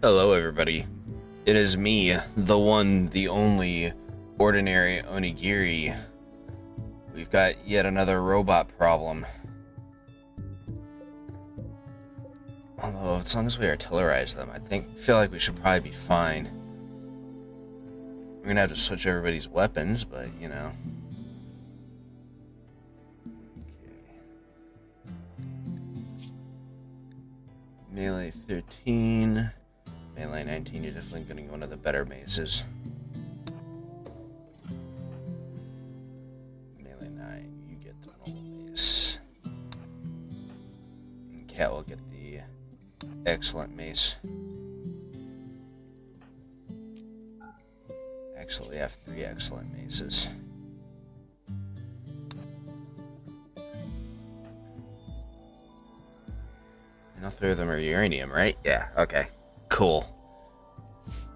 Hello, everybody. It is me, the one, the only, ordinary Onigiri. We've got yet another robot problem. Although, as long as we artillerize them, feel like we should probably be fine. We're gonna have to switch everybody's weapons, but, you know. Melee 13. Melee 19, you're definitely getting one of the better maces. Melee 9, you get the normal mace. And Cat will get the excellent mace. Actually, we have 3 excellent maces. And all 3 of them are uranium, right? Yeah, okay. Cool.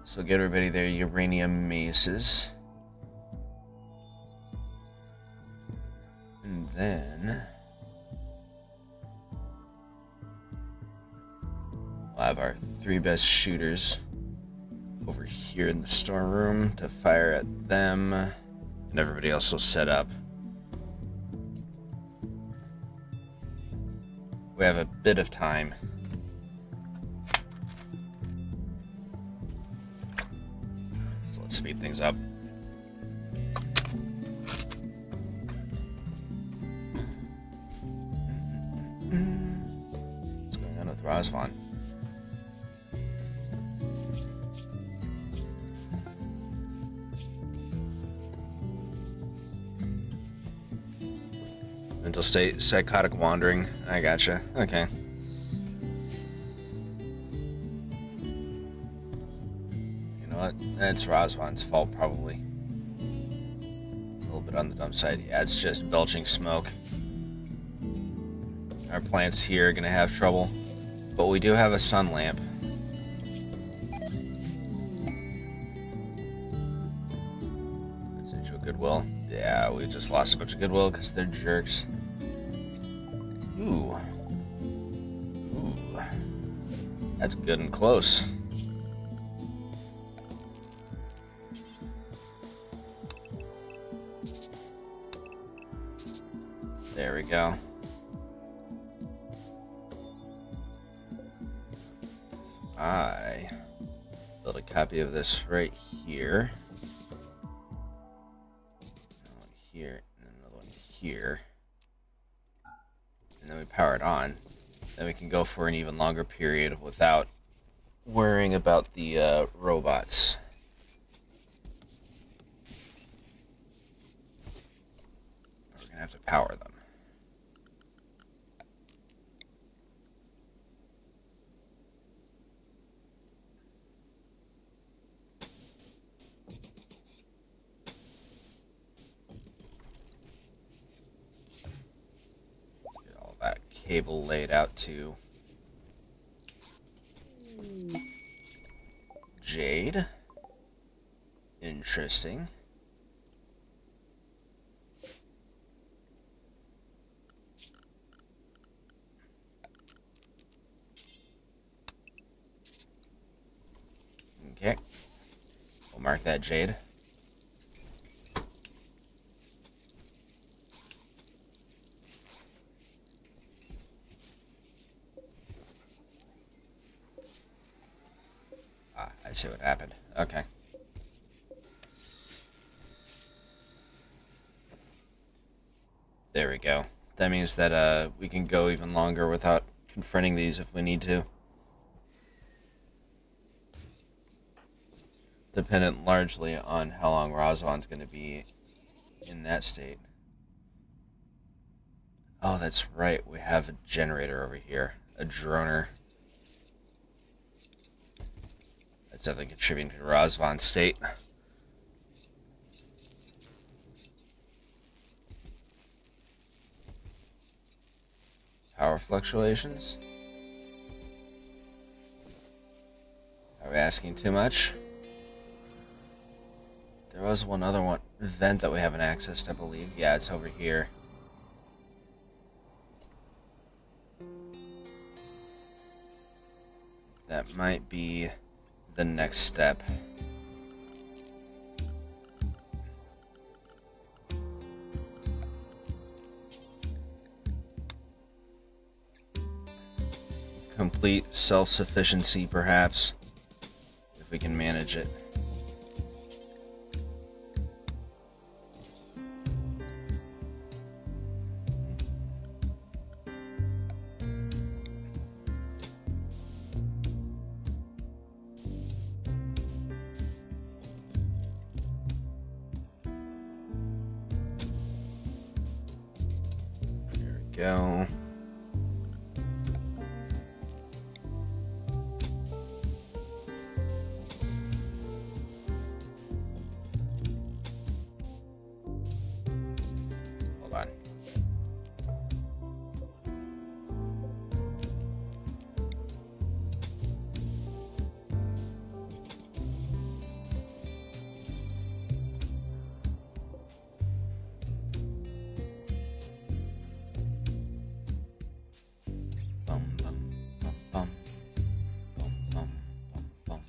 So get everybody their uranium maces. And then we'll have our 3 best shooters over here in the storeroom to fire at them. And everybody else will set up. We have a bit of time. Speed things up. What's going on with Razvan? Mental state, psychotic wandering. I gotcha. Okay. That's Razvan's fault, probably. A little bit on the dumb side. Yeah, it's just belching smoke. Our plants here are gonna have trouble, but we do have a sun lamp. Residual goodwill. Yeah, we just lost a bunch of goodwill because they're jerks. Ooh. Ooh. That's good and close. There we go. I build a copy of this right here. Another one here, and another one here. And then we power it on. Then we can go for an even longer period without worrying about the robots. We're gonna have to power them. Cable laid out to Jade. Interesting. Okay. We'll mark that Jade. I see what happened. Okay. There we go. That means that we can go even longer without confronting these if we need to. Dependent largely on how long Razvan's going to be in that state. Oh, that's right. We have a generator over here. A droner. That's definitely contributing to Razvan's state. Power fluctuations? Are we asking too much? There was one other event that we haven't accessed, I believe. Yeah, it's over here. That might be the next step. Complete self-sufficiency, perhaps, if we can manage it. There we go. Hold on. Bum, bum, bum, bum. Bum, bum, bum, bum.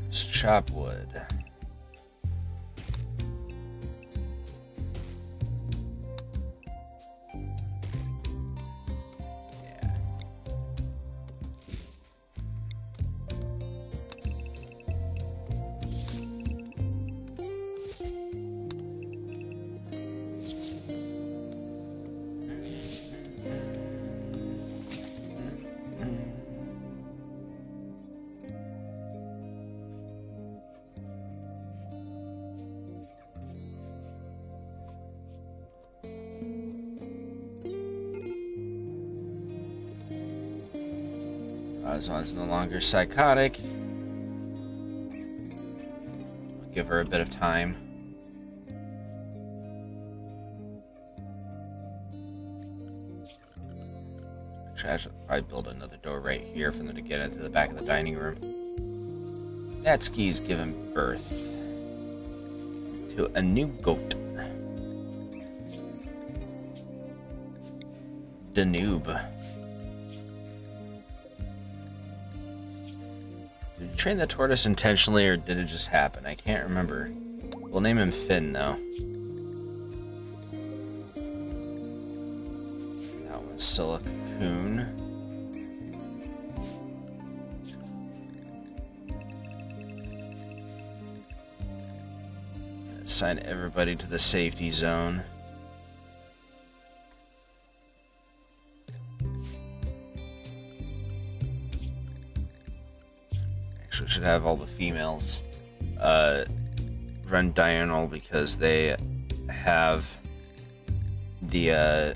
Let's chop wood. Yeah. Ozmon's no longer psychotic. I'll give her a bit of time. Actually, I should probably build another door right here for them to get into the back of the dining room. Natsuki's given birth to a new goat. Danube. Did you train the tortoise intentionally, or did it just happen? I can't remember. We'll name him Finn, though. That one's still a cocoon. Assign everybody to the safety zone. Actually, we should have all the females run diurnal because they have the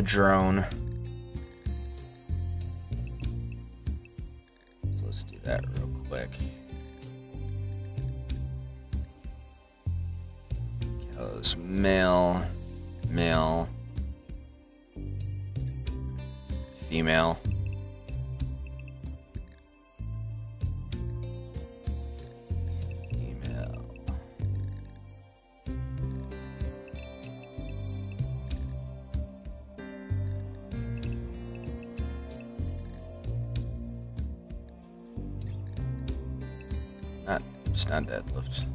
drone. So let's do that real quick. Cows, male, male, female. It's not deadlift.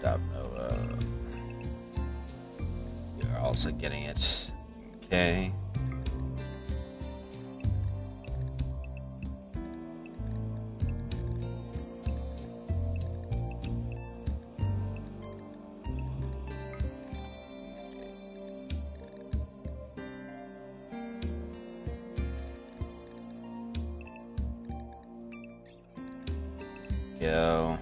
Stop Nova. You're also getting it. Okay. Go.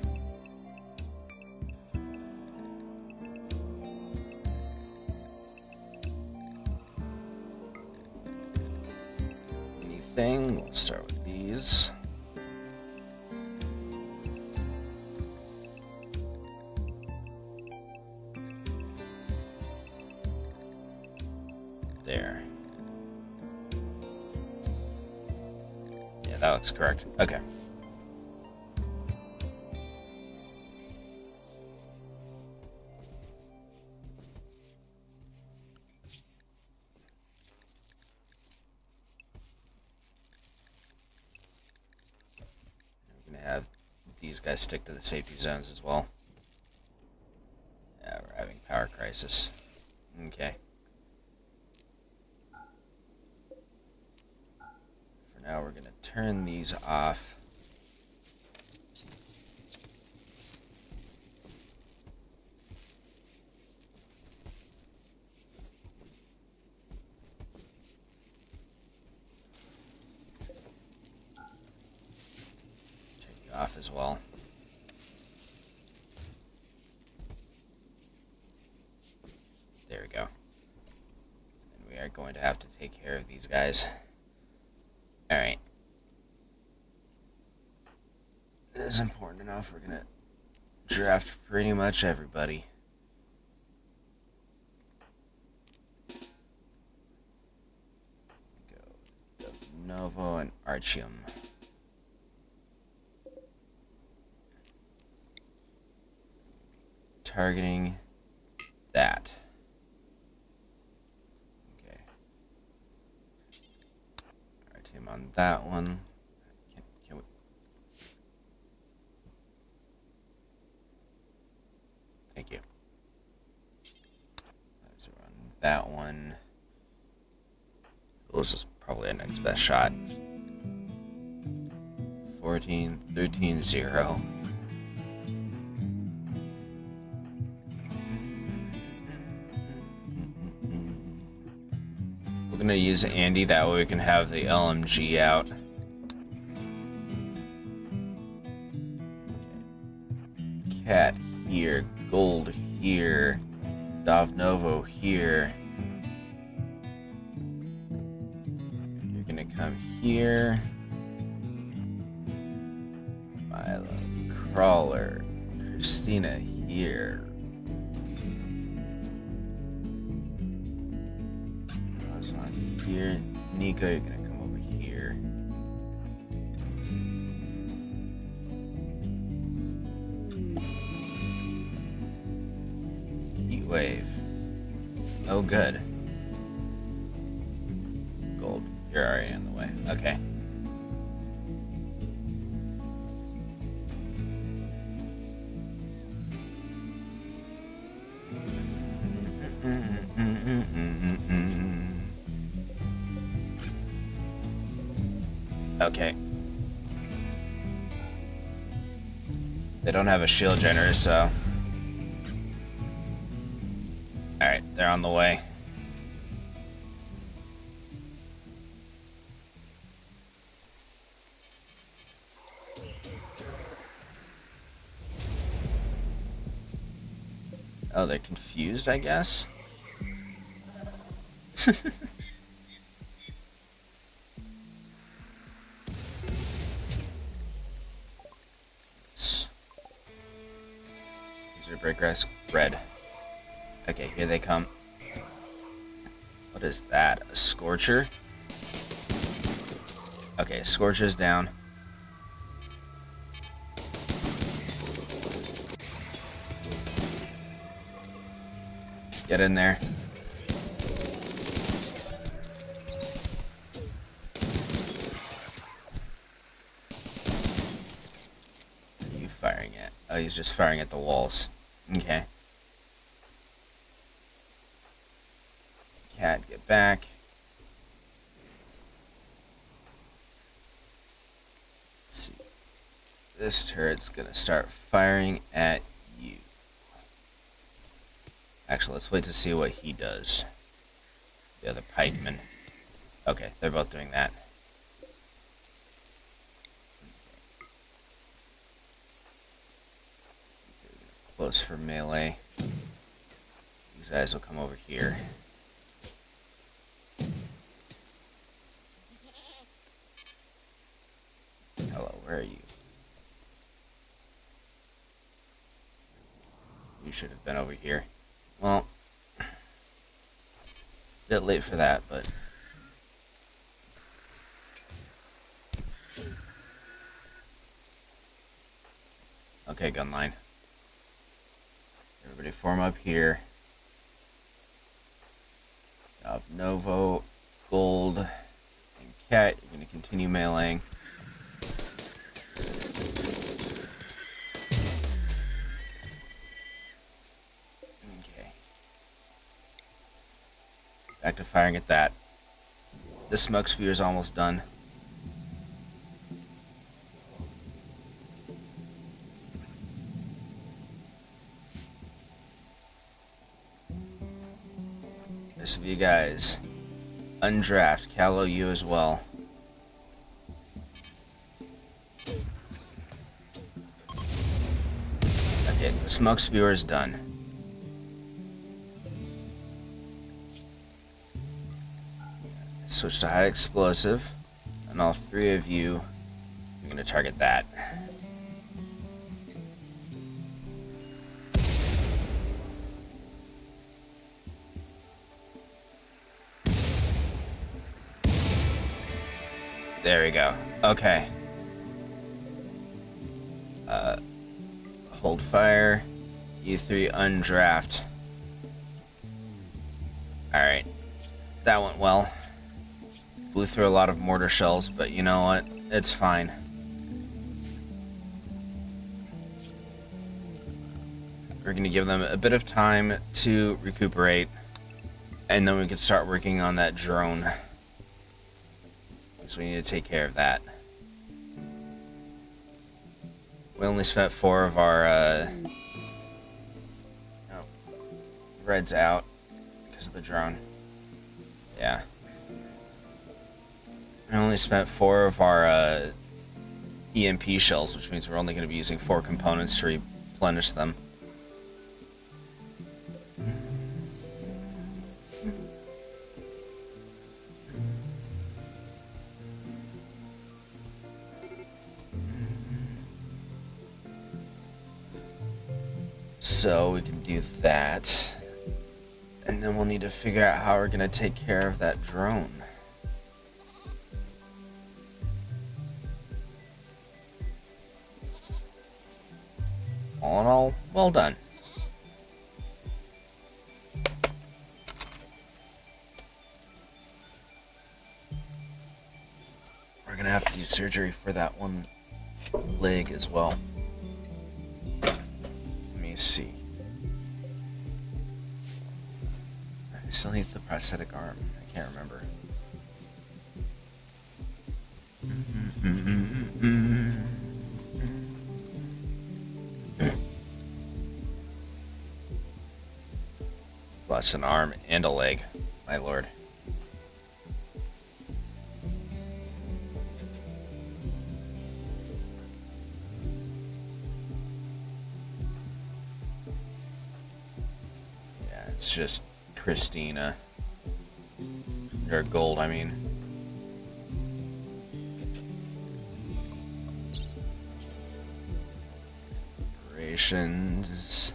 Anything? We'll start with these. There. Yeah, that looks correct. Okay. We're gonna have these guys stick to the safety zones as well. Yeah, we're having power crisis. Okay. For now, we're gonna turn these off. Turn you off as well. There we go. And we are going to have to take care of these guys. Alright. This is important enough. We're gonna draft pretty much everybody. Go Novo and Archium. Targeting that. Okay. Archium on that one. Can we? Thank you. Those are on that one. This is probably our next best shot. 14, 13, 0. We're gonna use Andy, that way we can have the LMG out. Cat here, Gold here, Dovnovo here. You're gonna come here. Milo, Crawler, Christina here. On here. Nico, you're gonna come over here. Heat wave. Oh, good. Gold, you're already on the way. Okay. Okay. They don't have a shield generator, so... Alright, they're on the way. Oh, they're confused, I guess? Break grass, red. Okay, here they come. What is that? A Scorcher? Okay, Scorcher's down. Get in there. What are you firing at? Oh, he's just firing at the walls. Okay. Cat, get back. Let's see. This turret's gonna start firing at you. Actually, let's wait to see what he does. The other pikeman. Okay, they're both doing that. Close for melee. These guys will come over here. Hello, where are you? You should have been over here. Well, a bit late for that, but... Okay, gun line. Everybody form up here. Novo, Gold, and Cat. You're going to continue meleeing. Okay. Back to firing at that. The smoke sphere is almost done. Rest of you guys, undraft. Callow, you as well. Okay, the smoke spewer is done. Switch to high explosive, and all three of you are going to target that. There we go. Okay. Hold fire. You three undraft. Alright. That went well. Blew through a lot of mortar shells, but you know what? It's fine. We're going to give them a bit of time to recuperate, and then we can start working on that drone. So we need to take care of that. We only spent 4 of our reds out because of the drone. Yeah. We only spent 4 of our EMP shells, which means we're only going to be using 4 components to replenish them. So we can do that, and then we'll need to figure out how we're going to take care of that drone. All in all, well done. We're going to have to do surgery for that one leg as well. See. I still need the prosthetic arm. I can't remember. Plus an arm and a leg, my lord. It's just Christina. Or Gold, I mean. Operations.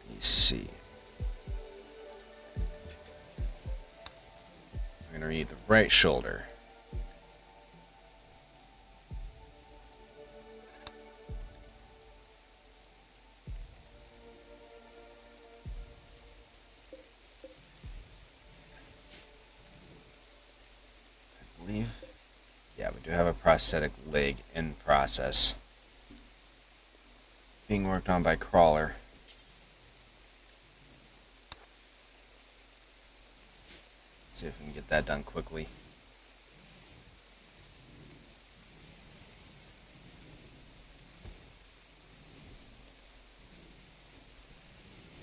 Let me see. We're gonna need the right shoulder. Yeah, we do have a prosthetic leg in process. Being worked on by Crawler. Let's see if we can get that done quickly.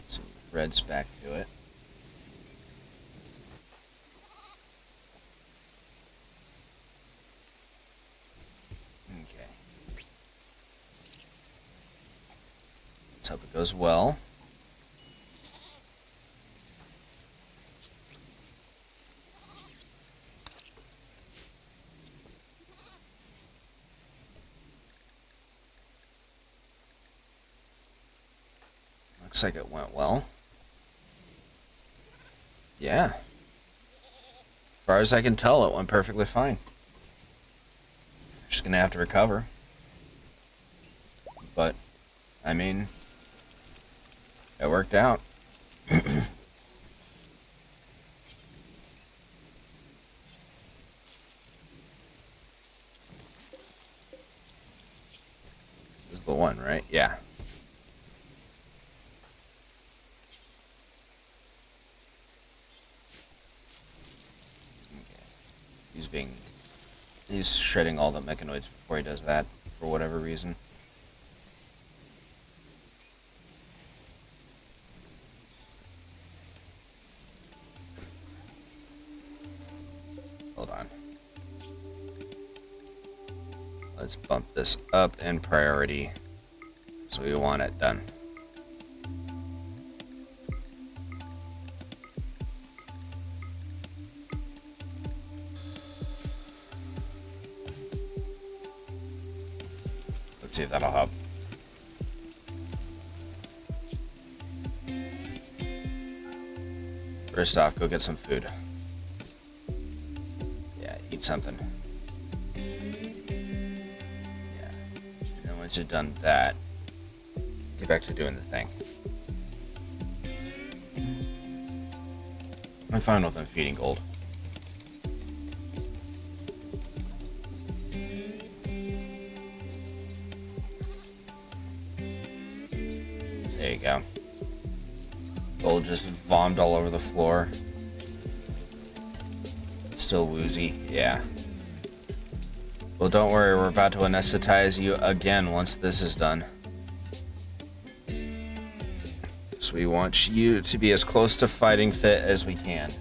Some reds back to it. Let's hope it goes well. Looks like it went well. Yeah. As far as I can tell, it went perfectly fine. Just gonna have to recover. but I mean, it worked out. This is the one, right? Yeah. Okay. He's shredding all the mechanoids before he does that, for whatever reason. Hold on. Let's bump this up in priority. So we want it done. Let's see if that'll help. First off, go get some food. Yeah, eat something. Yeah. And then once you've done that, get back to doing the thing. I'm fine with them feeding gold. There you go. Gold just vommed all over the floor. Still woozy, yeah. Well, don't worry, we're about to anesthetize you again once this is done. So we want you to be as close to fighting fit as we can.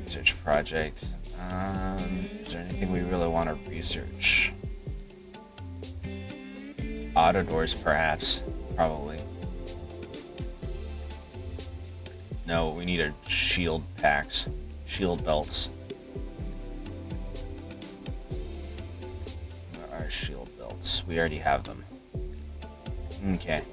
Research project. Is there anything we really want to research? Auditors, perhaps. Probably. No, we need a shield packs. Shield belts. Where are shield belts? We already have them. Okay.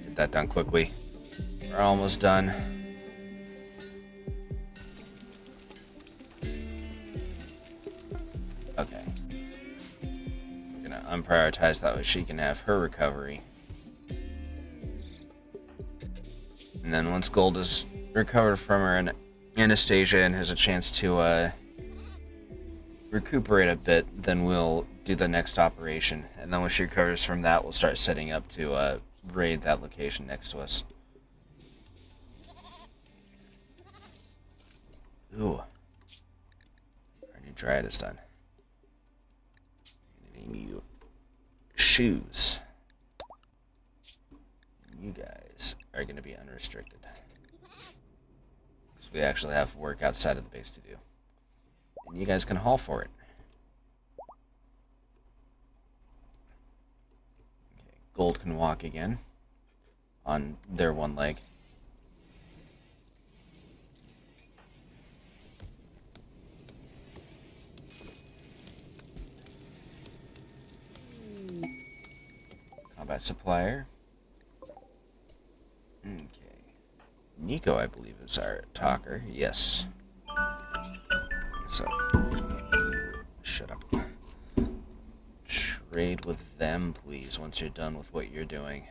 Get that done quickly. We're almost done. Okay. We're gonna unprioritize that way she can have her recovery. And then once Gold is recovered from her anesthesia and has a chance to recuperate a bit, then we'll do the next operation. And then when she recovers from that, we'll start setting up to raid that location next to us. Ooh. Our new dryad is done. I'm gonna name you Shoes. You guys are gonna be unrestricted. Because we actually have work outside of the base to do. And you guys can haul for it. Okay, Gold can walk again. On their one leg. Combat supplier. Okay. Nico, I believe, is our talker. Yes. So, shut up. Trade with them, please, once you're done with what you're doing.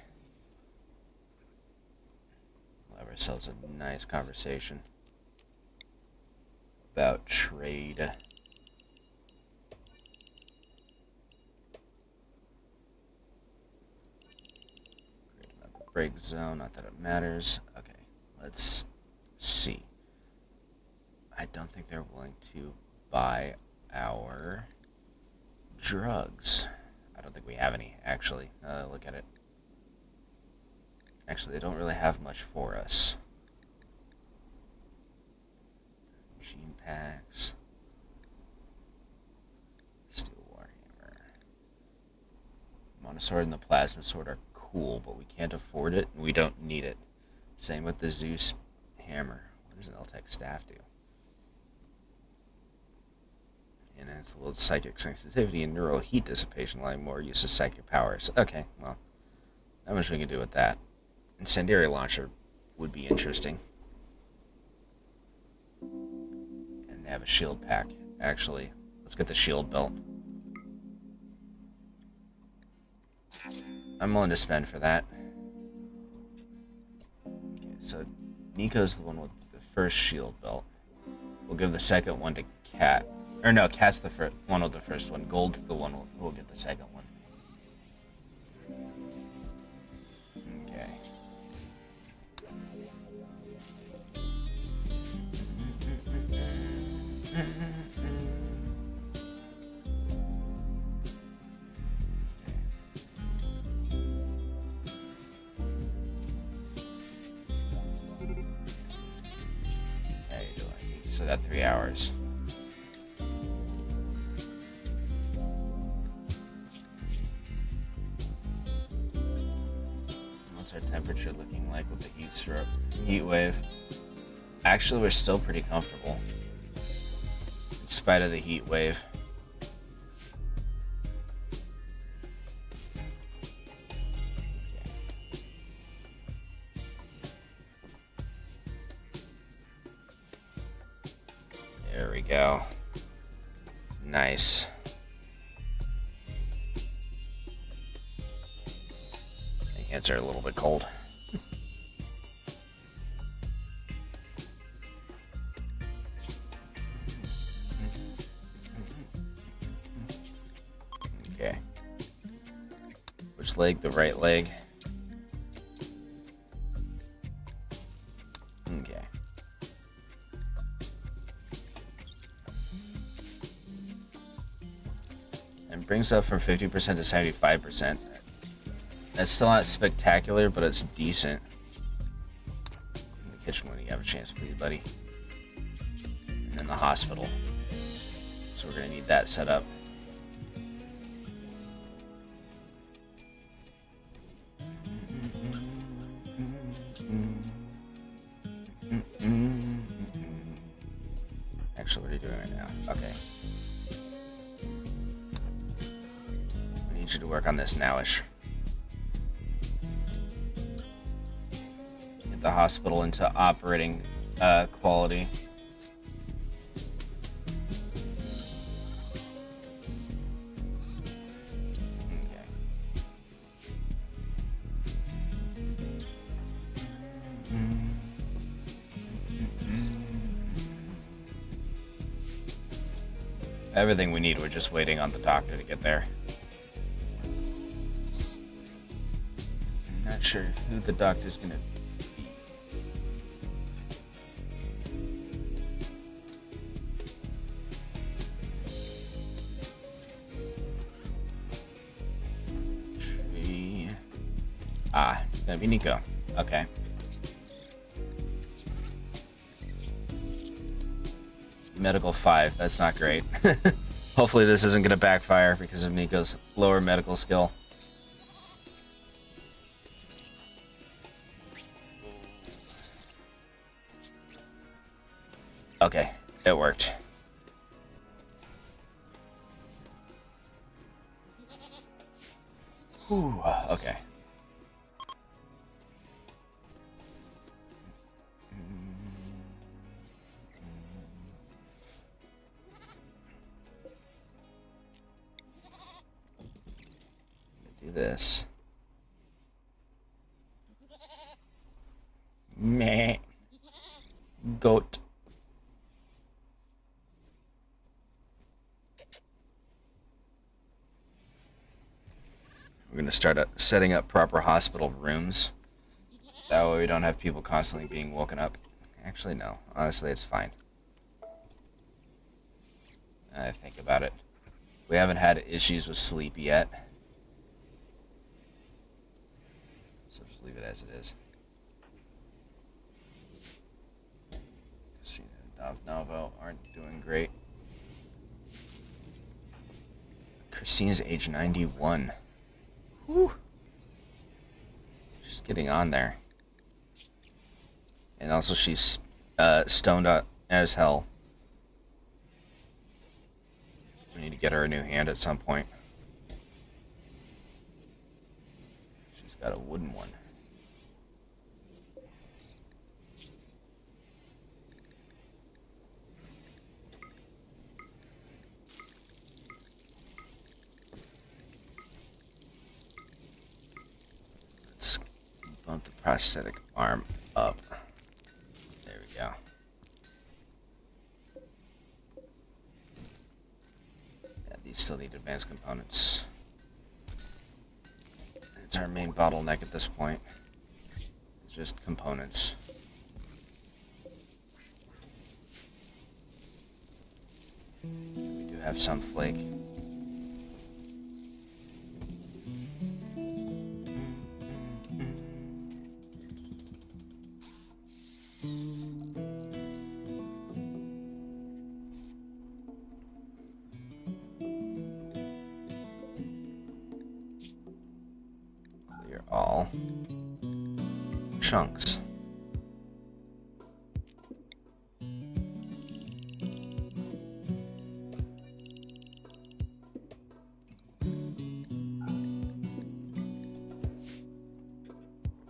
We'll have ourselves a nice conversation about trade. Create another break zone, not that it matters. Okay, let's see. I don't think they're willing to buy our drugs. I don't think we have any, actually. Look at it. Actually, they don't really have much for us. Gene packs. Steel warhammer. Monosword and the plasma sword are cool, but we can't afford it, and we don't need it. Same with the Zeus hammer. What does an L-Tech staff do? Enhance the world's psychic sensitivity and neural heat dissipation, allowing more use of psychic powers. Okay, well, not much we can do with that. Incendiary launcher would be interesting. And they have a shield pack, actually. Let's get the shield belt. I'm willing to spend for that. Okay, so Nico's the one with the first shield belt. We'll give the second one to Cat. Or no, Cat's the one with the first one. Gold's the one who will get the second one. Okay. How you doing? You still got 3 hours. What's our temperature looking like with the heat wave? Actually, we're still pretty comfortable in spite of the heat wave. There we go. Nice. My hands are a little bit cold. Okay. Which leg? The right leg. Okay. And brings up from 50% to 75%. That's still not spectacular, but it's decent. In the kitchen when you have a chance, please, buddy. And then the hospital. So we're gonna need that set up. Actually, what are you doing right now? Okay. I need you to work on this nowish. Get the hospital into operating quality. Everything we need, we're just waiting on the doctor to get there. I'm not sure who the doctor's gonna be. Tree. Ah, it's gonna be Nico. Okay. Medical 5, that's not great. Hopefully this isn't going to backfire because of Nico's lower medical skill. Okay, it worked. Ooh, okay. This. Meh. Goat. We're going to start setting up proper hospital rooms. That way we don't have people constantly being woken up. Actually, no. Honestly, it's fine. I think about it. We haven't had issues with sleep yet. So just leave it as it is. Christina and Davnovo aren't doing great. Christina's age 91. Whew. She's getting on there. And also she's stoned out as hell. get her a new hand at some point. She's got a wooden one. Let's bump the prosthetic arm up. There we go. Yeah, these still need advanced components. It's our main bottleneck at this point. It's just components. We do have some flake. Clear all chunks.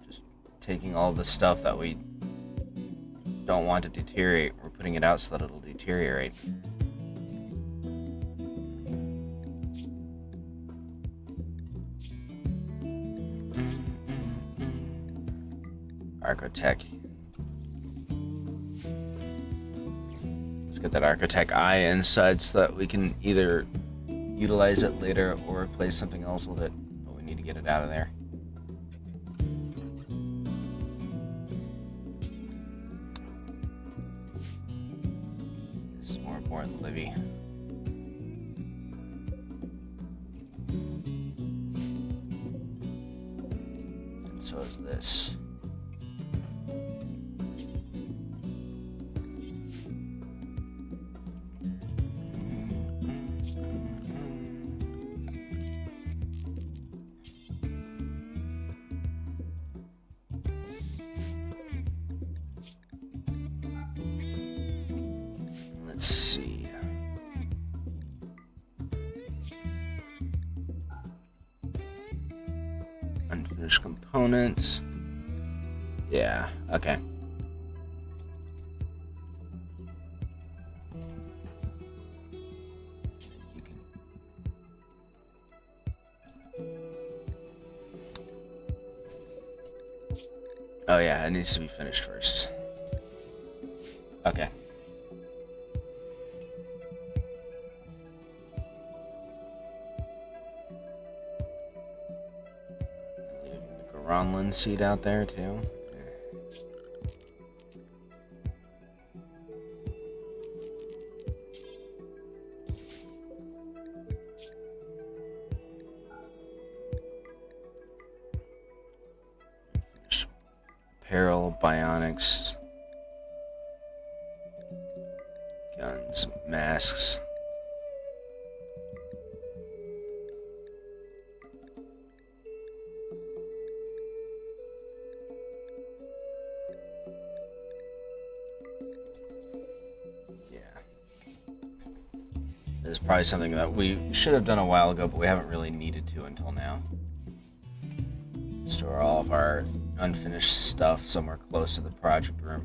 Just taking all the stuff that we don't want to deteriorate, we're putting it out so that it'll deteriorate. Architect. Let's get that Architect eye inside so that we can either utilize it later or replace something else with it, but we need to get it out of there. This is more important than Livy. And so is this. Let's see. Unfinished components. Yeah, okay. You can... Oh yeah, it needs to be finished first. Okay. Ronlin seed out there too. Finish apparel, bionics, guns, masks. This is probably something that we should have done a while ago, but we haven't really needed to until now. Store all of our unfinished stuff somewhere close to the project room.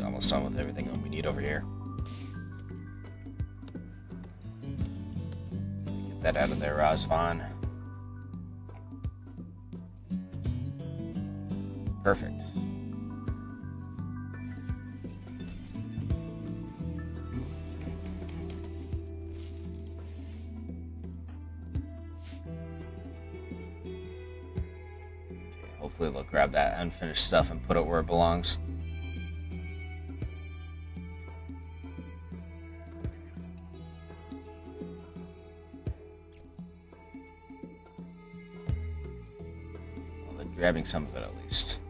Almost done with everything that we need over here. Get that out of there, Razvan. Perfect. hopefully they'll grab that unfinished stuff and put it where it belongs. Well, they're grabbing some of it at least.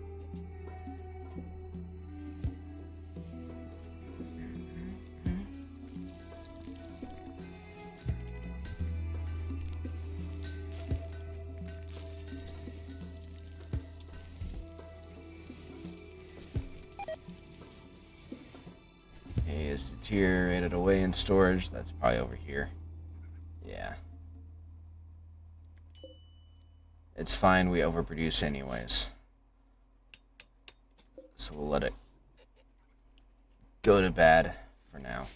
Is deteriorated away in storage. That's probably over here. Yeah. It's fine, we overproduce anyways. So we'll let it go to bad for now.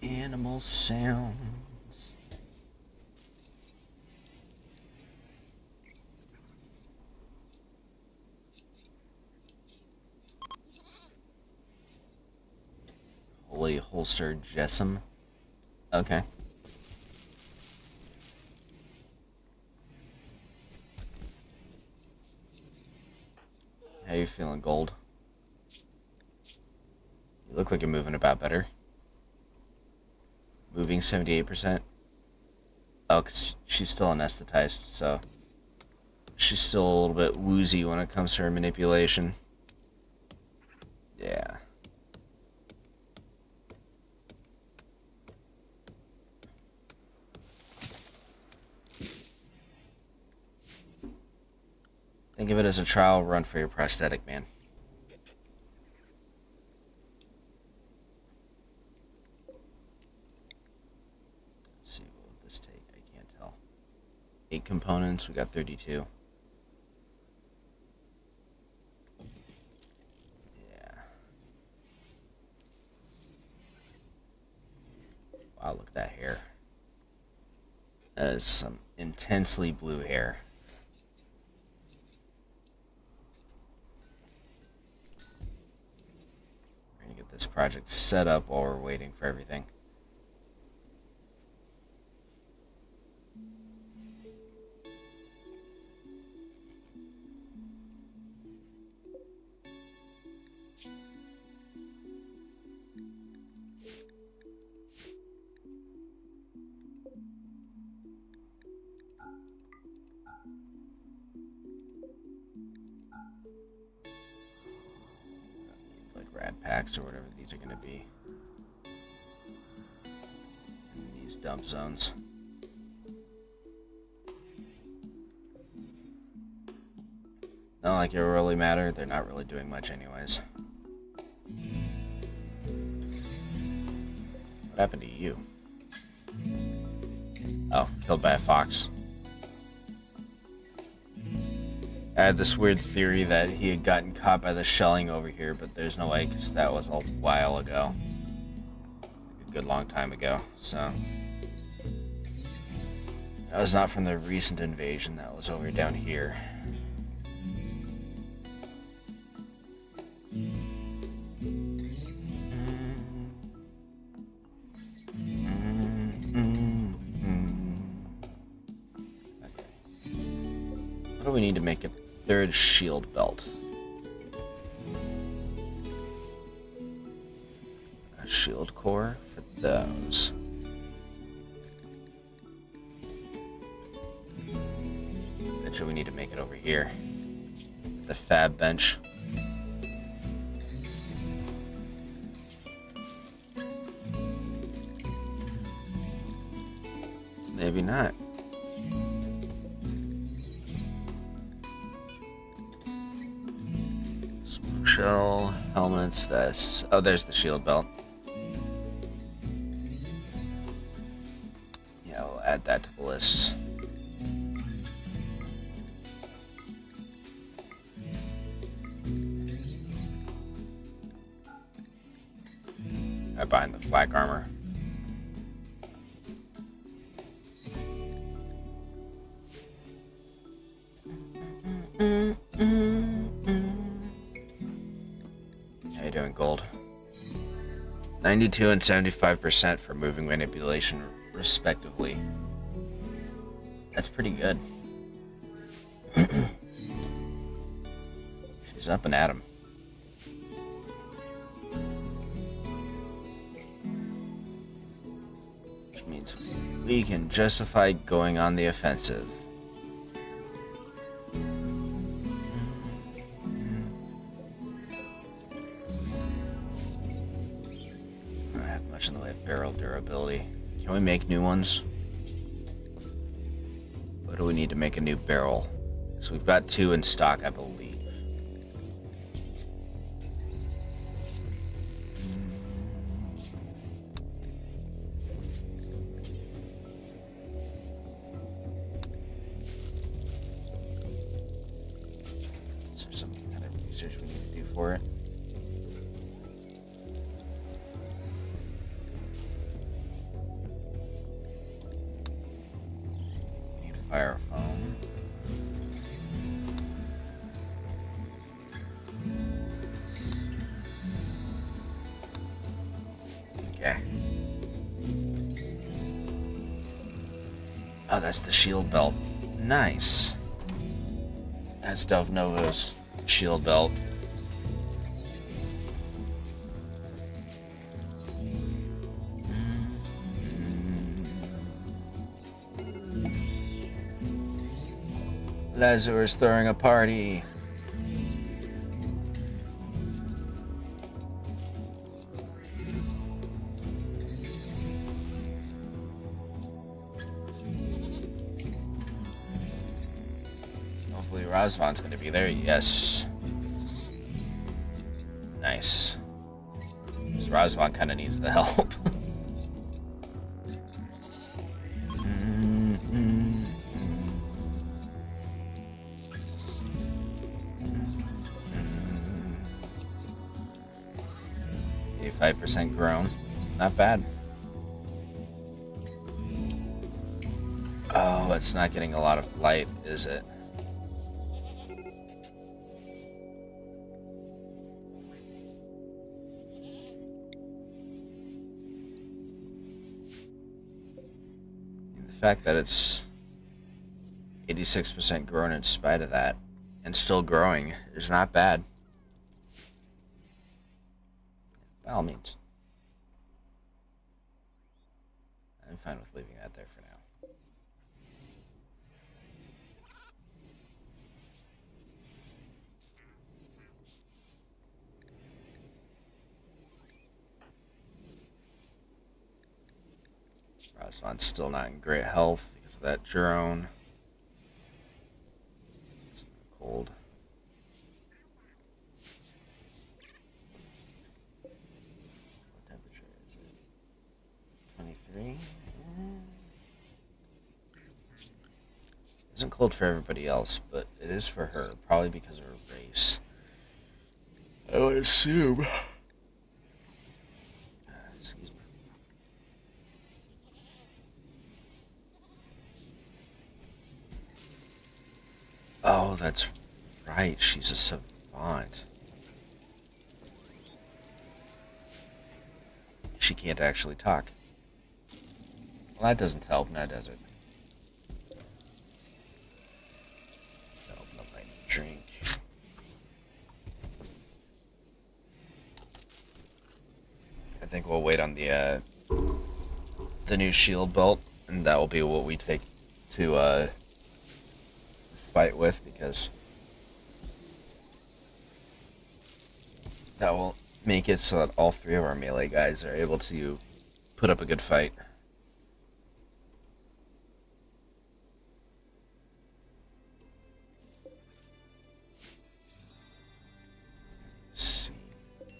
Animal sounds. Holy holster Jessam. Okay. How you feeling, Gold? You look like you're moving about better. Moving 78%. Oh, 'cause she's still anesthetized, so she's still a little bit woozy when it comes to her manipulation. Yeah. Think of it as a trial run for your prosthetic, man. Let's see, what would this take? I can't tell. 8 components, we got 32. Yeah. Wow, look at that hair. That is some intensely blue hair. This project set up while we're waiting for everything. Rad packs or whatever these are going to be. And these dump zones. Not like it really matter. They're not really doing much anyways. What happened to you? Oh, killed by a fox. I had this weird theory that he had gotten caught by the shelling over here, but there's no way, because that was a while ago. Like a good long time ago, so. That was not from the recent invasion, that was over down here. Okay. What do we need to make a third shield belt? A shield core for those. Bet you we need to make it over here. The fab bench. Maybe not. Shell, helmets, vests. Oh, there's the shield belt. Yeah, we'll add that to the list. I'm buying the flak armor. How you doing, Gold? 92 and 75% for moving manipulation, respectively. That's pretty good. She's up and at 'em. Which means we can justify going on the offensive. I don't have much in the way of barrel durability. Can we make new ones? What do we need to make a new barrel? So we've got 2 in stock, I believe. Is there some kind of research we need to do for it? We need fire foam. Okay. Oh, that's the shield belt. Nice. That's Dove Nova's shield belt. Lazur is throwing a party. Hopefully Razvan's going to be there. Yes. Nice. Because Razvan kind of needs the help. %, grown. Not bad. Oh, it's not getting a lot of light, is it? The fact that it's 86% grown in spite of that, and still growing, is not bad. By all means. I'm fine with leaving that there for now. Razvan's still not in great health because of that drone. It's cold. What temperature is it? 23? Isn't cold for everybody else, but it is for her, probably because of her race. I would assume. Excuse me. Oh, that's right. She's a savant. She can't actually talk. Well, that doesn't help, now does it? Open up my drink. I think we'll wait on the new shield belt, and that will be what we take to fight with, because that will make it so that all 3 of our melee guys are able to put up a good fight. Let's see. Okay,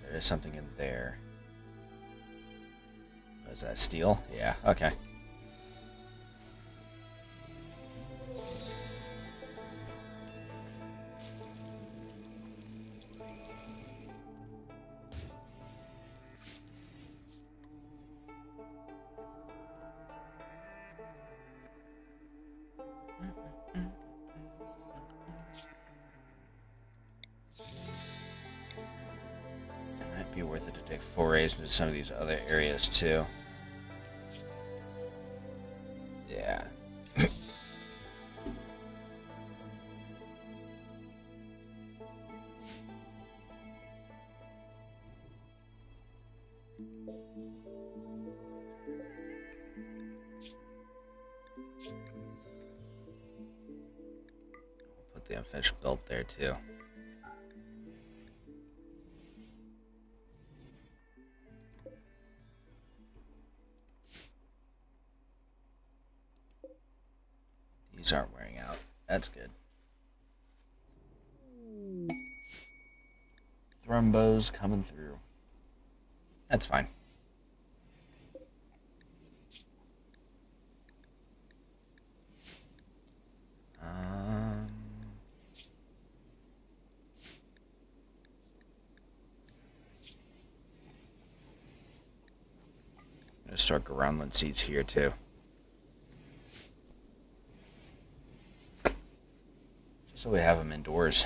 there is something in there. Is that steel? Yeah, okay. be worth it to take forays into some of these other areas too. Yeah. Put the unfinished build there too. These aren't wearing out. That's good. Thrumbos coming through. That's fine. I'm gonna start groundland seeds here too. Just so we have them indoors.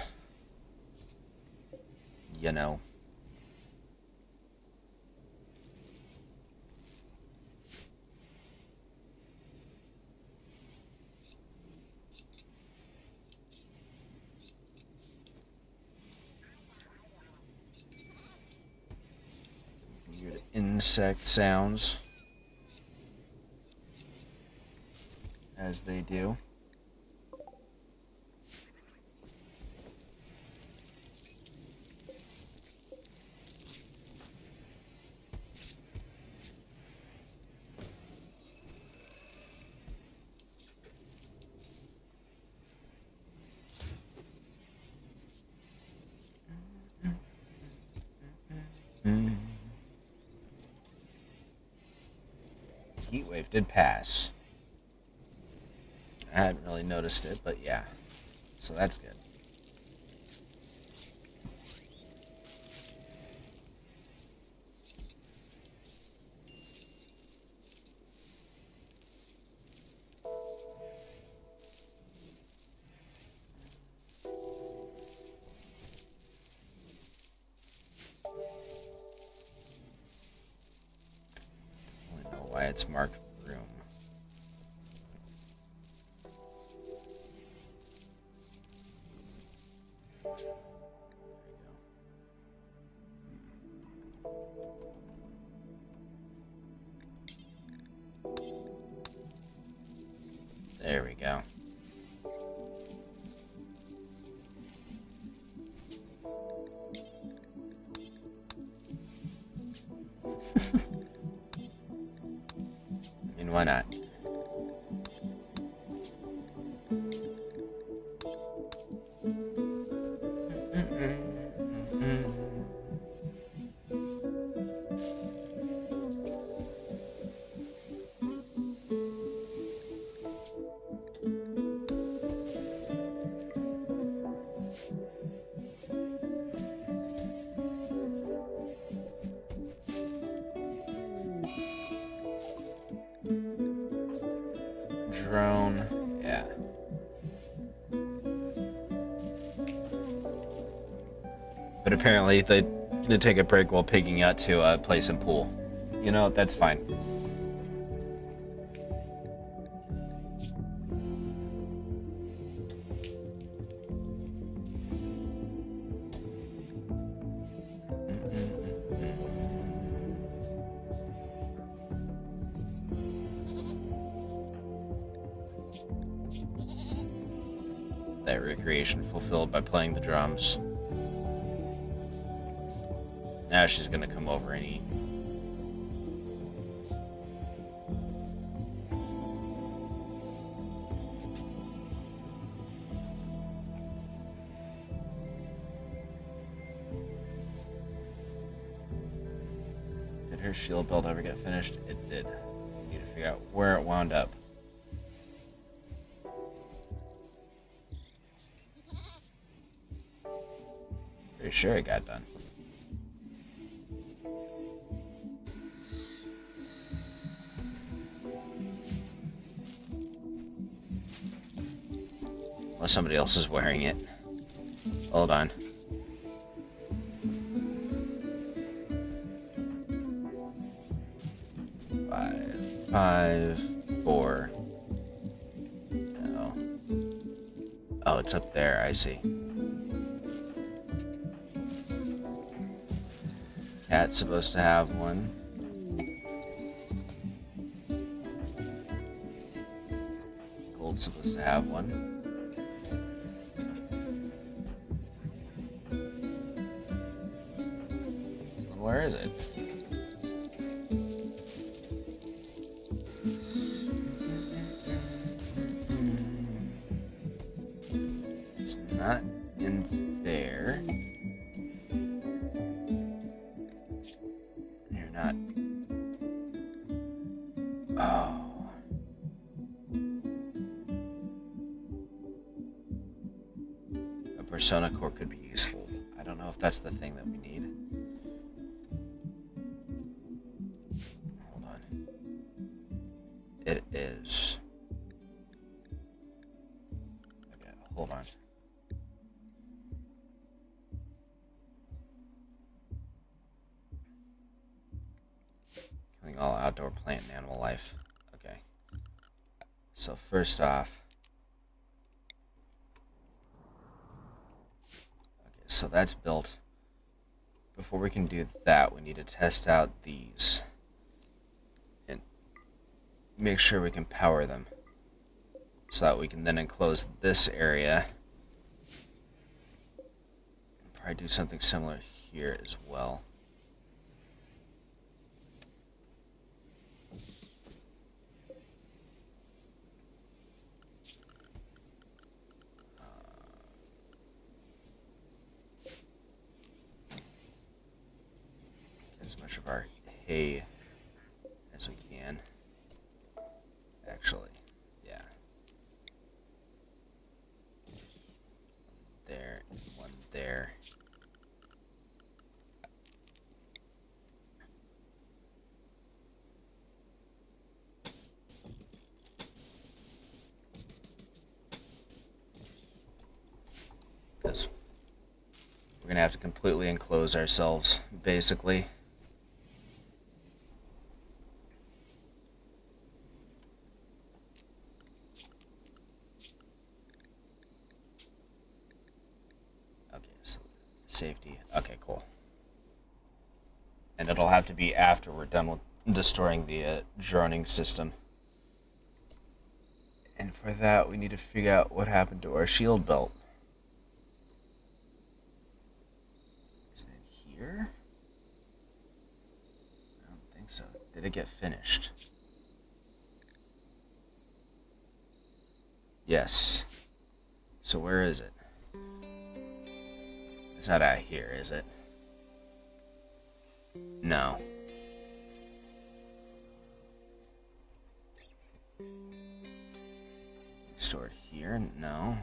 You know. Weird insect sounds. As they do. Heat wave did pass. I hadn't really noticed it, but yeah. So that's good. I don't know why it's marked room. There we go. I mean, why not? Drone, yeah. But apparently they gonna take a break while pigging out to play some pool. You know, that's fine. That recreation fulfilled by playing the drums. Now she's gonna come over and eat. Did her shield build ever get finished? It did. We need to figure out where it wound up. Pretty sure it got done. Unless somebody else is wearing it. Hold on. 5, 4. No. Oh, it's up there. I see. Cat's supposed to have one. Gold's supposed to have one. So where is it? It's not in there. You're not. Oh. A persona core could be useful. I don't know if that's the thing that we need. Hold on. It is. Okay, hold on. Killing all outdoor plant and animal life. Okay. So first off. Okay, so that's built. Before we can do that, we need to test out these. And make sure we can power them. So that we can then enclose this area. Probably do something similar here as well. As much of our hay as we can. Actually, yeah. There, one there. Because we're going to have to completely enclose ourselves, basically. Okay, so safety. Okay, cool. And it'll have to be after we're done with destroying the droning system. And for that, we need to figure out what happened to our shield belt. Is it here? I don't think so. Did it get finished? Yes. So where is it? It's not out here, is it? No. Stored here? No.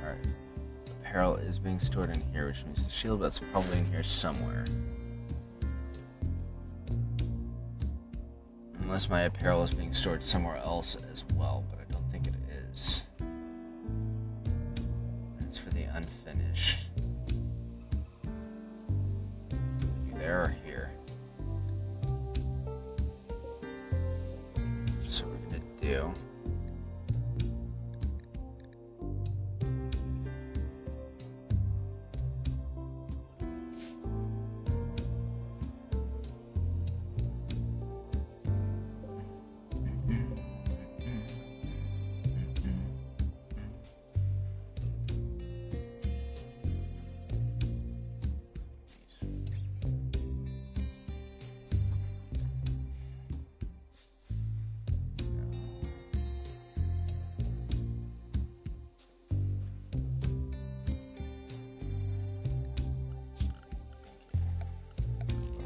Alright. Apparel is being stored in here, which means the shield belt's probably in here somewhere. Unless my apparel is being stored somewhere else as well, but I don't think it is. That's for the unfinished. There or here. So we're gonna do.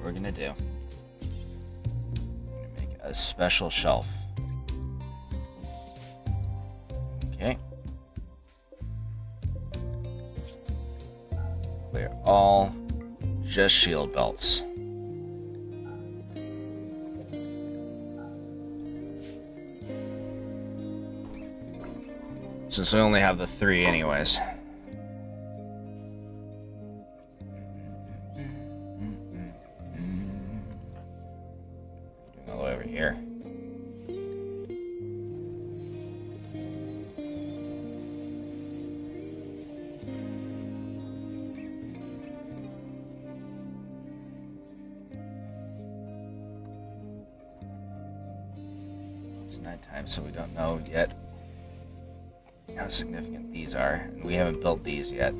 We're gonna do. We're gonna make a special shelf. Okay. Clear all. Just shield belts. Since we only have the 3 anyways. All the way over here. It's nighttime, so we don't know yet how significant these are, and we haven't built these yet.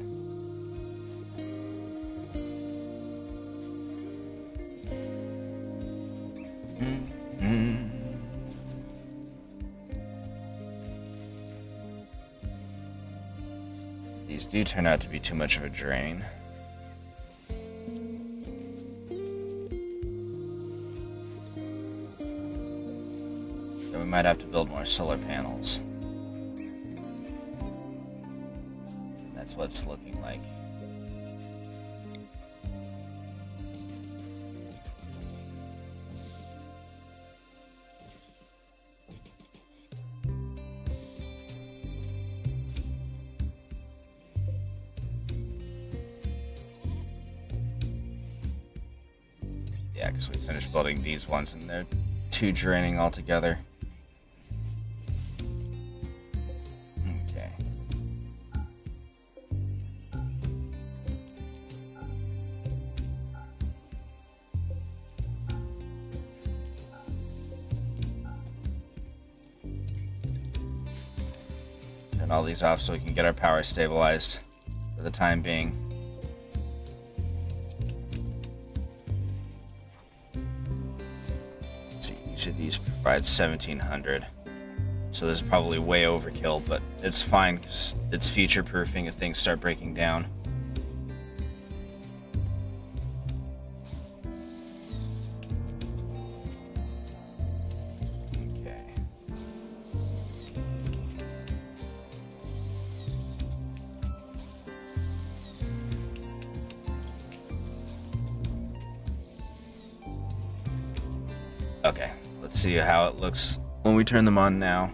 These do turn out to be too much of a drain. So we might have to build more solar panels. That's what it's looking like. Yeah, because we finished building these ones and they're too draining altogether. Okay. Turn all these off so we can get our power stabilized for the time being. Each of these provides 1700, so this is probably way overkill, but it's fine because it's future proofing if things start breaking down. Okay. Okay. Let's see how it looks when we turn them on now.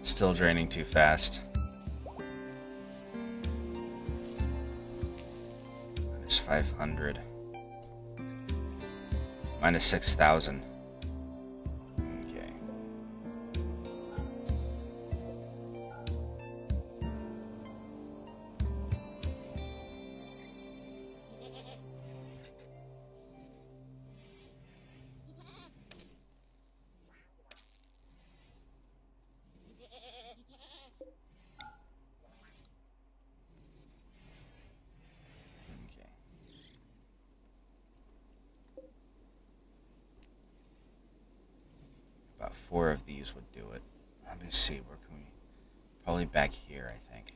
Still draining too fast. Minus 500. Minus 6,000. Okay. About 4 of these would do it. Let me see, where can we... Probably back here, I think.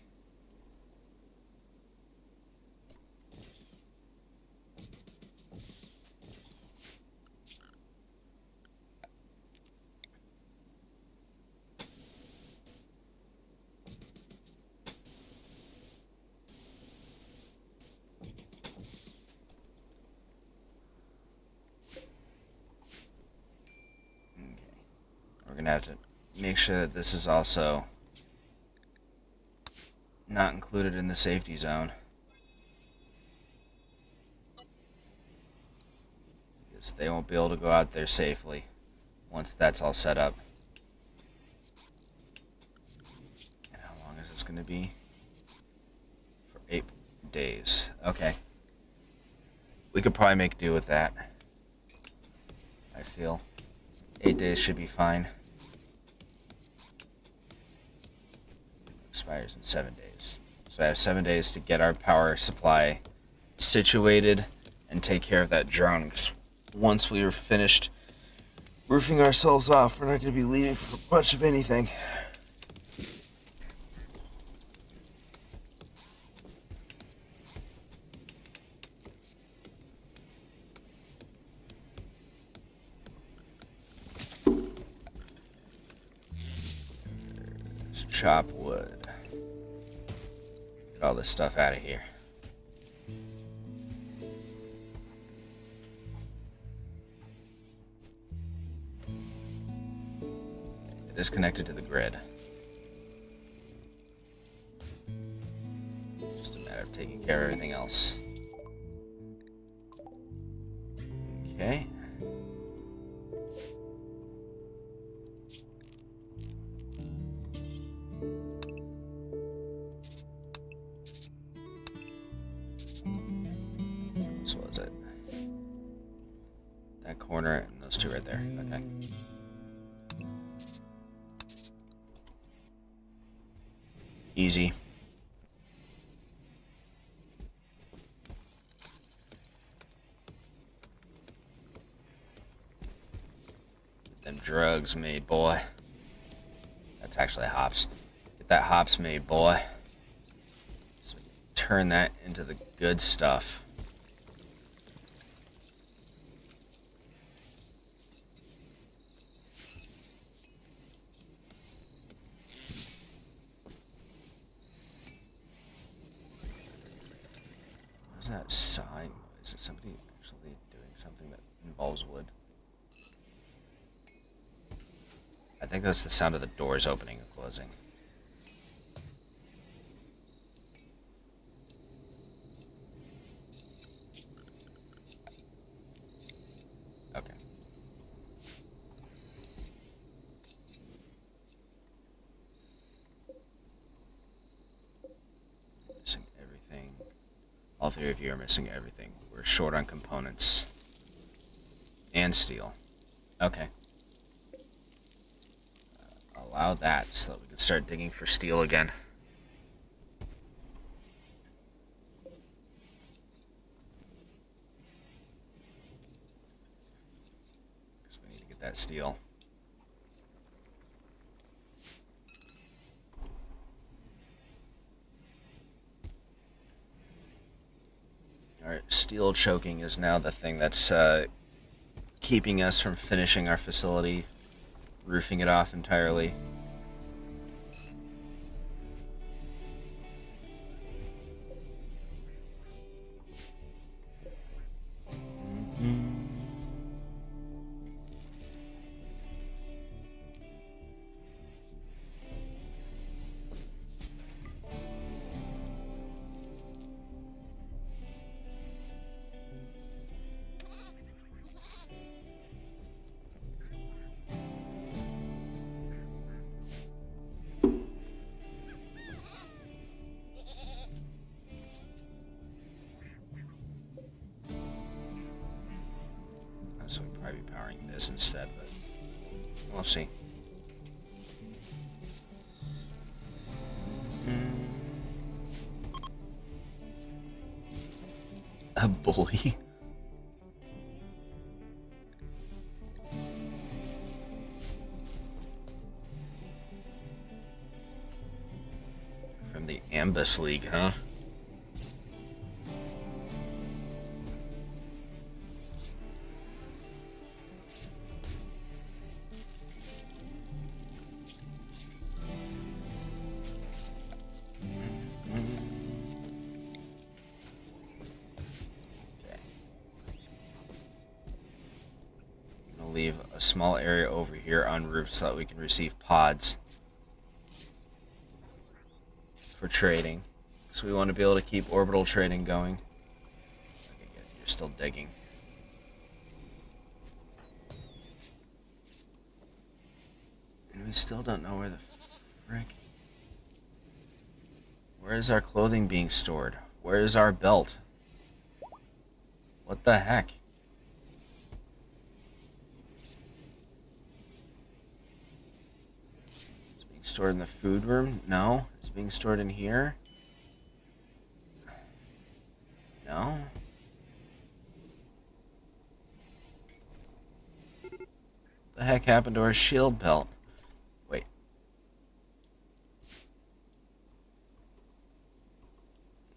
We're gonna have to make sure that this is also not included in the safety zone, because they won't be able to go out there safely once that's all set up. And how long is this gonna be? For 8 days. Okay. We could probably make do with that, I feel. 8 days should be fine. Expires in 7 days. So I have 7 days to get our power supply situated and take care of that drone. 'Cause once we are finished roofing ourselves off, we're not going to be leaving for much of anything. Let's chop wood. Get all this stuff out of here. It is connected to the grid. Just a matter of taking care of everything else. Okay. So what was it? That corner and those two right there. Okay. Easy. Get them drugs made, boy. That's actually hops. Get that hops made, boy. So turn that into the good stuff. What was that sign? Is it somebody actually doing something that involves wood? I think that's the sound of the doors opening and closing. Okay. Missing everything. All three of you are missing everything. We're short on components. And steel. Okay. Allow that so that we can start digging for steel again. Because we need to get that steel. Alright, steel choking is now the thing that's keeping us from finishing our facility, roofing it off entirely. So we'd probably be powering this instead, but we'll see. A bully? From the Ambus League, huh? Leave a small area over here unroofed so that we can receive pods for trading. So we want to be able to keep orbital trading going. Okay, good. You're still digging. And we still don't know where the frick. Where is our clothing being stored? Where is our belt? What the heck? Stored in the food room? No. It's being stored in here? No. heck happened to our shield belt? Wait.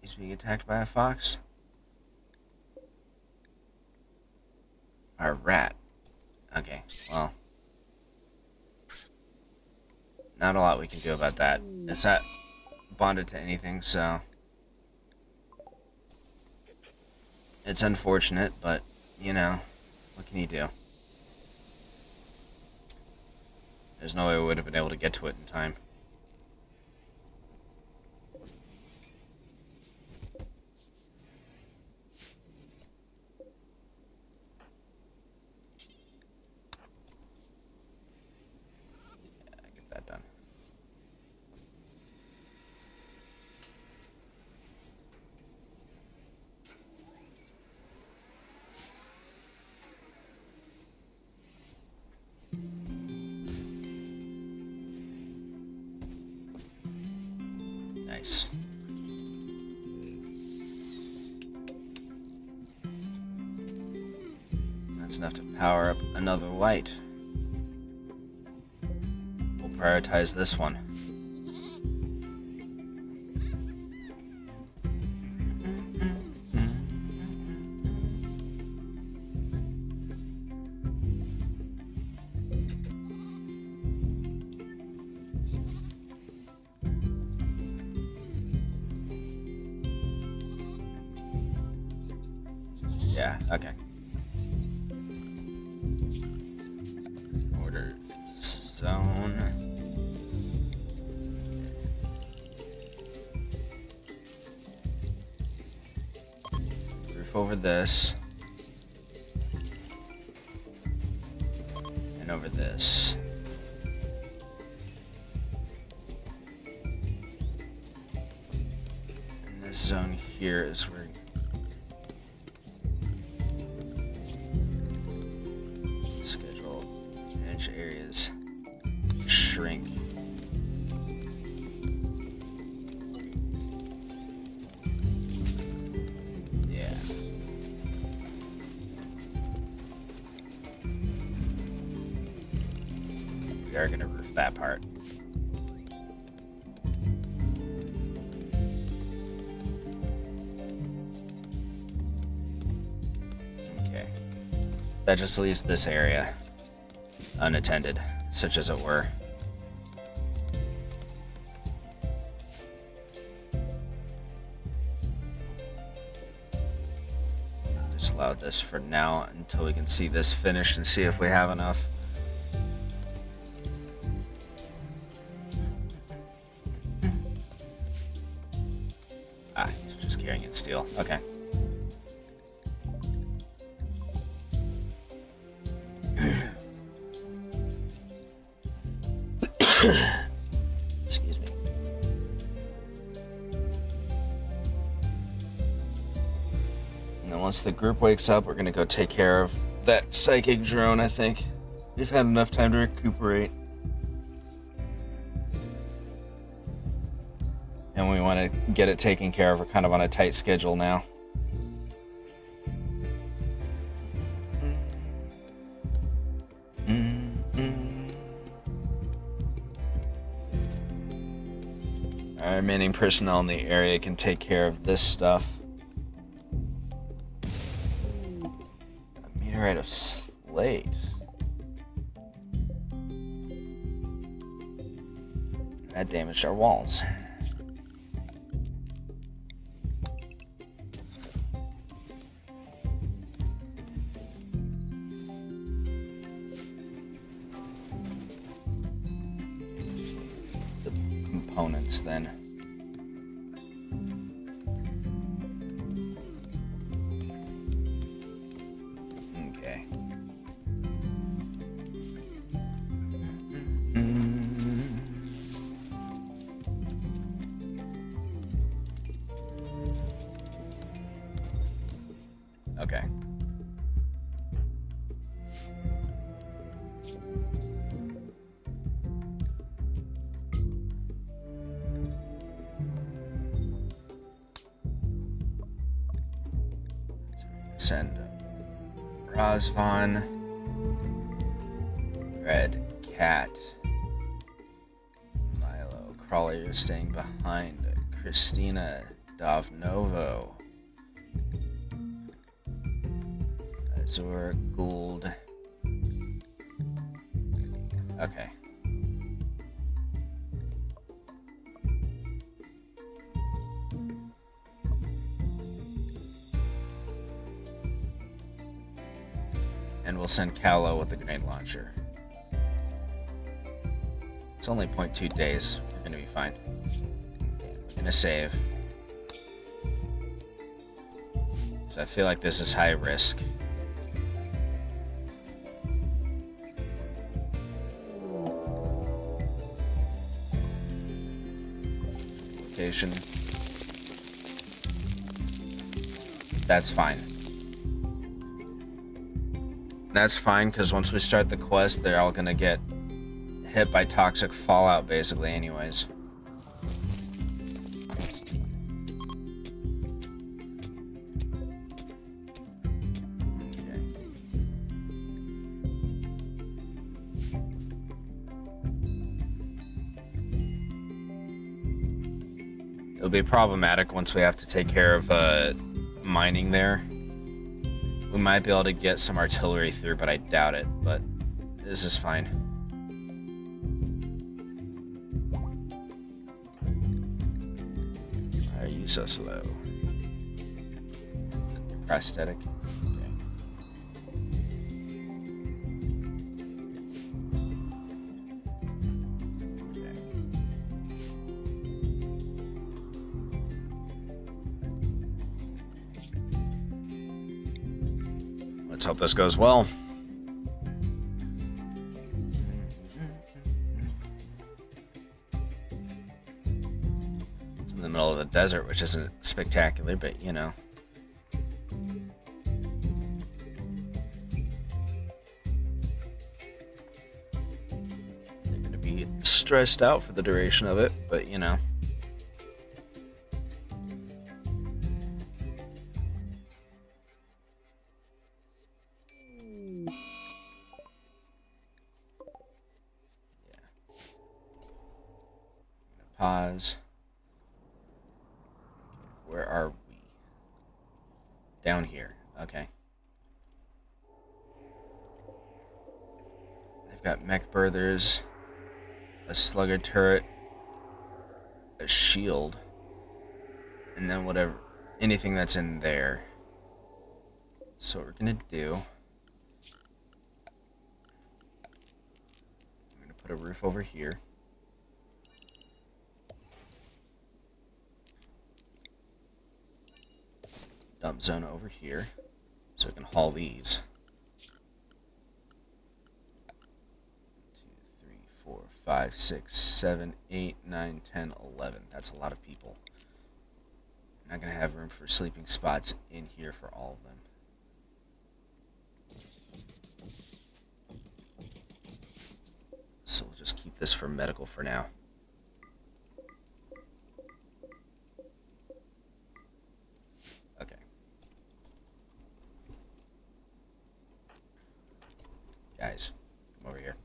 He's being attacked by a fox? Or a rat. Okay, well. Not a lot we can do about that. It's not bonded to anything, so... It's unfortunate, but, you know, what can you do? There's no way we would have been able to get to it in time. Yeah, get that done. Nice. That's enough to power up another light. We'll prioritize this one. Yeah, okay. Order zone. Roof over this. And over this. And this zone here is where schedule manage areas shrink. Yeah. We are gonna roof that part. Okay. That just leaves this area unattended, such as it were. Disallow this for now until we can see this finished and see if we have enough. Ah, he's just carrying in steel. Okay. Excuse me. And then once the group wakes up, we're gonna go take care of that psychic drone, I think. We've had enough time to recuperate. And we want to get it taken care of. We're kind of on a tight schedule now. Our remaining personnel in the area can take care of this stuff. A meteorite of slate. That damaged our walls. The components then. Okay. Okay. Send Razvan. Red Cat. Milo. Crawler, you're staying behind. Christina. Dovnovo. Azura Gould. Okay. And we'll send Callow with the grenade launcher. It's only 0.2 days. We're gonna be fine. We're gonna save. So I feel like this is high risk. Location. That's fine. That's fine, because once we start the quest, they're all gonna get hit by toxic fallout, basically, anyways. Okay. It'll be problematic once we have to take care of mining there. We might be able to get some artillery through, but I doubt it. But this is fine. Why are you so slow? Is it prosthetic? Okay. Okay. Let's hope this goes well. It's in the middle of the desert, which isn't spectacular, but you know. They're gonna be stressed out for the duration of it, but you know. Pause. Where are we? Down here. Okay. They've got mech birthers, a slugger turret, a shield, and then whatever, anything that's in there. So what we're gonna do, I'm gonna put a roof over here. Dump zone over here, so we can haul these. 1, 2, 3, 4, 5, 6, 7, 8, 9, 10, 11. That's a lot of people. I'm not gonna have room for sleeping spots in here for all of them. So we'll just keep this for medical for now. Guys, come over here.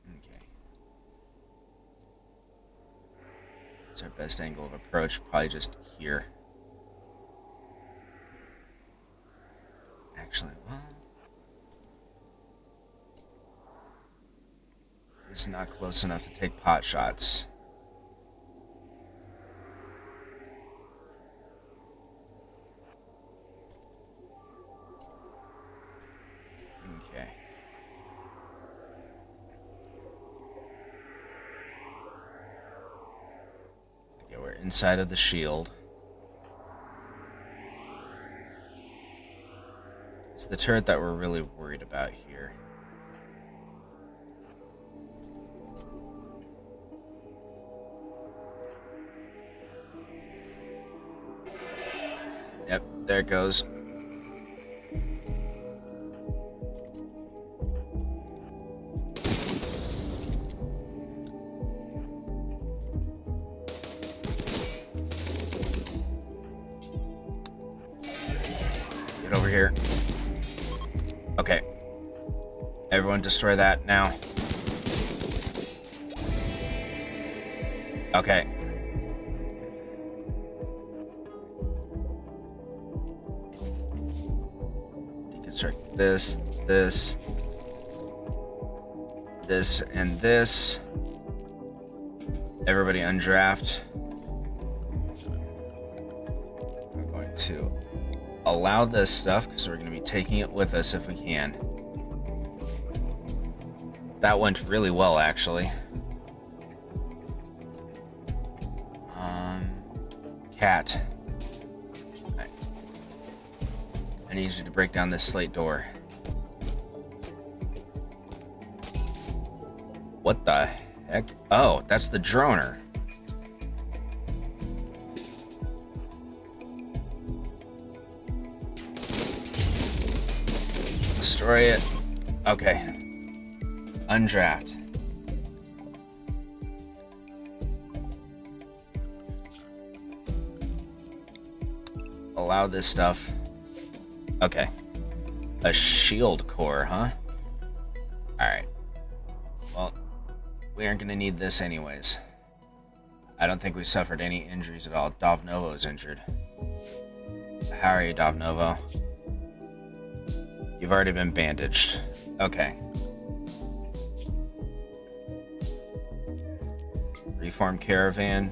Okay. It's our best angle of approach, probably just here. Actually, well, it's not close enough to take pot shots. Okay. Okay, we're inside of the shield. It's the turret that we're really worried about here. Yep, there it goes. Get over here. Okay. Everyone destroy that now. Okay. Deconstruct this, this, this, and this. Everybody undraft. We're going to allow this stuff because we're going to be taking it with us if we can. That went really well, actually. Cat. I need you to break down this slate door. What the heck? Oh, that's the droner. Destroy it. Okay. Undraft. Allow this stuff. Okay. A shield core, huh? Alright. Well, we aren't going to need this anyways. I don't think we suffered any injuries at all. Dovnovo is injured. How are you, Dovnovo? You've already been bandaged. Okay. Reform caravan.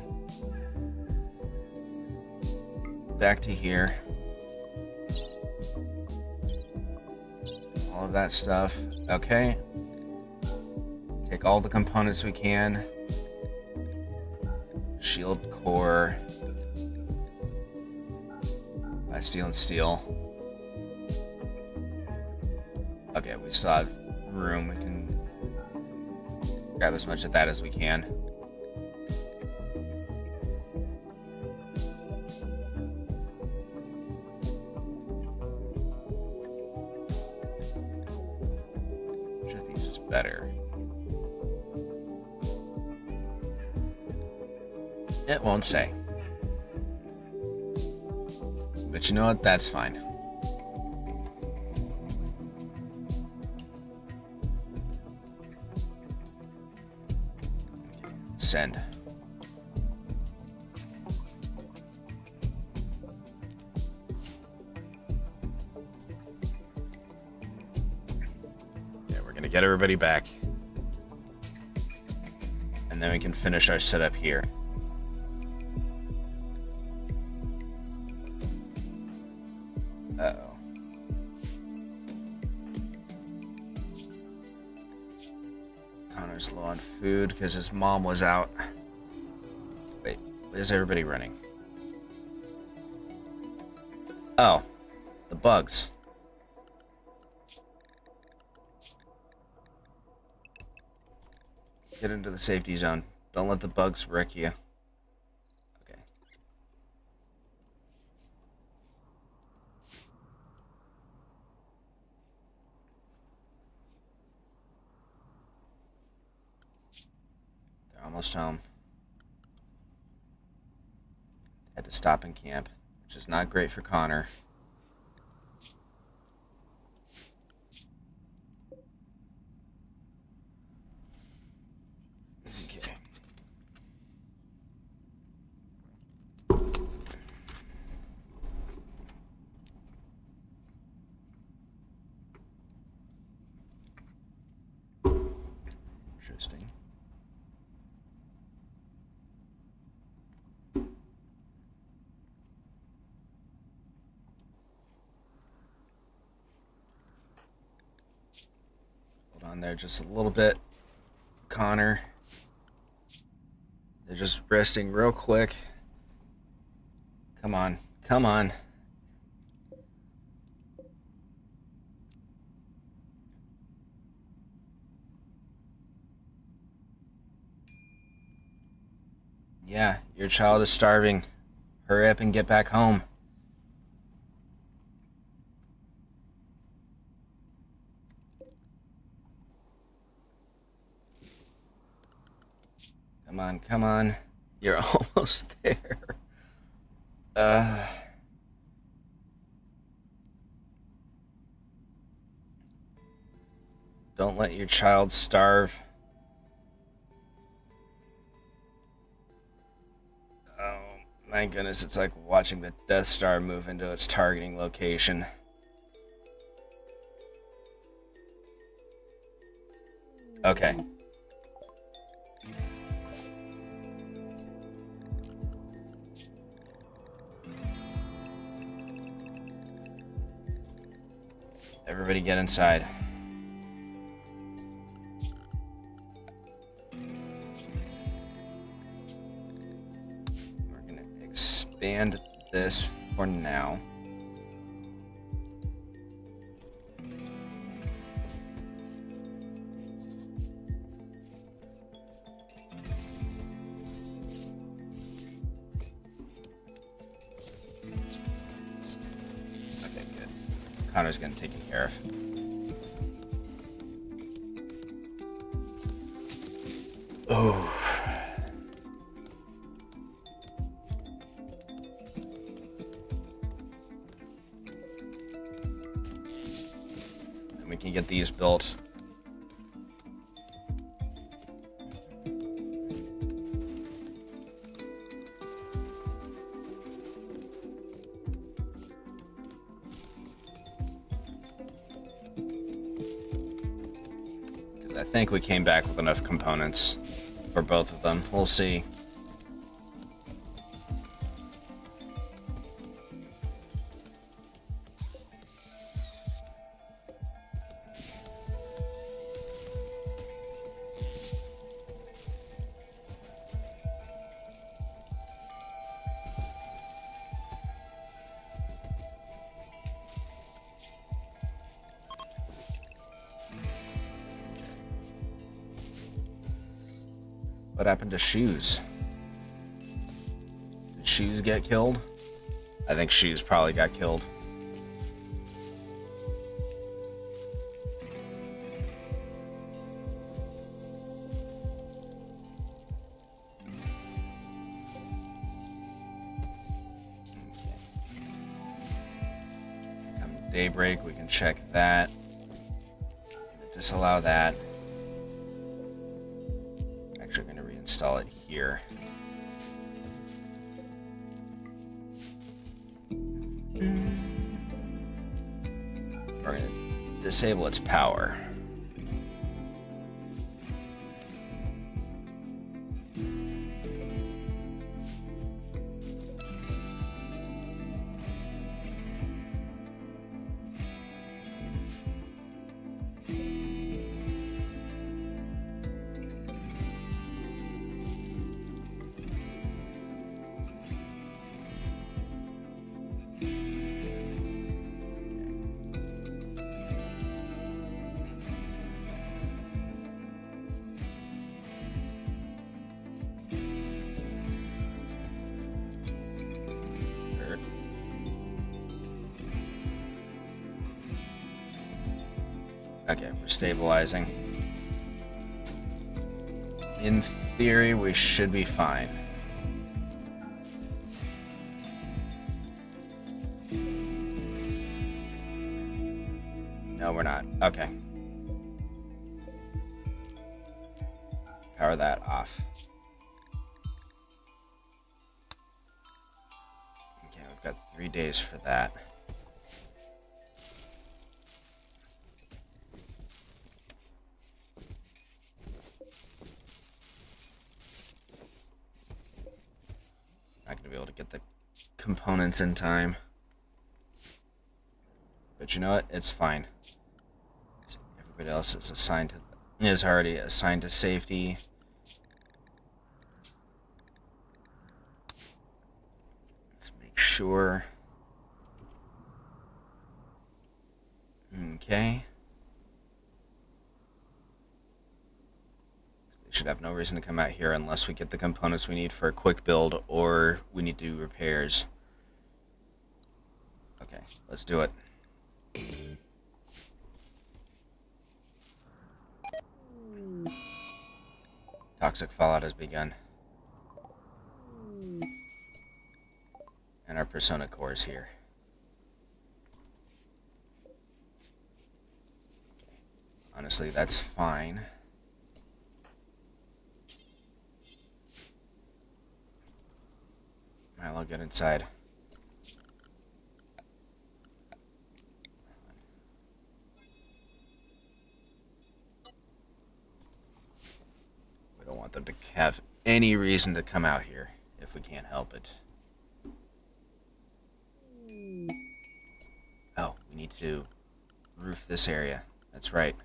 Back to here. All of that stuff. Okay. Take all the components we can. Shield core. Buy steel and steel. Okay, we still have room. We can grab as much of that as we can. Which of these is better? It won't say. But you know what? That's fine. Send. Yeah, we're gonna get everybody back. And then we can finish our setup here. Uh-oh. Connor's low on food because his mom was out. Wait, where's everybody running? Oh, the bugs. Get into the safety zone. Don't let the bugs wreck you. Okay. They're almost home. Had to stop in camp, which is not great for Connor. Okay. Interesting. Hold on there just a little bit, Connor. They're just resting real quick. Come on, come on. Yeah, your child is starving. Hurry up and get back home. Come on, come on. You're almost there. Don't let your child starve. Oh my goodness, it's like watching the Death Star move into its targeting location. Okay. Everybody get inside. We're going to expand this for now. Okay, good. Connor's getting taken care of. Oh. And we can get these built. Because I think we came back with enough components for both of them. We'll see. What happened to Shoes? Did Shoes get killed? I think Shoes probably got killed. Come daybreak, we can check that. Disallow that. Actually, going to reinstall it here. We're going to disable its power. Okay, we're stabilizing. In theory, we should be fine. No, we're not. Okay. Power that off. Okay, we've got 3 days for that. Not gonna be able to get the components in time. But you know what? It's fine. Everybody else is already assigned to safety. Let's make sure. Okay. They should have no reason to come out here unless we get the components we need for a quick build or we need to do repairs. Okay, let's do it. Toxic fallout has begun. And our persona core is here. honestly, that's fine. I'll get inside. We don't want them to have any reason to come out here if we can't help it. Oh, we need to roof this area. That's right.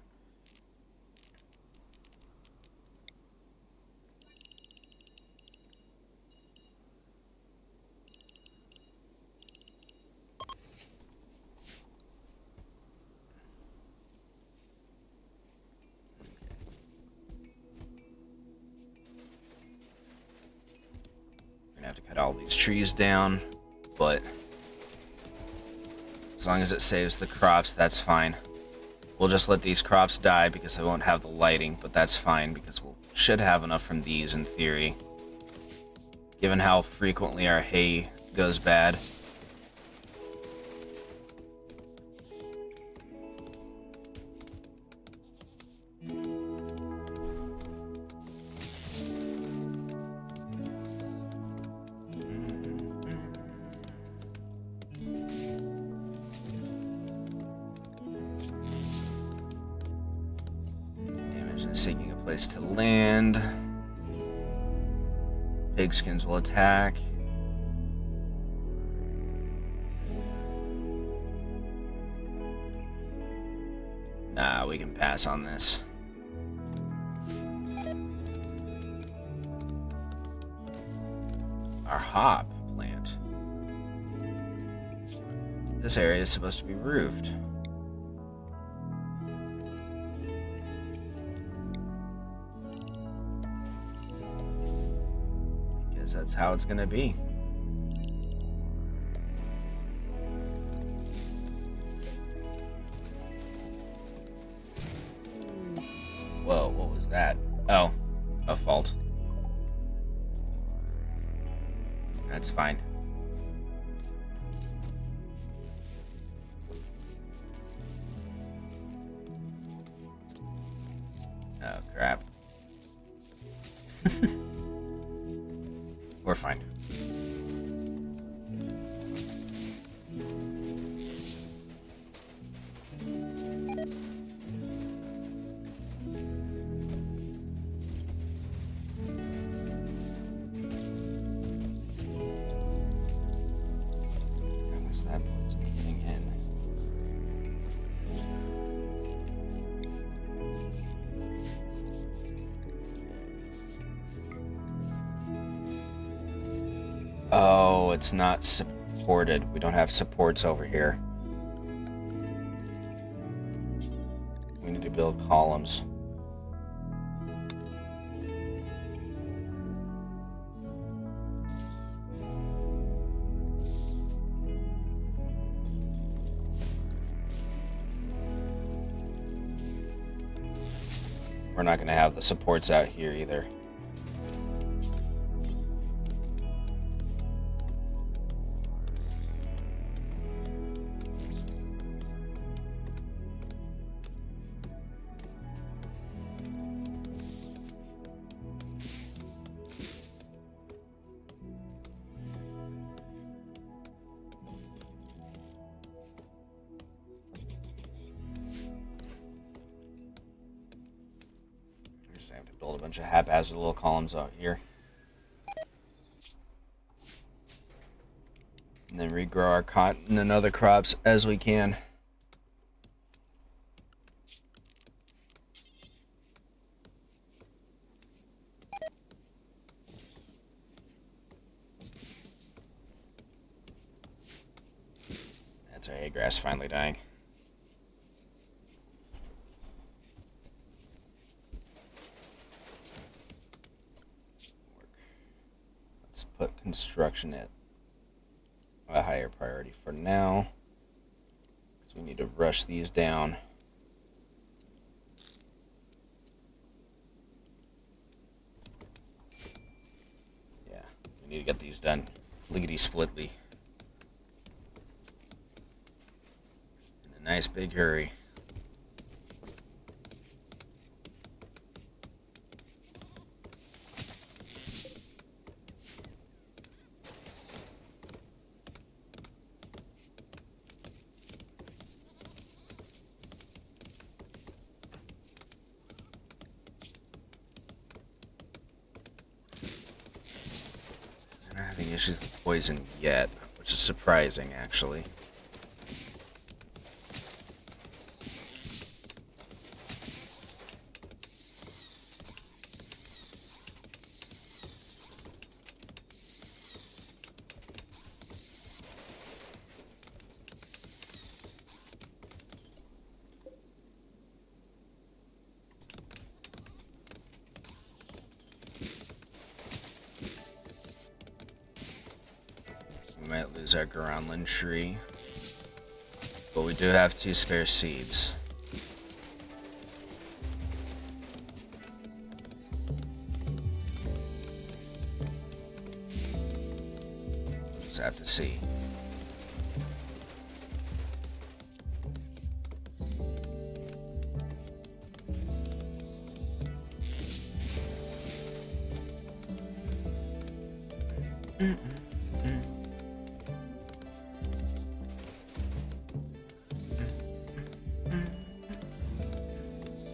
We're gonna have to cut all these trees down, but as long as it saves the crops, that's fine. We'll just let these crops die because they won't have the lighting, but that's fine because we should have enough from these in theory. Given how frequently our hay goes bad. Seeking a place to land. Pigskins will attack. Nah, we can pass on this. Our hop plant. This area is supposed to be roofed. That's how it's gonna be. Whoa, what was that? Oh, a fault. That's fine. Oh, crap. We're fine. What's that poison getting in? Oh, it's not supported. We don't have supports over here. We need to build columns. We're not going to have the supports out here either. I have to build a bunch of haphazard little columns out here. And then regrow our cotton and other crops as we can. That's our hay grass finally dying. Put construction at a higher priority for now, because we need to rush these down. Yeah, we need to get these done lickety-splitly in a nice big hurry. having issues with poison yet, which is surprising, actually. We might lose our Groundland tree, but we do have 2 spare seeds. Just have to see.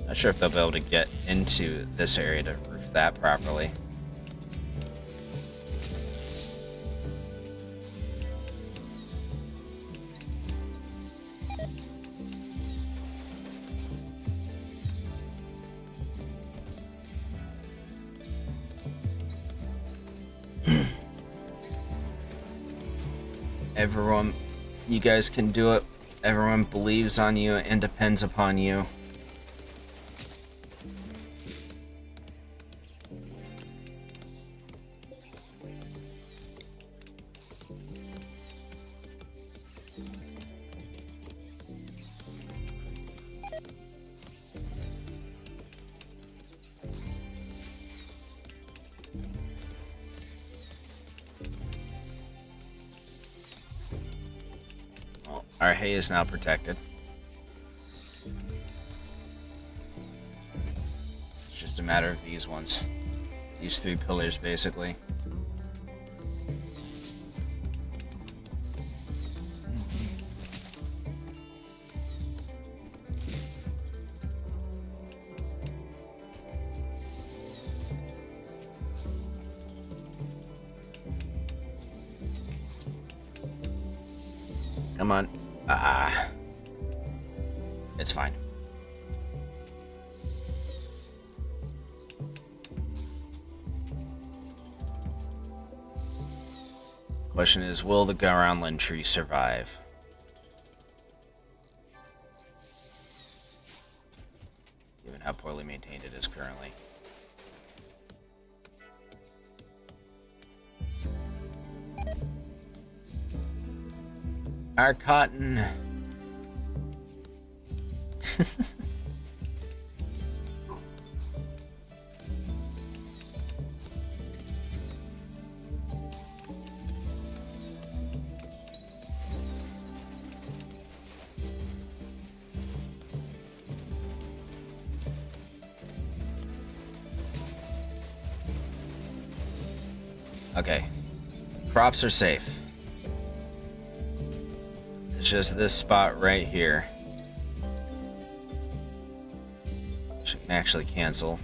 Not sure if they'll be able to get into this area to roof that properly. Everyone, you guys can do it. Everyone believes on you and depends upon you. Our hay is now protected. It's just a matter of these ones. These 3 pillars, basically. Come on. It's fine. Question is, will the Groundland tree survive? Given how poorly maintained it is currently. Our cotton. Okay. Crops are safe. It's just this spot right here. Which I can actually cancel.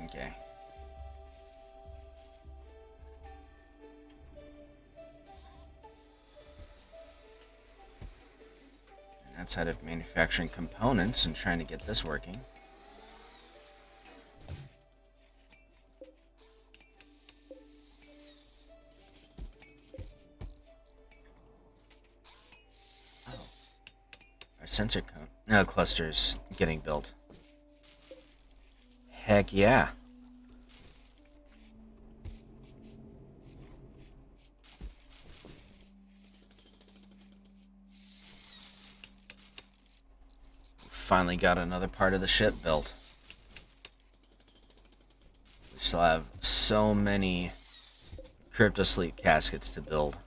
Okay. And outside of manufacturing components and trying to get this working. Oh. Our sensor cluster is getting built. Heck yeah. Finally got another part of the ship built. We still have so many crypto sleep caskets to build.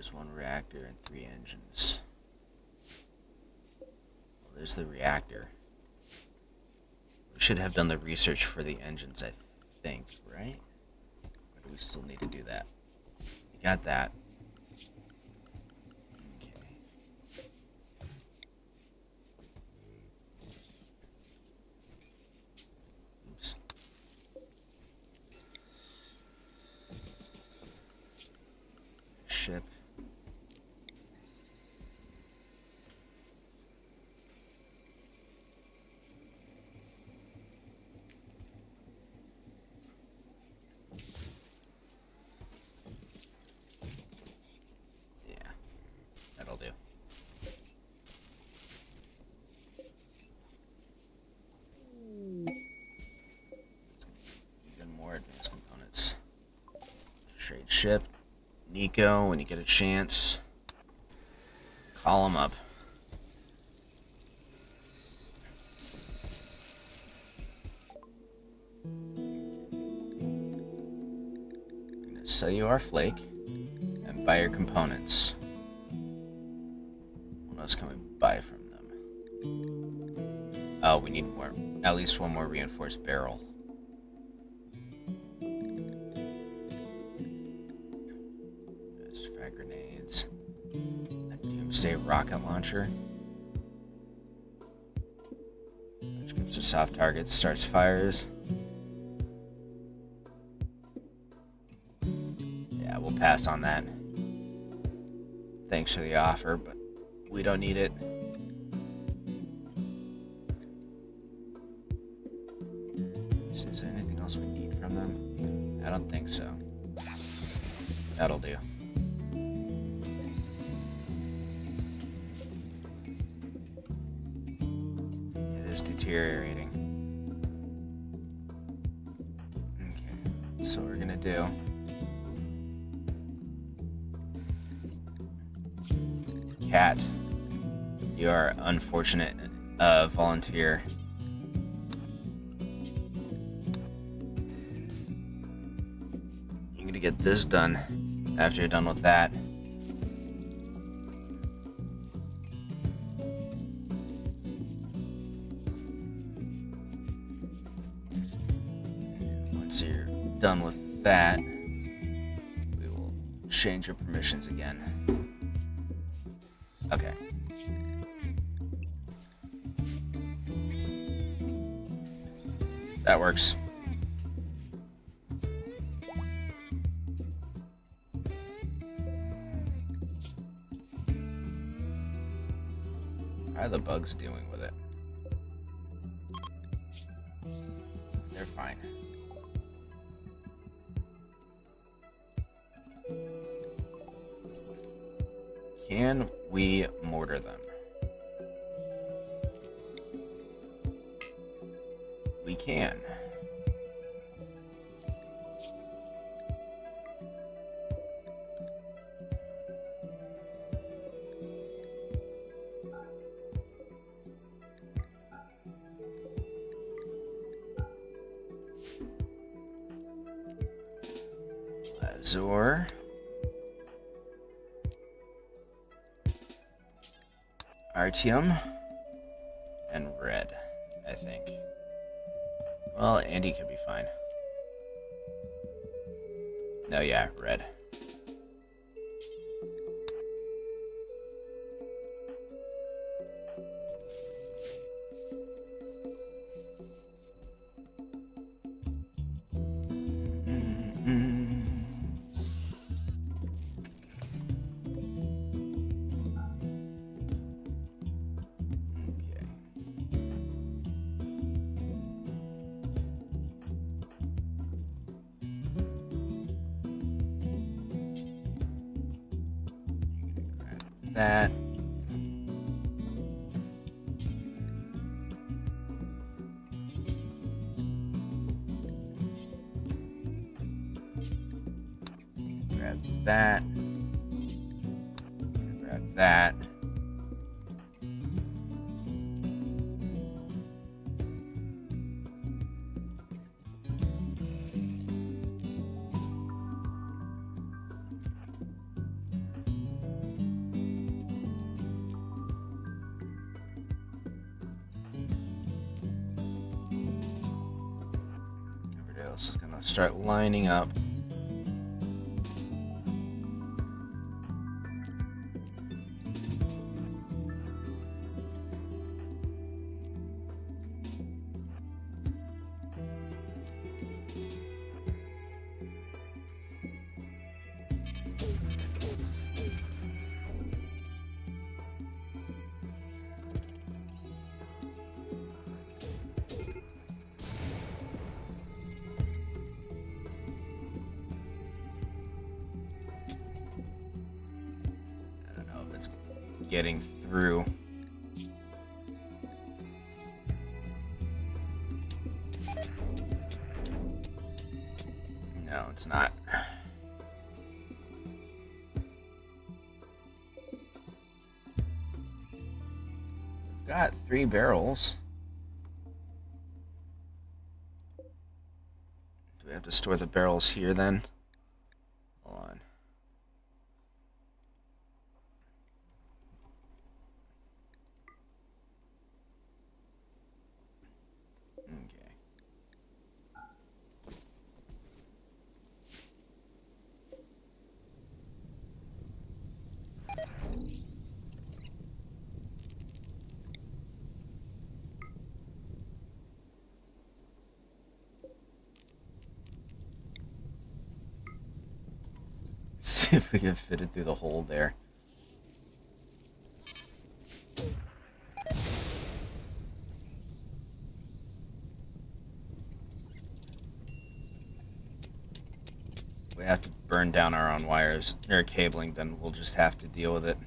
There's 1 reactor and 3 engines. Well, there's the reactor. We should have done the research for the engines, I think, right? Or do we still need to do that? We got that. Okay. Oops. Ship. Yeah, that'll do. Even more advanced components. Trade ship. Nico, when you get a chance, call him up. I'm gonna sell you our flake and buy your components. What else can we buy from them? Oh, we need more. At least 1 more reinforced barrel. There's frag grenades. A doomsday rocket launcher. Which gives to soft targets, starts fires. Yeah, we'll pass on that. Thanks for the offer, but we don't need it. Is there anything else we need from them? I don't think so. That'll do. It is deteriorating. Okay, so what we're gonna do. Cat, you are unfortunate volunteer. You're gonna get this done after you're done with that. Once you're done with that, we will change your permissions again. Okay. That works. How are the bugs dealing with it? They're fine. Can we mortar them? We can. Azure. Artium. And red, I think. Well, Andy could be fine. No, yeah, red. That. Grab that. Grab that. start lining up. Getting through. No, it's not. We've got 3 barrels. Do we have to store the barrels here then? Hold on. See if we can fit it through the hole there. We have to burn down our own wires or cabling, then we'll just have to deal with it.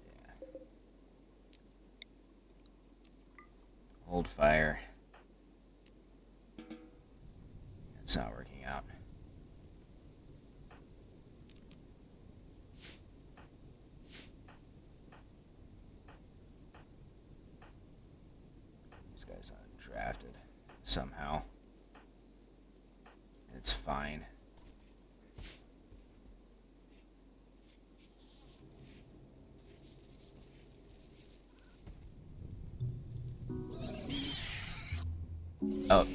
Yeah. Hold fire. It's not working out. This guy's undrafted somehow. It's fine. Oh,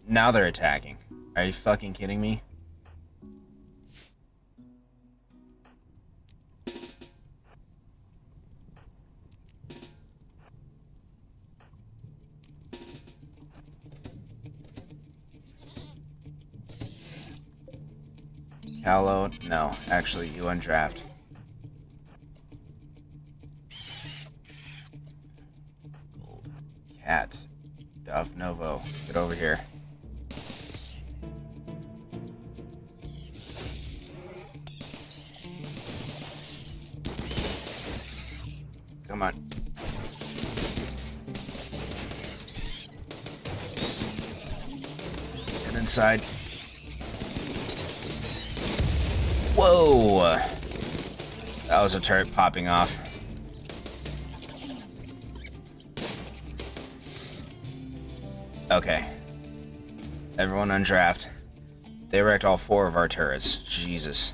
now they're attacking. Are you fucking kidding me? Callow? No, actually, you undraft. Gold. Cat. Dove Novo. Get over here. Come on. Get inside. Whoa! That was a turret popping off. Okay. Everyone undraft. They wrecked all 4 of our turrets. Jesus.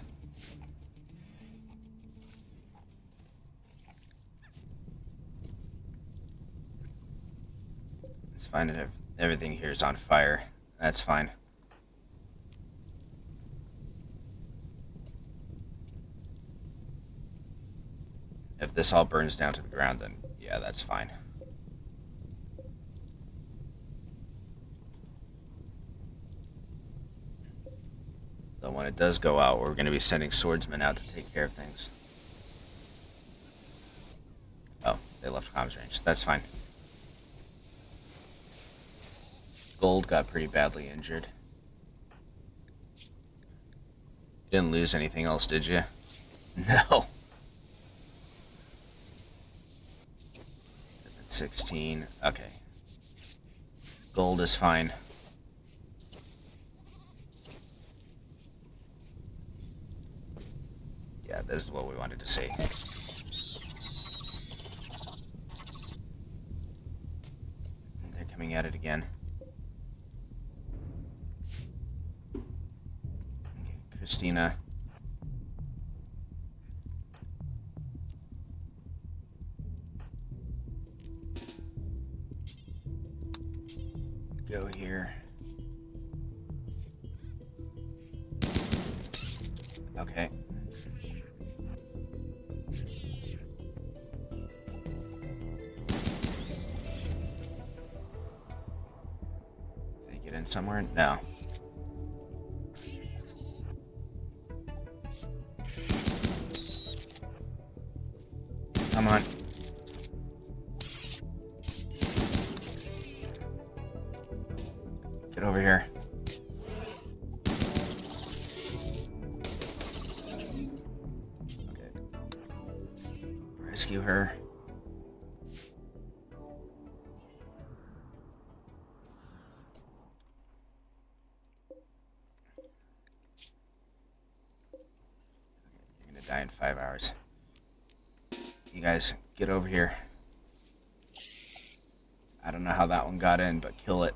It's fine that everything here is on fire. That's fine. If this all burns down to the ground, then yeah, that's fine. Though when it does go out, we're going to be sending swordsmen out to take care of things. Oh, they left comms range. That's fine. Gold got pretty badly injured. You didn't lose anything else, did you? No. 16. Okay. Gold is fine. Yeah, this is what we wanted to see. They're coming at it again. Okay, Christina. here. Okay. Did they get in somewhere? No. Come on. Get over here. Okay. Rescue her. You're gonna die in 5 hours. You guys, get over here. I don't know how that one got in, but kill it.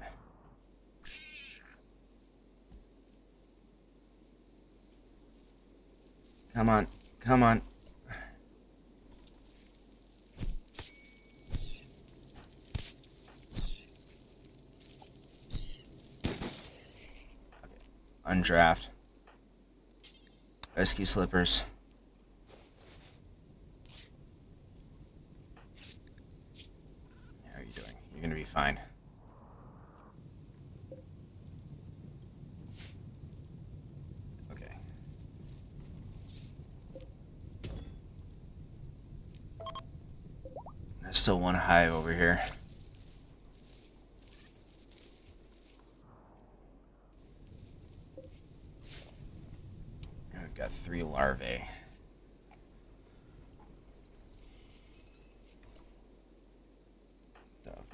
Come on, come on. Okay. Undraft. Rescue slippers. How are you doing? You're gonna be fine. Okay. There's still one hive over here. I've got 3 larvae.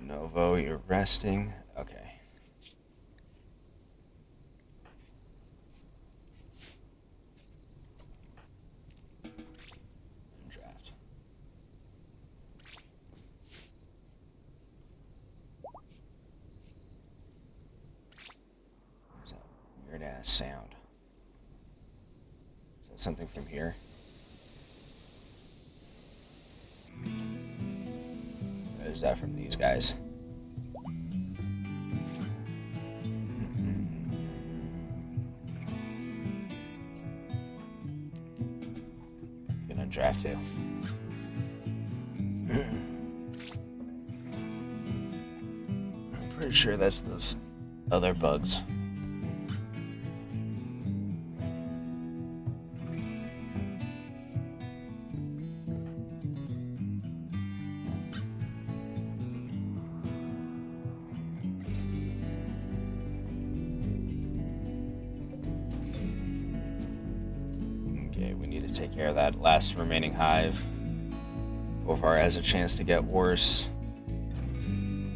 Novo, you're resting. Okay. Draft. Where's that weird ass sound? Is that something from here? Or is that from these guys? Gonna draft too. I'm pretty sure that's those other bugs. Take care of that last remaining hive before it has a chance to get worse.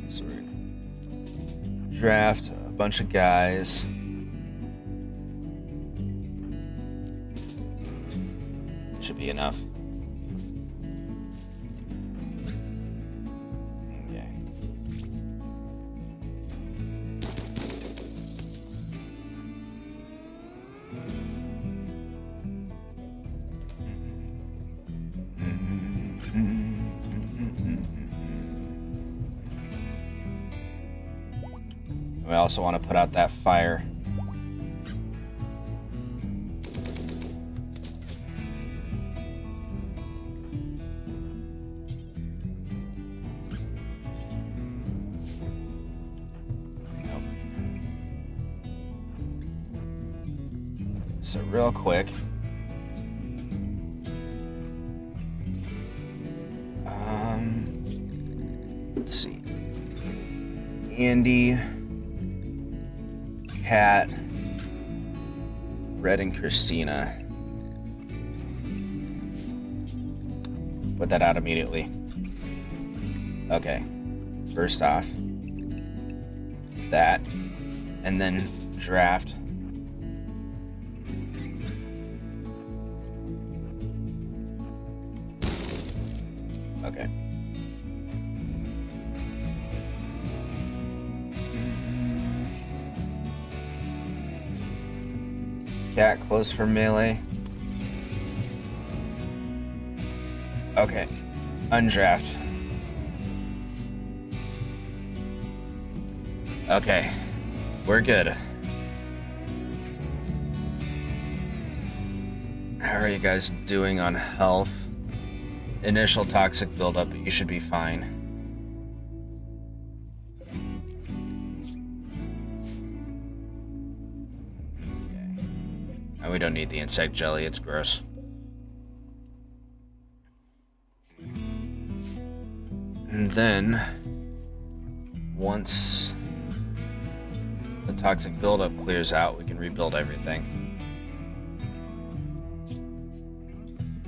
So we're gonna draft a bunch of guys. Should be enough. Okay. We also want to put out that fire. Nope. So real quick. Let's see. Andy, Kat, Red, and Christina. Put that out immediately. Okay. First off, that, and then draft. Okay. Cat close for melee. Okay. Undraft. Okay. We're good. How are you guys doing on health? Initial toxic buildup, but you should be fine. Okay. And we don't need the insect jelly, it's gross. And then, once the toxic buildup clears out, we can rebuild everything.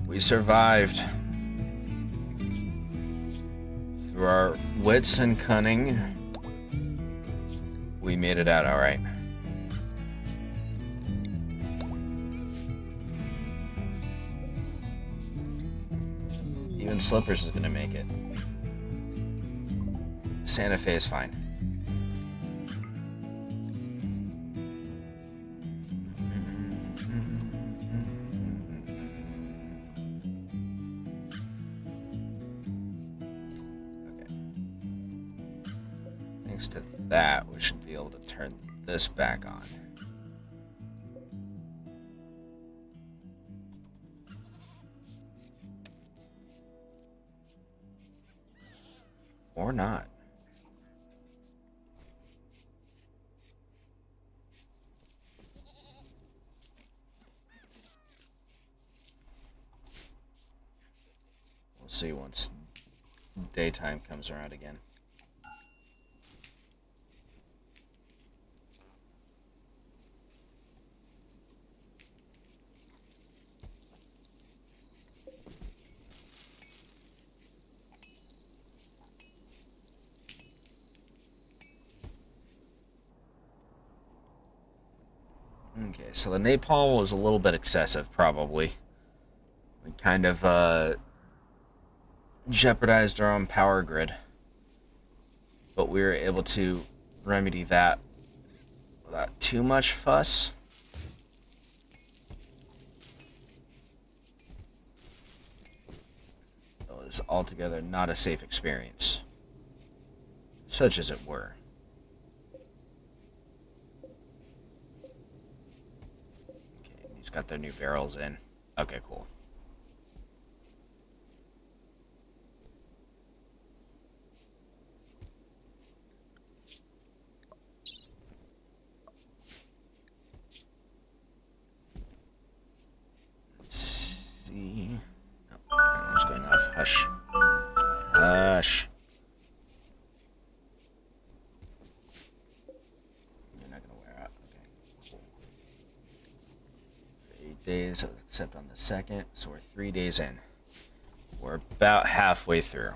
We survived. Through our wits and cunning, we made it out alright. Even Slippers is gonna make it. Santa Fe is fine. Okay. Thanks to that, we should be able to turn this back on. Or not. We'll see once daytime comes around again. Okay, so the napalm was a little bit excessive, probably. We kind of jeopardized our own power grid. But we were able to remedy that without too much fuss. It was altogether not a safe experience. Such as it were. He's got their new barrels in. Okay, cool. Let's see. Oh, what's going off? Hush. Hush. You're not gonna wear out. Okay. Cool. 8 days, except on the 2nd, so we're 3 days in. We're about halfway through.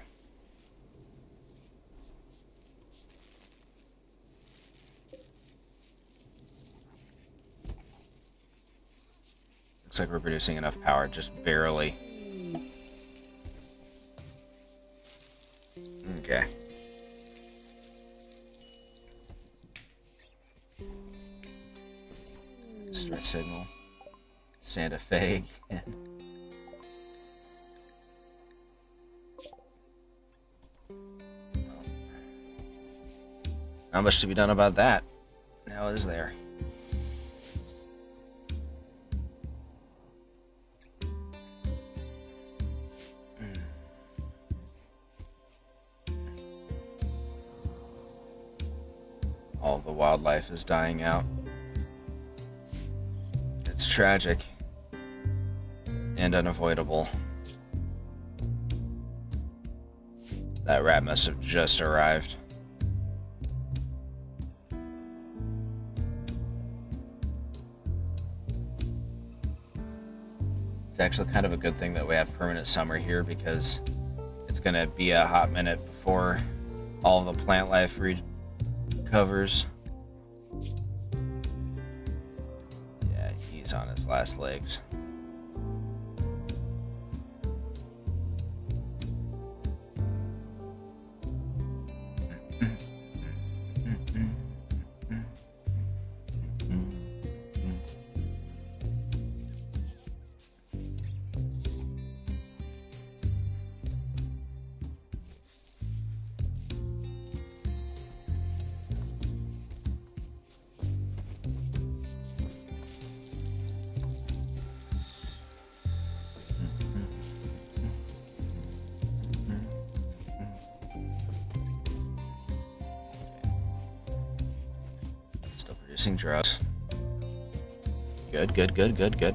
Looks like we're producing enough power, just barely. Okay. Stress signal. Santa Fe again. Not much to be done about that. Now is there? All the wildlife is dying out. It's tragic and unavoidable. That rat must have just arrived. It's actually kind of a good thing that we have permanent summer here, because it's going to be a hot minute before all the plant life recovers. Yeah, he's on his last legs. Producing drugs. Good, good, good, good, good.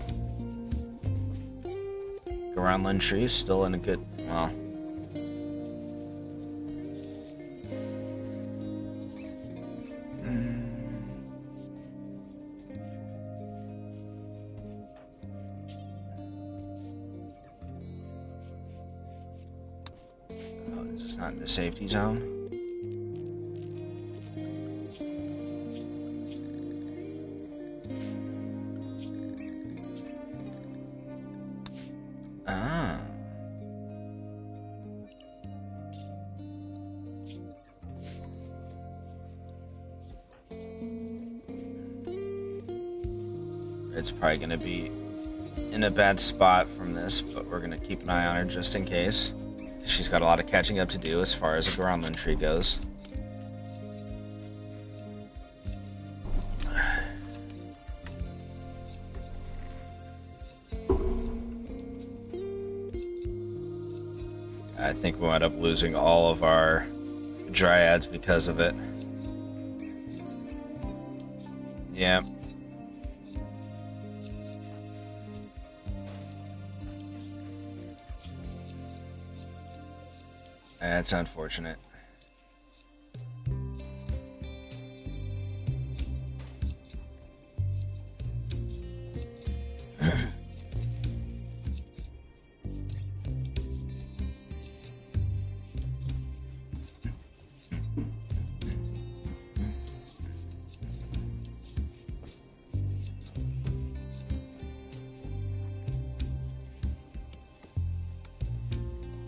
Groundland tree is still in a good... Well... Oh, it's just not in the safety zone. Ah. It's probably going to be in a bad spot from this, but we're going to keep an eye on her just in case. She's got a lot of catching up to do as far as the groundland tree goes. I think we wound up losing all of our dryads because of it. Yeah. That's unfortunate.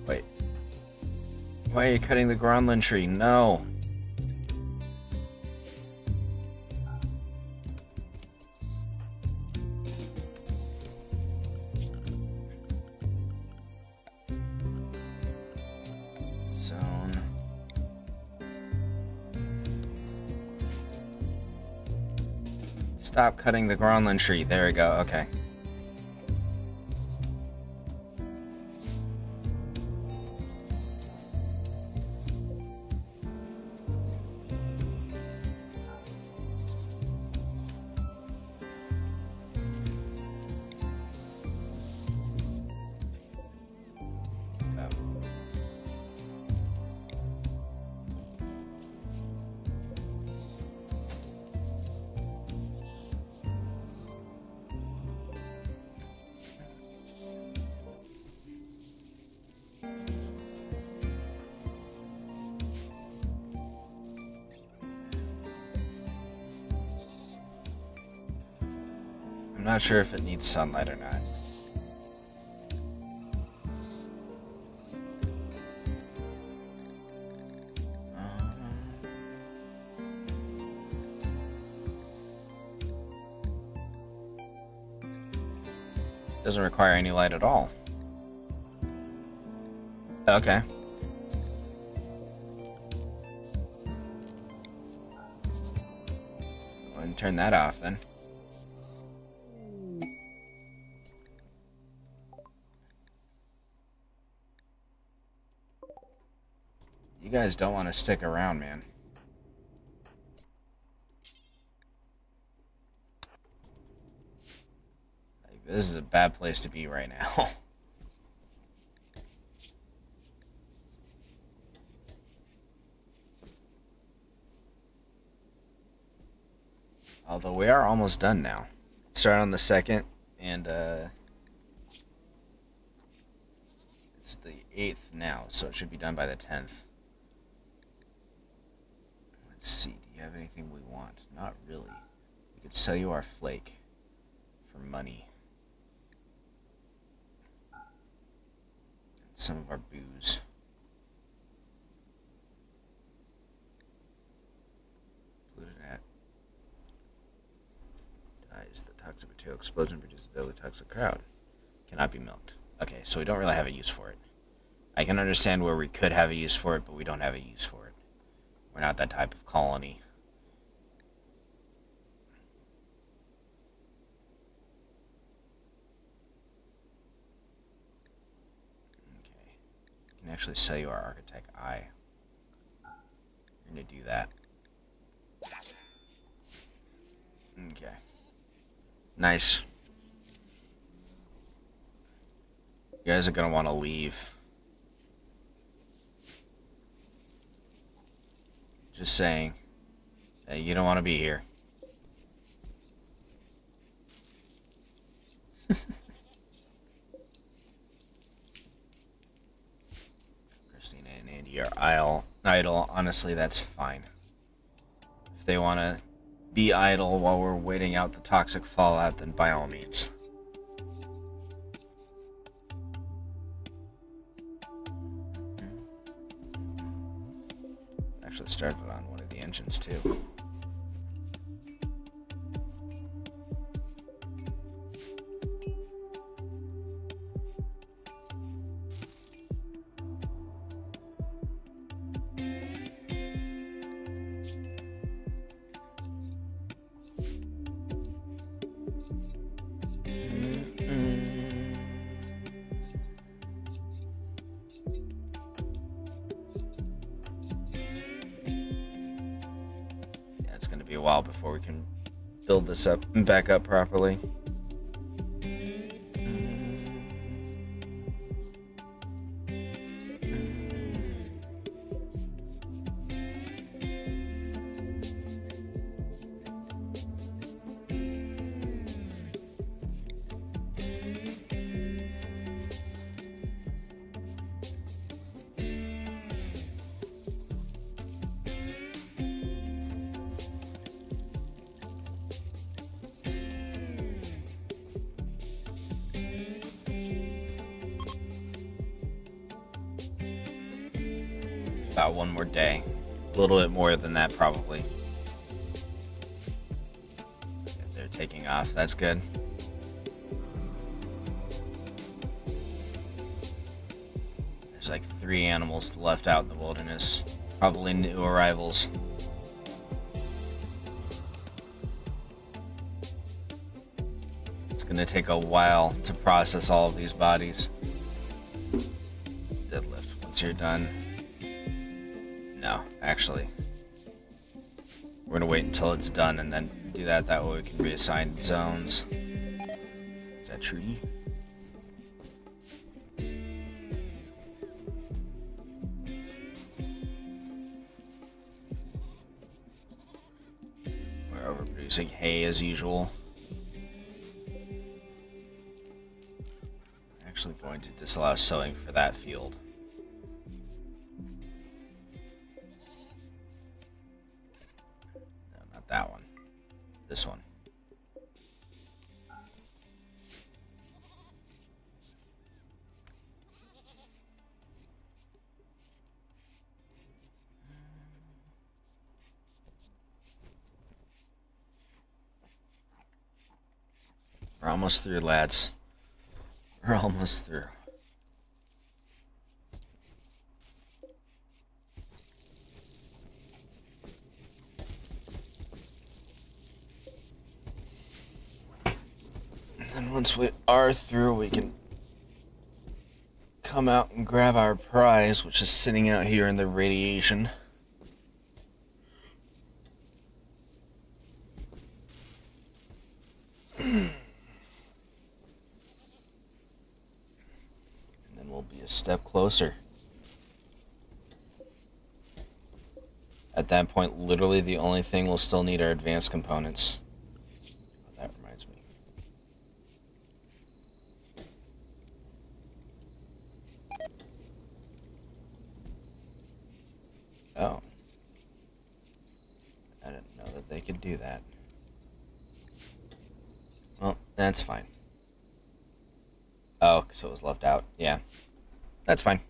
Wait. Why are you cutting the groundland tree? No. Zone. Stop cutting the groundland tree. There we go. Okay. I'm not sure if it needs sunlight or not. Doesn't require any light at all. Okay. Go ahead and turn that off then. You guys don't want to stick around, man. Like, this is a bad place to be right now. Although we are almost done now. Start on the 2nd, and it's the 8th now, so it should be done by the 10th. Let's see, do you have anything we want? Not really. We could sell you our flake for money. Some of our booze. Polluted at. Dies. The toxic material explosion produces a deadly toxic crowd. Cannot be milked. Okay, so we don't really have a use for it. I can understand where we could have a use for it, but we don't have a use for it. We're not that type of colony. Okay. We can actually sell you our architect eye. We're going to do that. Okay. Nice. You guys are gonna want to leave. Just saying. Hey, you don't want to be here. Christina and Andy are idle. Honestly, that's fine. If they want to be idle while we're waiting out the toxic fallout, then by all means. Actually started on one of the engines too. Be a while before we can build this up and back up properly. About one more day. A little bit more than that, probably. They're taking off. That's good. There's like 3 animals left out in the wilderness. Probably new arrivals. It's gonna take a while to process all of these bodies. Deadlift once you're done. No, actually. We're gonna wait until it's done and then do that. That way we can reassign zones. Is that tree? We're overproducing hay as usual. I'm actually going to disallow sowing for that field. That one. This one. We're almost through, lads. We're almost through. And once we are through, we can come out and grab our prize, which is sitting out here in the radiation. And then we'll be a step closer. At that point, literally the only thing we'll still need are advanced components. Oh, that reminds me. Oh. I didn't know that they could do that. Well, that's fine. Oh, so it was left out. Yeah. That's fine.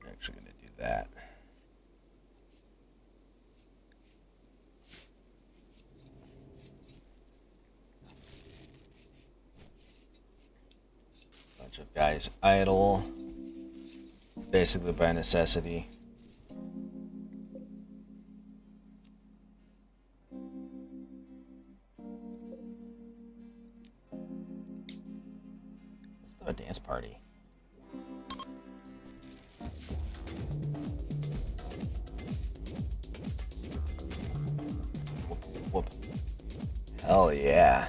I'm actually going to do that. Bunch of guys idle. basically by necessity. Let's do a dance party. Whoop, whoop. Hell yeah.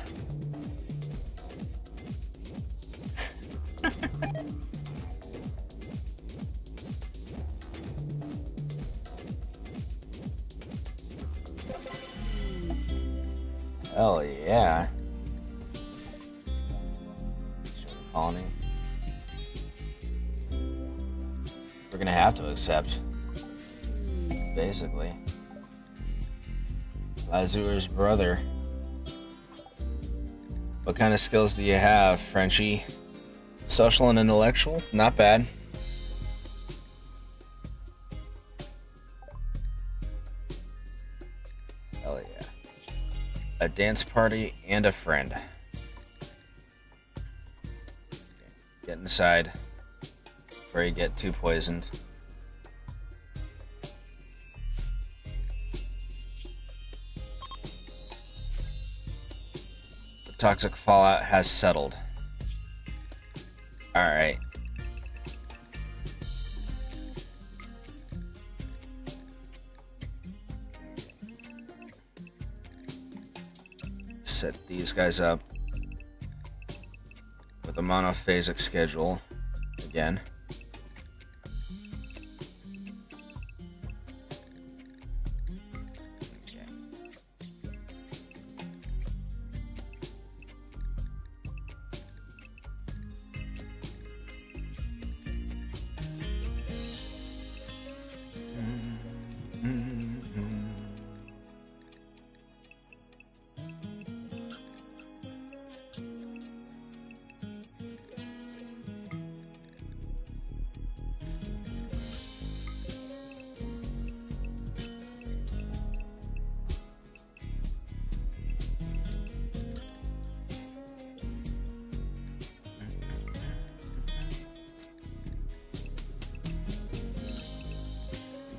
Hell yeah. Colony. We're gonna have to accept. Basically. Lazur's brother. What kind of skills do you have, Frenchie? Social and intellectual? Not bad. Hell yeah. A dance party and a friend. Okay. Get inside before you get too poisoned. The toxic fallout has settled. Alright. Set these guys up with a monophasic schedule again. Okay.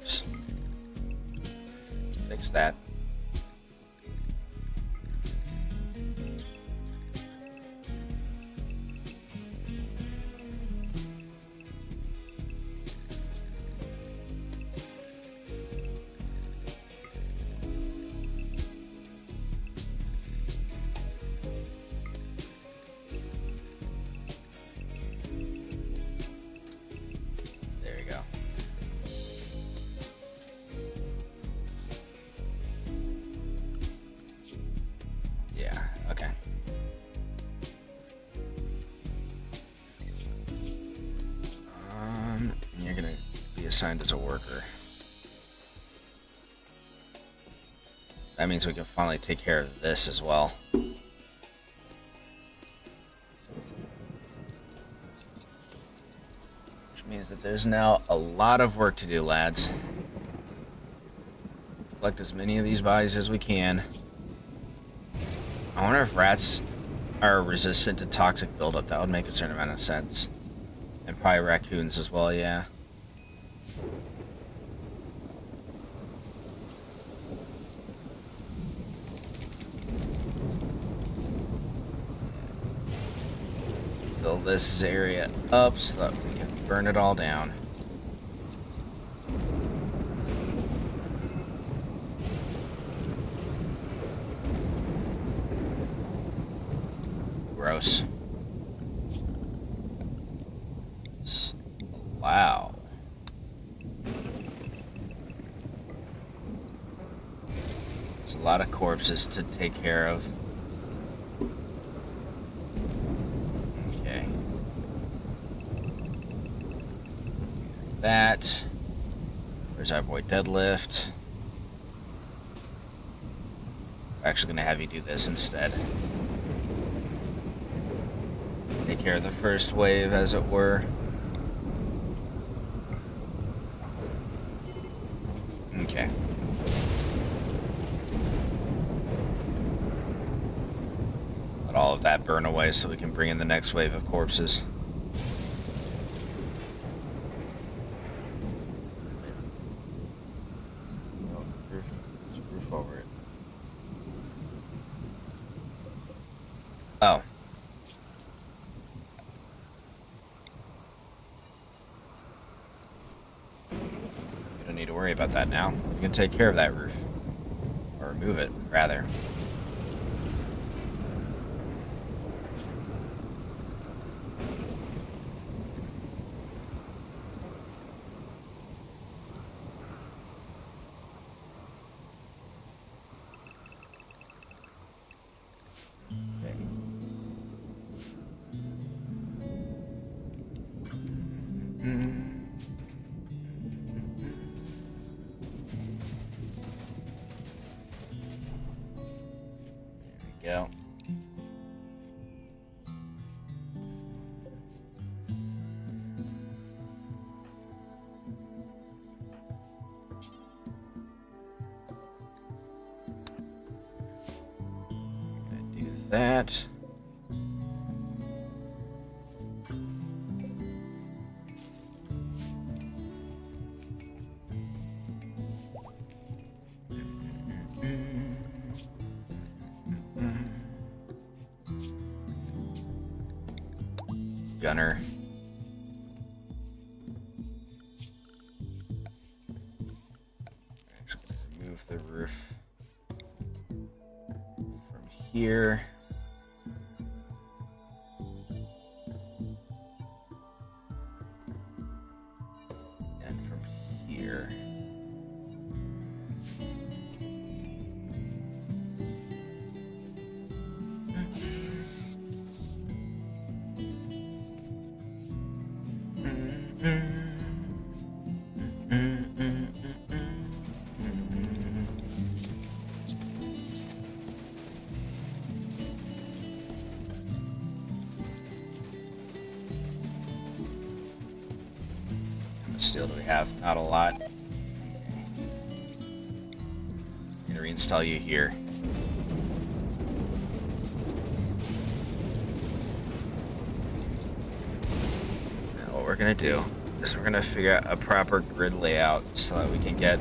Oops. Fix that. There you go. Yeah, okay. And you're gonna be assigned as a worker. That means we can finally take care of this as well. Which means that there's now a lot of work to do, lads. Collect as many of these bodies as we can. I wonder if rats are resistant to toxic buildup. That would make a certain amount of sense. And probably raccoons as well, yeah. Fill this area up so that we can burn it all down. Gross. Wow. There's a lot of corpses to take care of. Okay. That. Where's our boy Deadlift? I'm actually gonna have you do this instead. Take care of the first wave, as it were. Okay. Let all of that burn away so we can bring in the next wave of corpses. Oh. We don't need to worry about that now. We can take care of that roof. Or remove it, rather. Go. Gonna do that. Gunner. Actually, remove the roof from here. And from here. How much steel do we have? Not a lot. I'm gonna reinstall you here. Now what we're gonna do is we're gonna figure out a proper grid layout so that we can get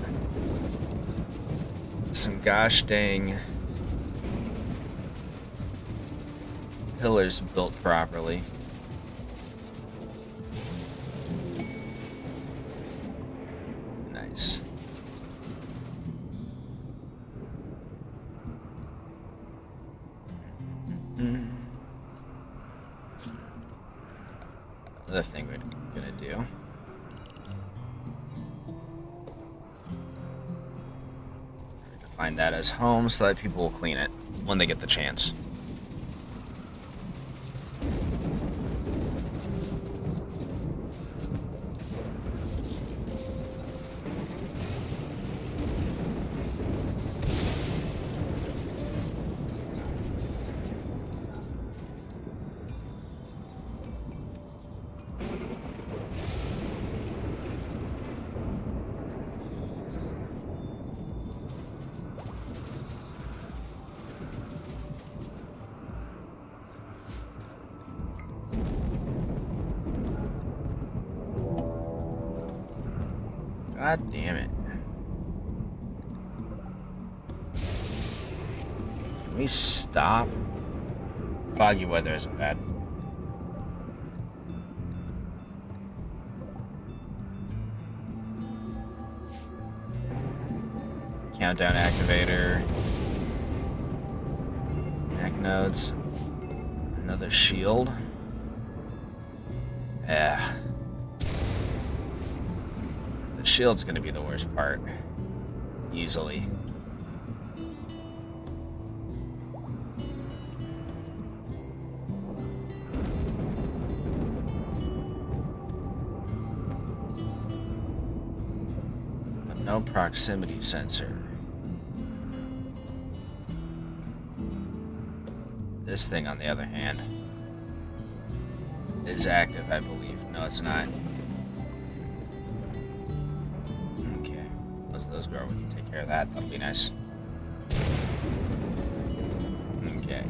some gosh dang pillars built properly. Nice. Another thing we're gonna do. Define that as home so that people will clean it when they get the chance. God damn it. Can we stop? Foggy weather isn't bad. Countdown activator. Mac nodes. Another shield. Yeah. The shield's gonna be the worst part. Easily. But no proximity sensor. This thing, on the other hand, is active, I believe. No, it's not. Okay. Once those grow, we can take care of that. That'll be nice. Okay.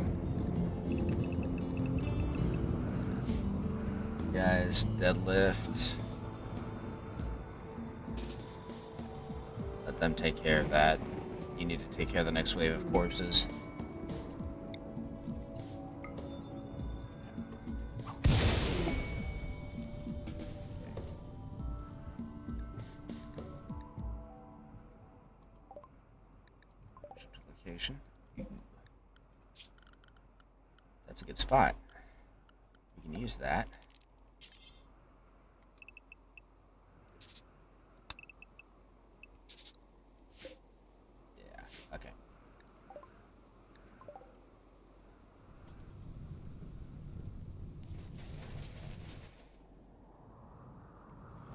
Guys, deadlift. Let them take care of that. You need to take care of the next wave of corpses. location. Ooh. That's a good spot. We can use that. Yeah, okay.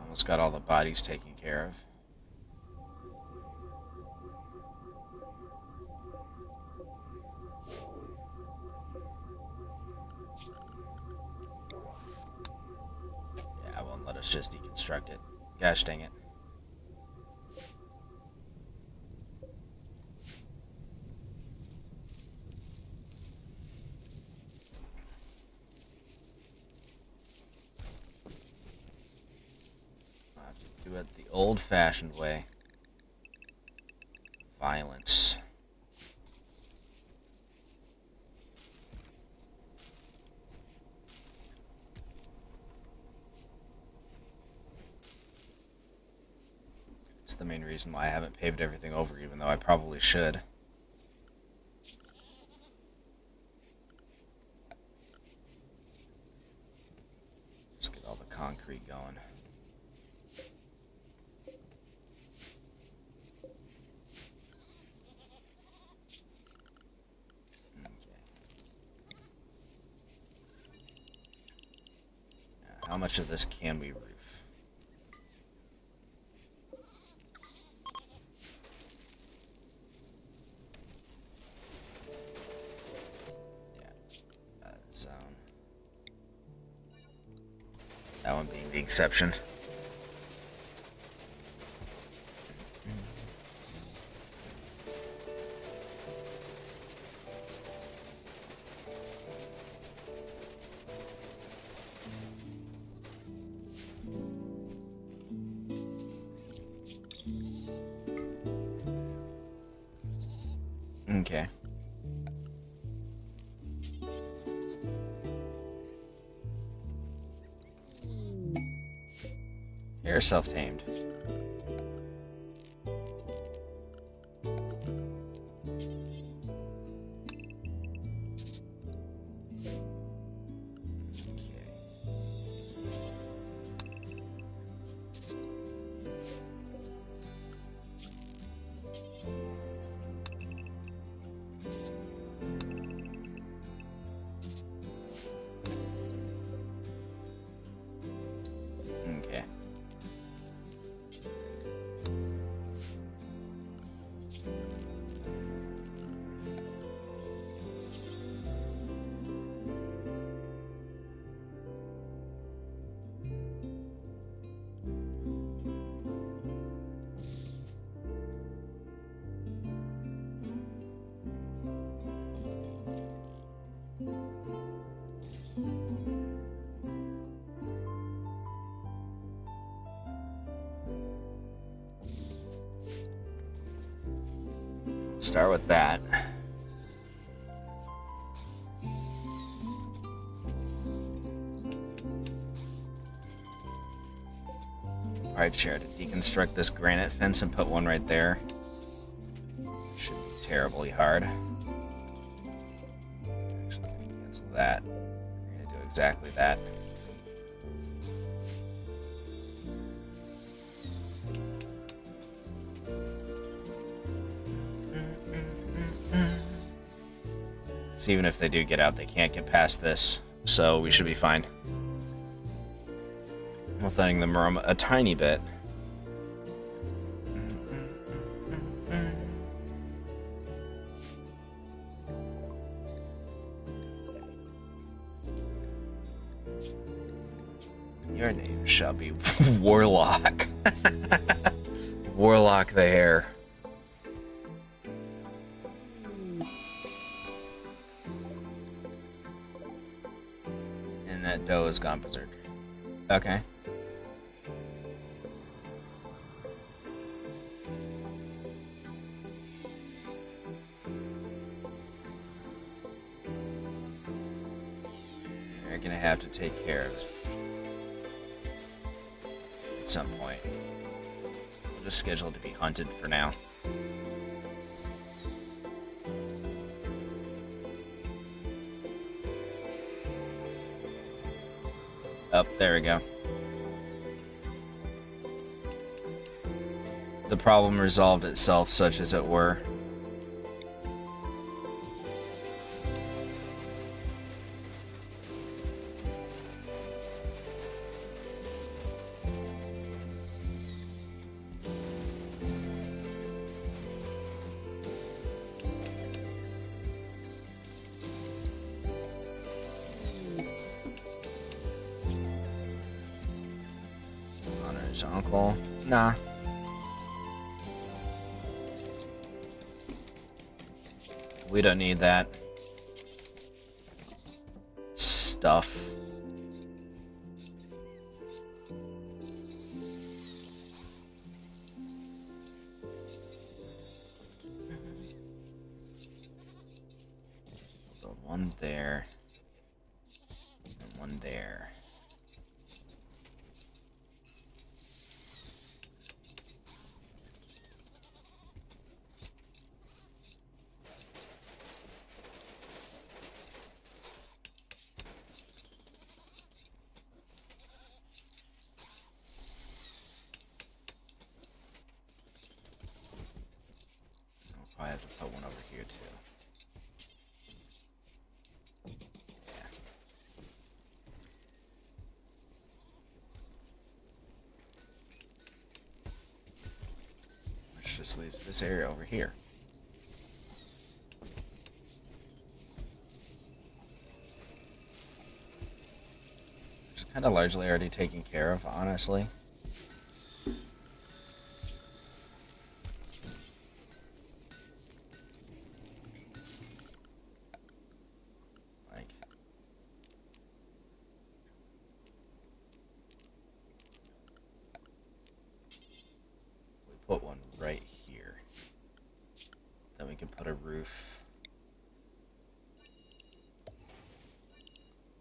Almost got all the bodies taken care of. Yeah, I won't let us just deconstruct it. Gosh dang it. I'll have to do it the old-fashioned way. Violence. It's the main reason why I haven't paved everything over, even though I probably should. Just get all the concrete going. How much of this can we roof? Yeah, zone. That one being the exception. Okay. You're self-tamed. Okay. Start with that. Alright, share to deconstruct this granite fence and put one right there. Should be terribly hard. Actually, I'm gonna cancel that. We're gonna do exactly that. So even if they do get out, they can't get past this, so we should be fine. I'm letting them roam a tiny bit. Your name shall be Warlock. Warlock the Hare. And that doe has gone berserk. Okay. You're gonna have to take care of it at some point. We'll just schedule it to be hunted for now. There we go. The problem resolved itself, such as it were. Honor's uncle. Nah. We don't need that stuff. Build one there and one there. I have to put one over here too. Yeah. Which just leaves this area over here. Which is kind of largely already taken care of, honestly. Put one right here. Then we can put a roof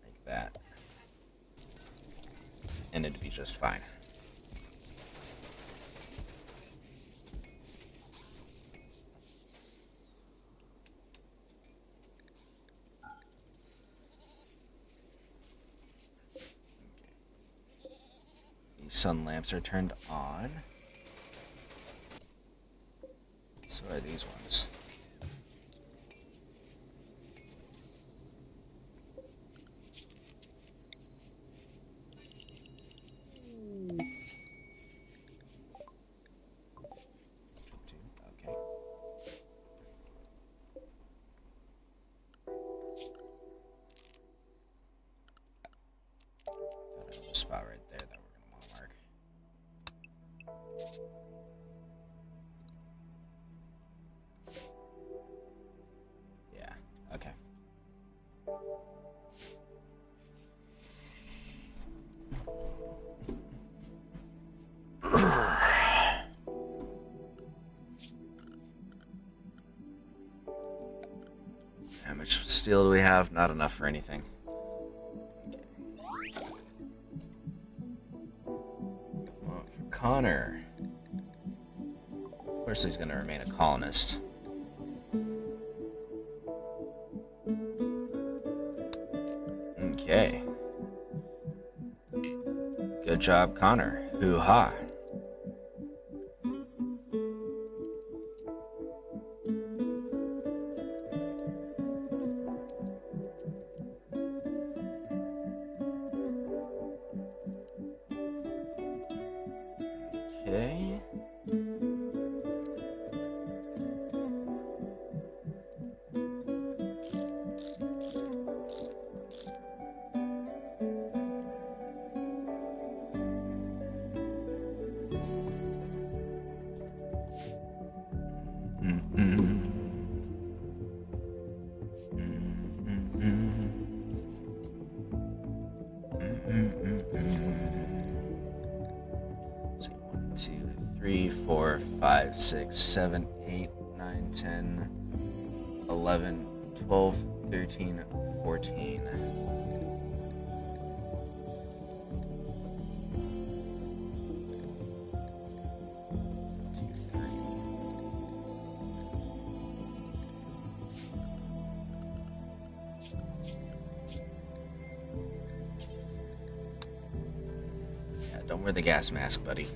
like that. And it'd be just fine. Okay. These sun lamps are turned on. So are these ones. Okay. Got another spot right there that we're gonna want to mark. Okay. How much steel do we have? Not enough for anything. Okay. For Connor. Of course he's going to remain a colonist. Okay. Good job, Connor. Hoo-ha. Okay. So 1, 2, 3, 4, 5, 6, 7, 8, 9, 10, 11, 12, 13, 14. Don't wear the gas mask, buddy.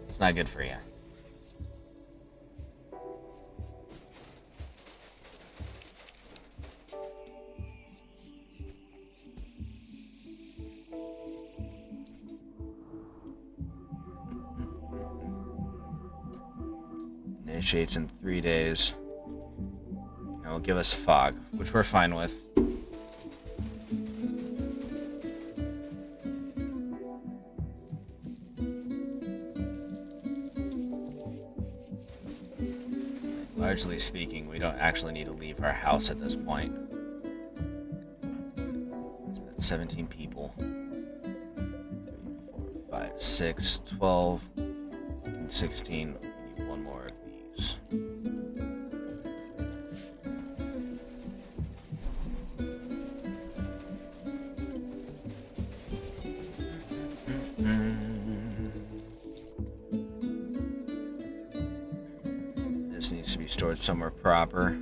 It's not good for you. Initiates in 3 days. It will give us fog, which we're fine with. Largely speaking, we don't actually need to leave our house at this point. So that's 17 people. 3, 4, 5, 6, 12, 16. We need one more of these. This needs to be stored somewhere proper.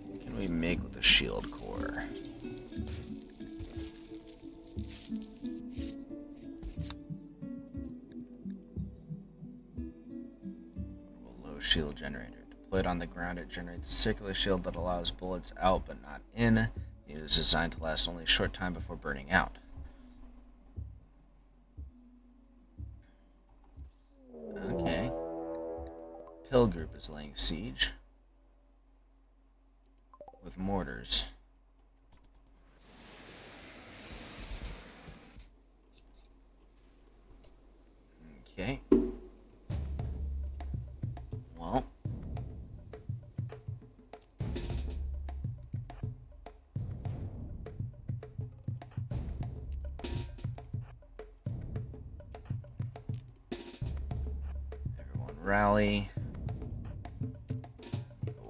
What can we make with the shield core? Low shield generator. Deployed on the ground, it generates a circular shield that allows bullets out but not in. It is designed to last only a short time before burning out. Okay. Pill group is laying siege with mortars. Okay. Well. Rally.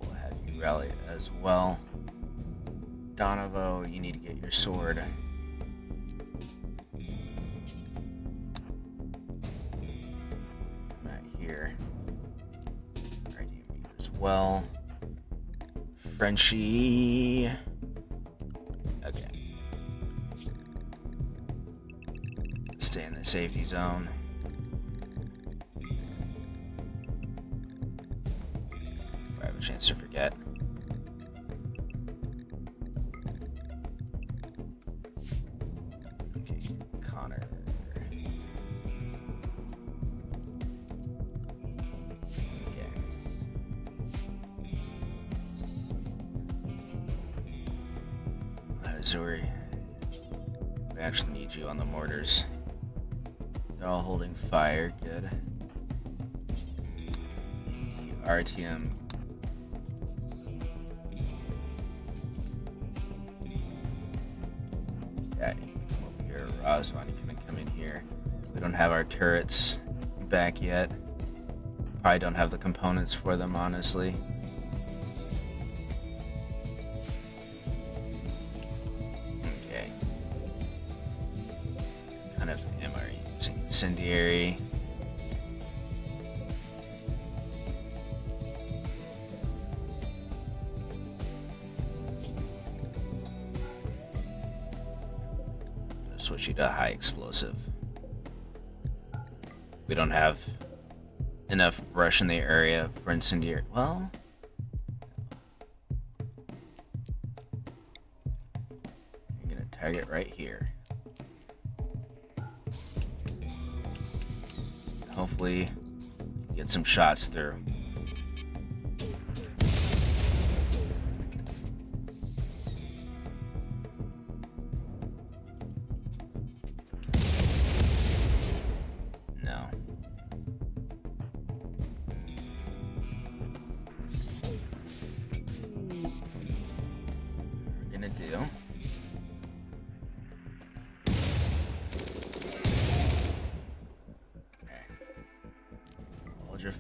We'll have you rally as well. Donovo, you need to get your sword. Right here. Alright, you as well. Frenchie. Okay. Stay in the safety zone. Chance to forget. Okay, Connor. Okay. Zuri. We actually need you on the mortars. They're all holding fire. Good. The RTM. Yeah, you can come over here. Rosvan, you can come in here. We don't have our turrets back yet. Probably don't have the components for them, honestly. Okay. Kind of am I using incendiary? Switch you to high explosive. We don't have enough brush in the area for incendiary. Well, I'm gonna target right here. Hopefully, get some shots through.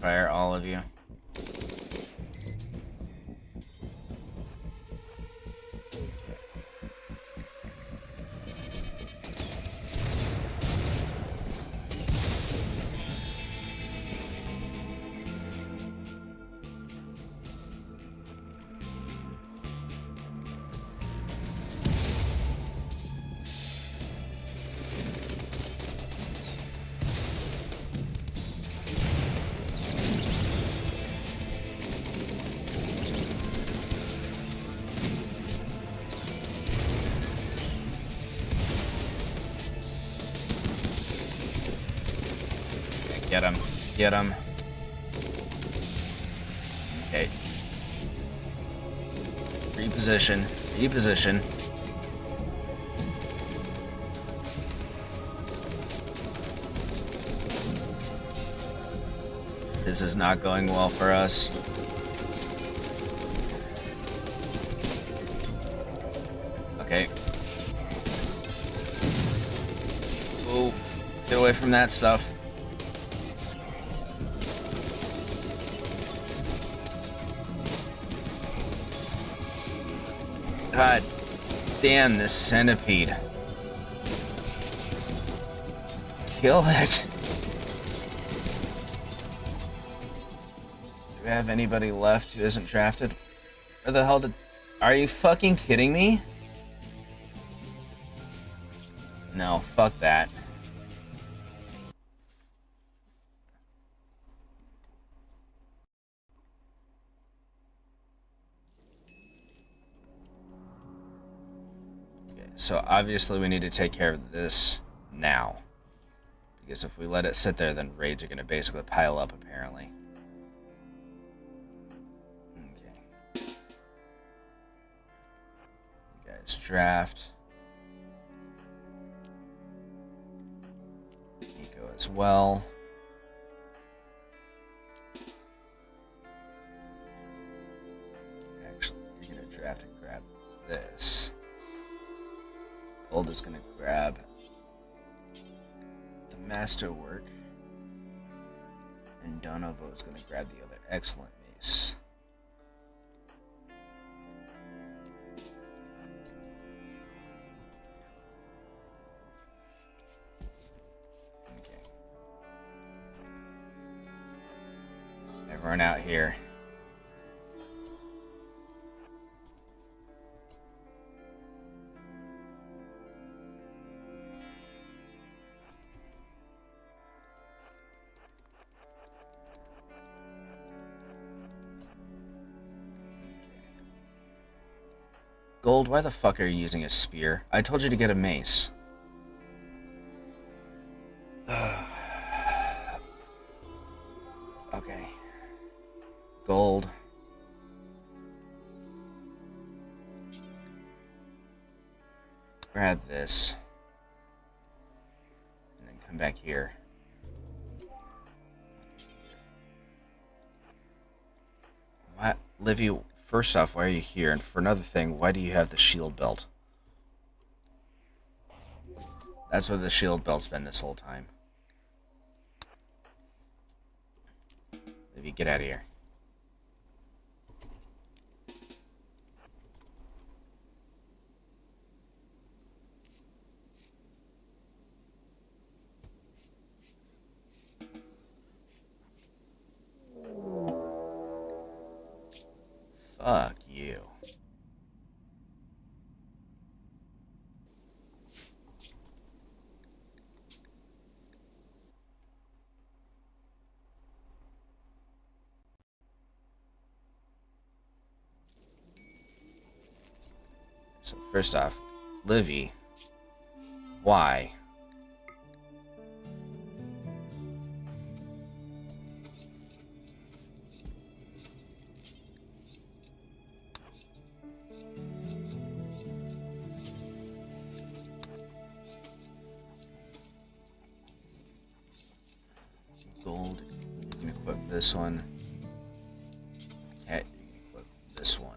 Fire, all of you. Get him. Get him. Okay. Reposition. Reposition. This is not going well for us. Okay. Oh, get away from that stuff. God damn this centipede. Kill it. Do we have anybody left who isn't drafted? Where the hell did... Are you fucking kidding me? No, fuck that. Okay, so obviously we need to take care of this now. Because if we let it sit there, then raids are going to basically pile up, apparently. Okay. You guys draft. Nico as well. Actually, you're going to draft and grab this. Gold is going to grab the masterwork. And Donovo is going to grab the other excellent mace. Okay. Everyone out here. Gold, why the fuck are you using a spear? I told you to get a mace. Okay. Gold. Grab this. And then come back here. What? Livy, first off, why are you here? And for another thing, why do you have the shield belt? That's where the shield belt's been this whole time. Livy, get out of here. Fuck you. So first off, Livy, why? Gold, you can equip this one. Cat, you can equip this one.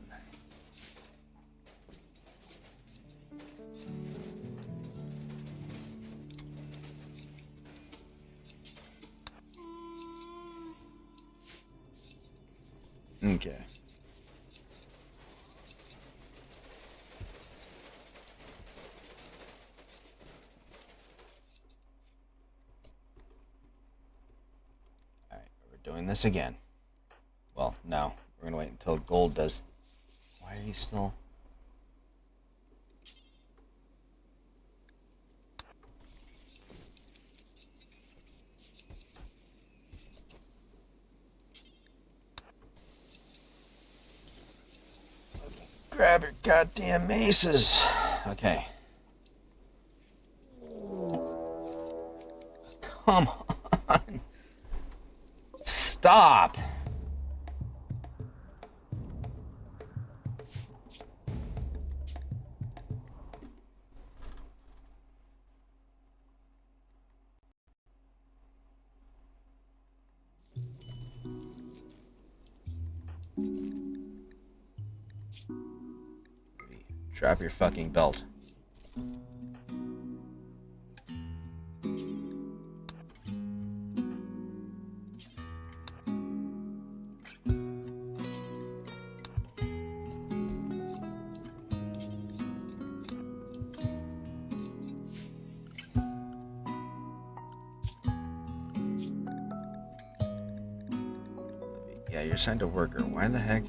Okay. Alright, we're doing this again. Well, no. We're gonna wait until Gold does... Why are you still... Grab your goddamn maces. Okay. Come on. stop! Drop your fucking belt. Yeah, you're assigned a worker. Why the heck?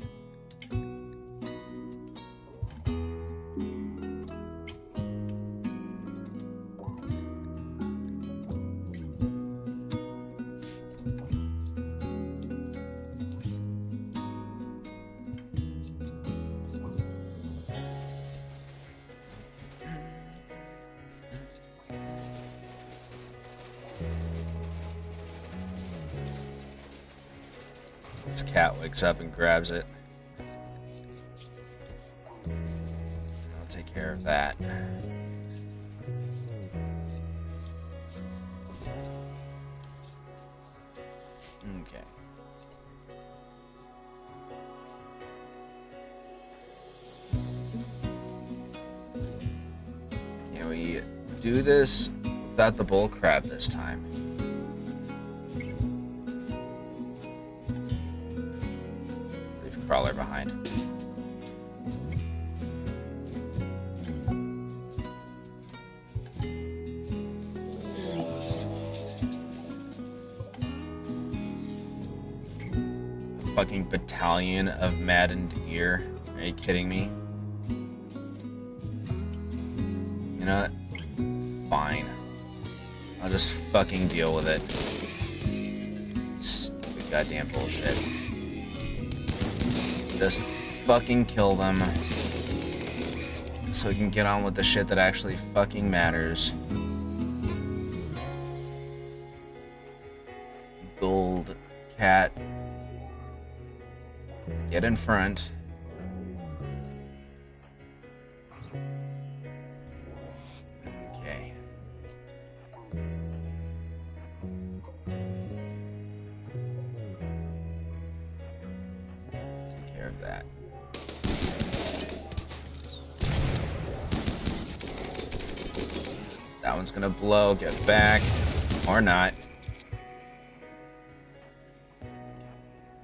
This cat wakes up and grabs it. I'll take care of that. Okay. Can we do this without the bull crap this time? Leave Crawler behind. A fucking battalion of maddened deer. Are you kidding me? You know what? Fine. I'll just fucking deal with it. Stupid goddamn bullshit. Just fucking kill them. So we can get on with the shit that actually fucking matters. Gold cat. Get in front. Okay. Take care of that. That one's gonna blow. Get back. Or not.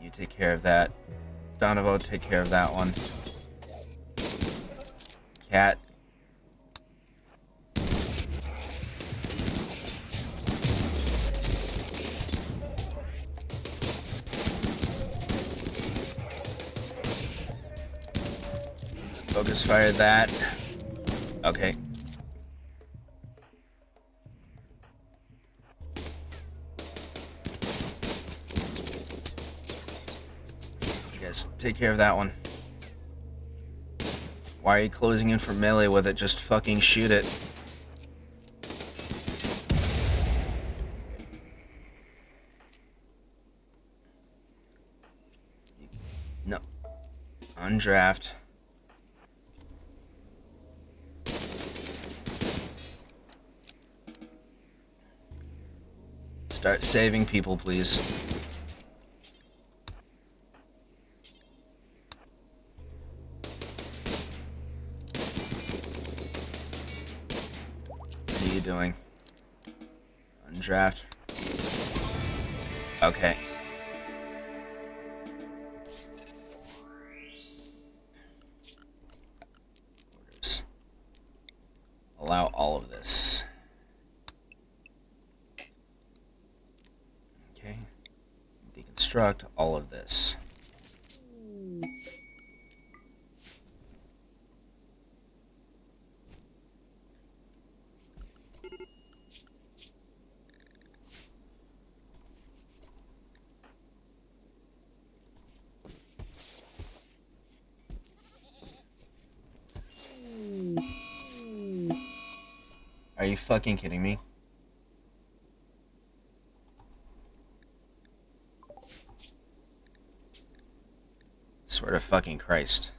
You take care of that. Donovo, take care of that one. Cat. Focus fire that. Okay. Take care of that one. Why are you closing in for melee with it? Just fucking shoot it. No. Undraft. Start saving people, please. What are you doing? Undraft. Okay. Orders. Allow all of this. Okay. Deconstruct all of this. Are you fucking kidding me? Swear to fucking Christ.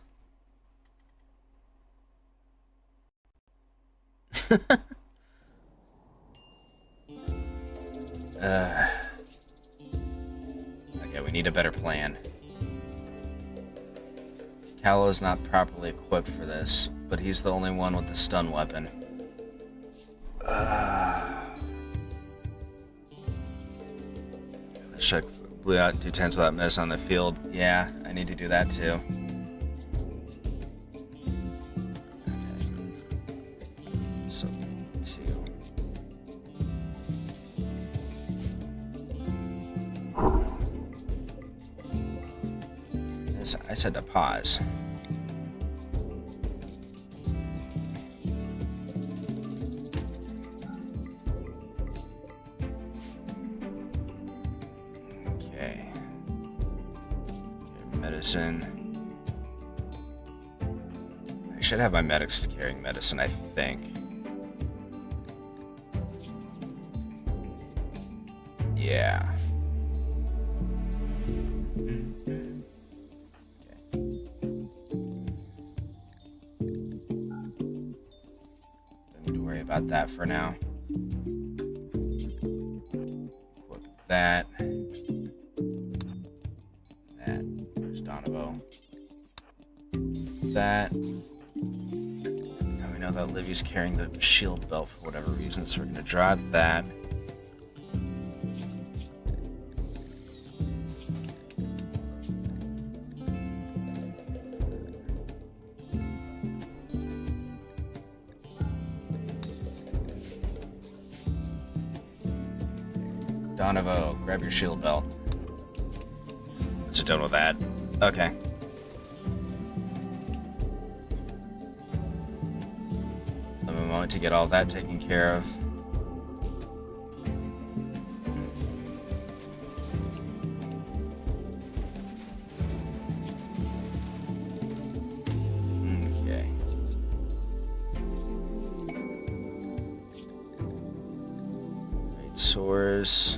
Okay, we need a better plan. Callow's not properly equipped for this, but he's the only one with the stun weapon. Check blew out 2/10 without miss on the field. Yeah, I need to do that too. Okay. So, 2. I said to pause. Okay. Medicine. I should have my medics carrying medicine, I think. Yeah. About that for now. Equip that. There's Donovo. That. Now we know that Livy's carrying the shield belt for whatever reason, so we're gonna draw that. Donovo, grab your shield belt. What's it done with that? Okay. Give me a moment to get all that taken care of. Okay. Great source.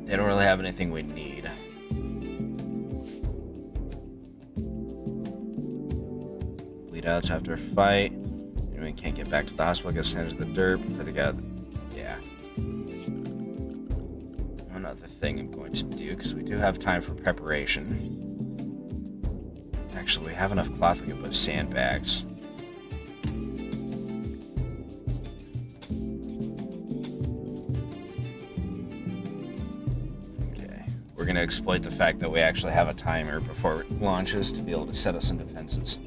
They don't really have anything we need. Bleed outs after a fight. And we can't get back to the hospital, get sent to the dirt before they got. Yeah. Another thing I'm going to do, because we do have time for preparation. Actually, we have enough cloth, we can put sandbags. We're going to exploit the fact that we actually have a timer before it launches to be able to set us in defenses.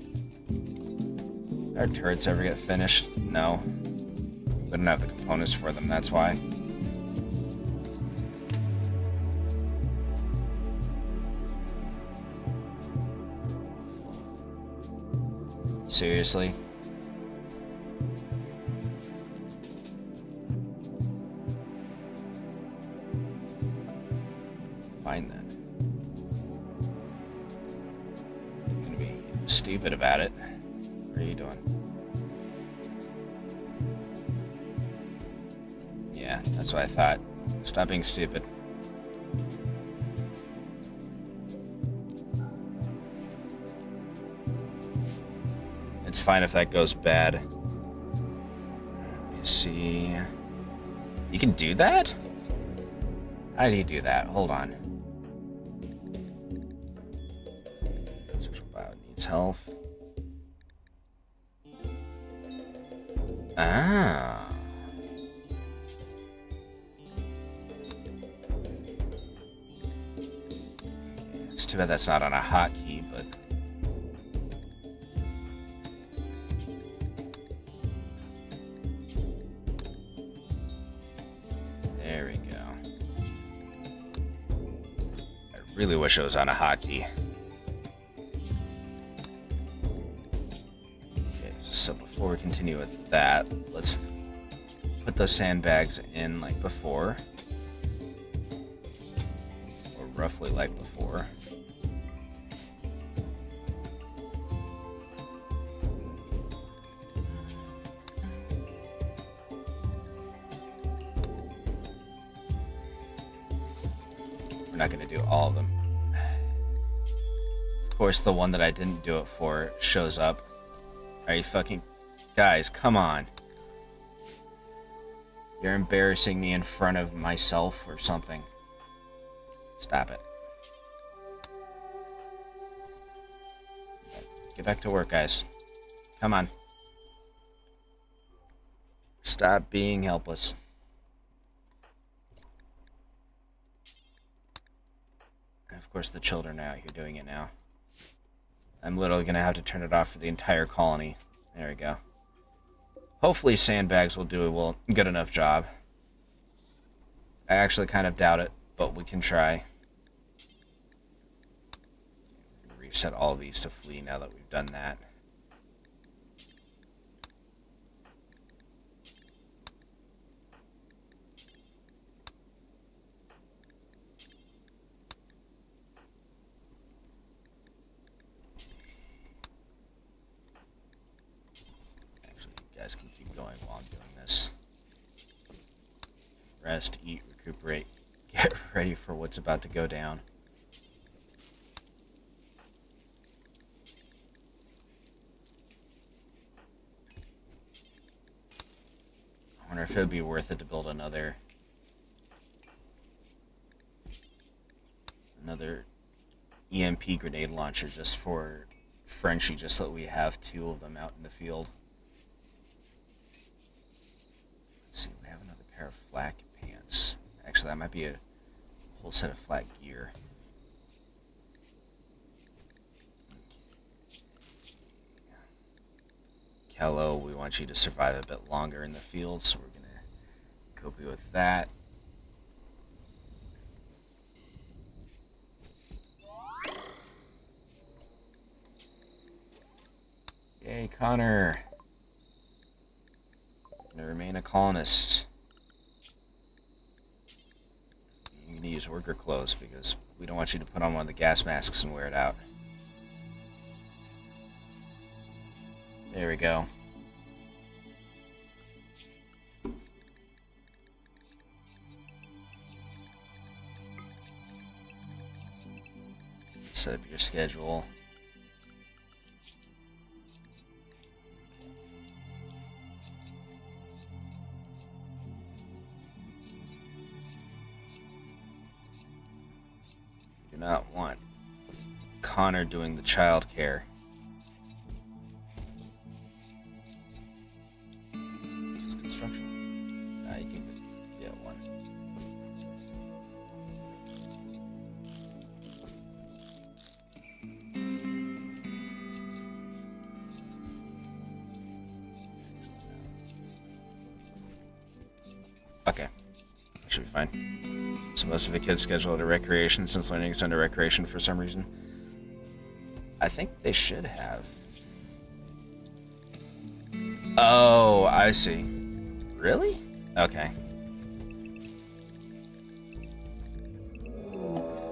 Our turrets ever get finished? No. We don't have the components for them, that's why. Seriously? Fine then. I'm gonna be stupid about it. What are you doing? Yeah, that's what I thought. Stop being stupid. It's fine if that goes bad. Let me see. You can do that? How do you do that? Hold on. Social bio needs health. Ah. It's too bad that's not on a hotkey, but. There we go. I really wish it was on a hotkey. Okay, so before we continue with that, let's put those sandbags in like before. Or roughly like before. We're not going to do all of them. Of course, the one that I didn't do it for shows up. Are you fucking... Guys, come on. You're embarrassing me in front of myself or something. Stop it. Get back to work, guys. Come on. Stop being helpless. And of course, the children are out here doing it now. I'm literally going to have to turn it off for the entire colony. There we go. Hopefully sandbags will do a good enough job. I actually kind of doubt it, but we can try. Reset all of these to flee now that we've done that. Actually, you guys can keep going while I'm doing this. Rest, eat, recuperate, get ready for what's about to go down. I wonder if it would be worth it to build another EMP grenade launcher just for Frenchie, just so that we have 2 of them out in the field. Let's see, we have another pair of flak pants. Actually, that might be a whole set of flak gear. Kello, we want you to survive a bit longer in the field, so we're going to cope with that. Yay, Connor. Gonna remain a colonist. You're gonna use worker clothes because we don't want you to put on one of the gas masks and wear it out. There we go. Set up your schedule. Do not want Connor doing the child care. Just construction. You can get one. Okay, should be fine. So most of the kids schedule it a recreation since learning is under recreation for some reason. I think they should have. Oh, I see. Really? Okay.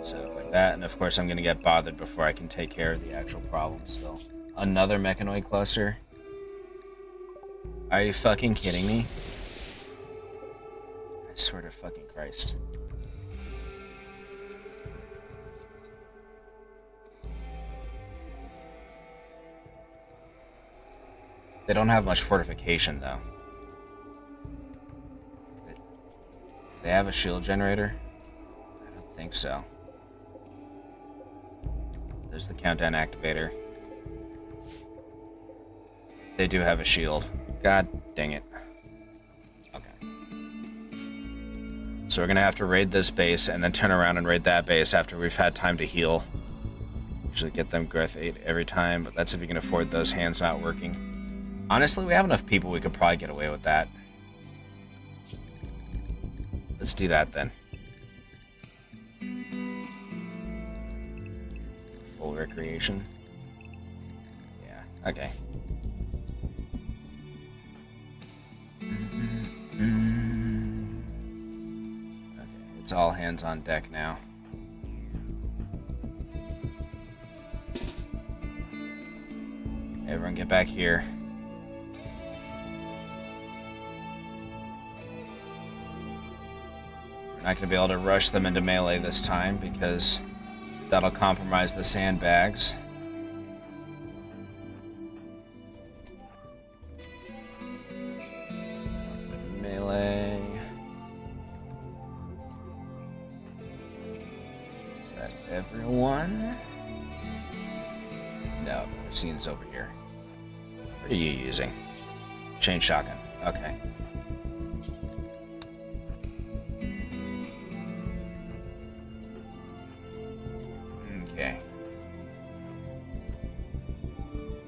Set up like that, and of course I'm gonna get bothered before I can take care of the actual problem still. Another mechanoid cluster? Are you fucking kidding me? I swear to fucking Christ. They don't have much fortification, though. They have a shield generator? I don't think so. There's the countdown activator. They do have a shield. God dang it. Okay. So we're gonna have to raid this base and then turn around and raid that base after we've had time to heal. Usually get them growth 8 every time, but that's if you can afford those hands not working. Honestly, we have enough people we could probably get away with that. Let's do that then. Full recreation. Yeah, okay. Okay, it's all hands on deck now. Everyone get back here. We're not going to be able to rush them into melee this time because that'll compromise the sandbags. Melee. Is that everyone? No, Scene's over here. What are you using? Chain shotgun. Okay. Okay.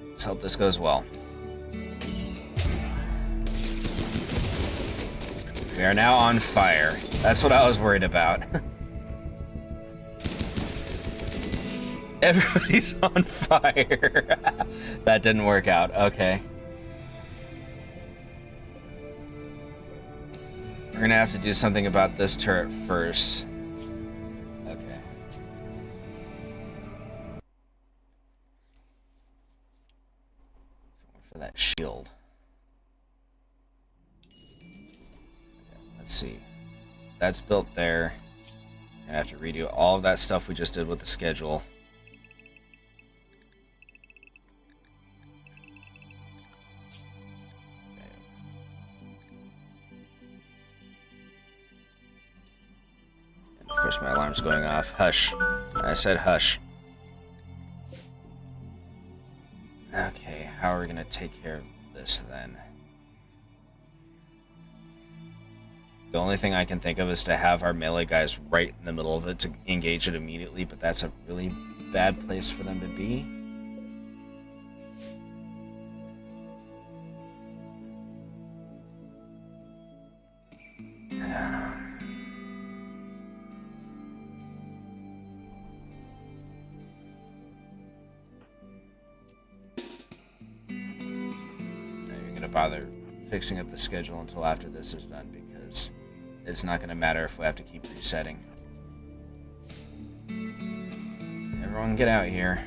Let's hope this goes well. We are now on fire. That's what I was worried about. Everybody's on fire. That didn't work out. Okay. We're gonna have to do something about this turret first. Okay. For that shield. Okay, let's see. That's built there. Gonna have to redo all of that stuff we just did with the schedule. Of course, my alarm's going off. Hush. I said hush. Okay, how are we gonna take care of this then? The only thing I can think of is to have our melee guys right in the middle of it to engage it immediately, but that's a really bad place for them to be. Bother fixing up the schedule until after this is done because it's not going to matter if we have to keep resetting. Everyone get out here.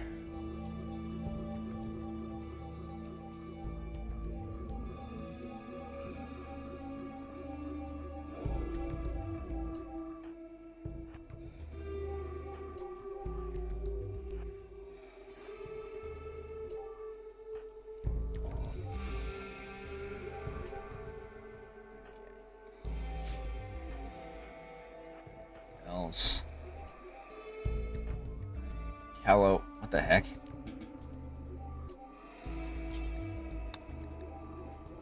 Callow, what the heck?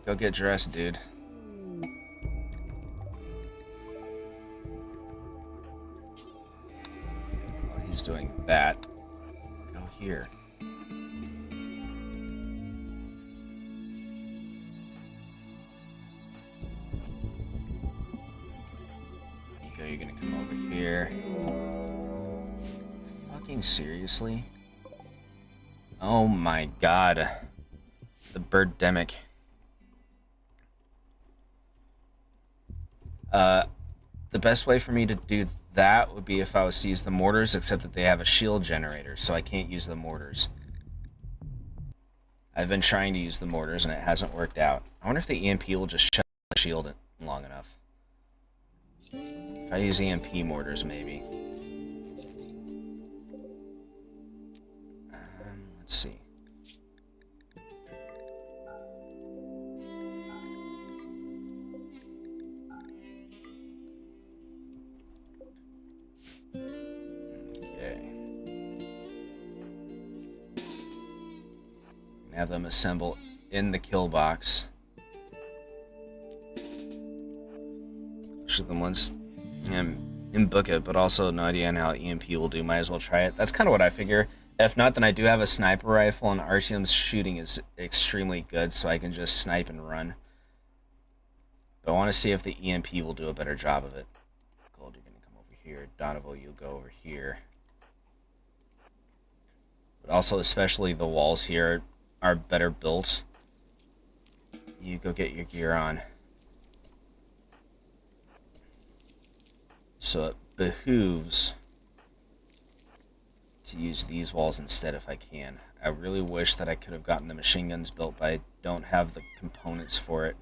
Go get dressed, dude. While he's doing that, go here. Nico, you're gonna come over here. Seriously? Oh my god. The birdemic. The best way for me to do that would be if I was to use the mortars, except that they have a shield generator, so I can't use the mortars. I've been trying to use the mortars and it hasn't worked out. I wonder if the EMP will just shut the shield long enough. If I use EMP mortars, maybe. Let's see. Okay. Have them assemble in the kill box. Should the ones in book it, but also no idea on how EMP will do. Might as well try it. That's kind of what I figure. If not, then I do have a sniper rifle, and Artyom's shooting is extremely good, so I can just snipe and run. But I want to see if the EMP will do a better job of it. Gold, you're going to come over here. Donovan, you'll go over here. But also, especially the walls here are better built. You go get your gear on. So it behooves to use these walls instead if I can. I really wish that I could have gotten the machine guns built, but I don't have the components for it.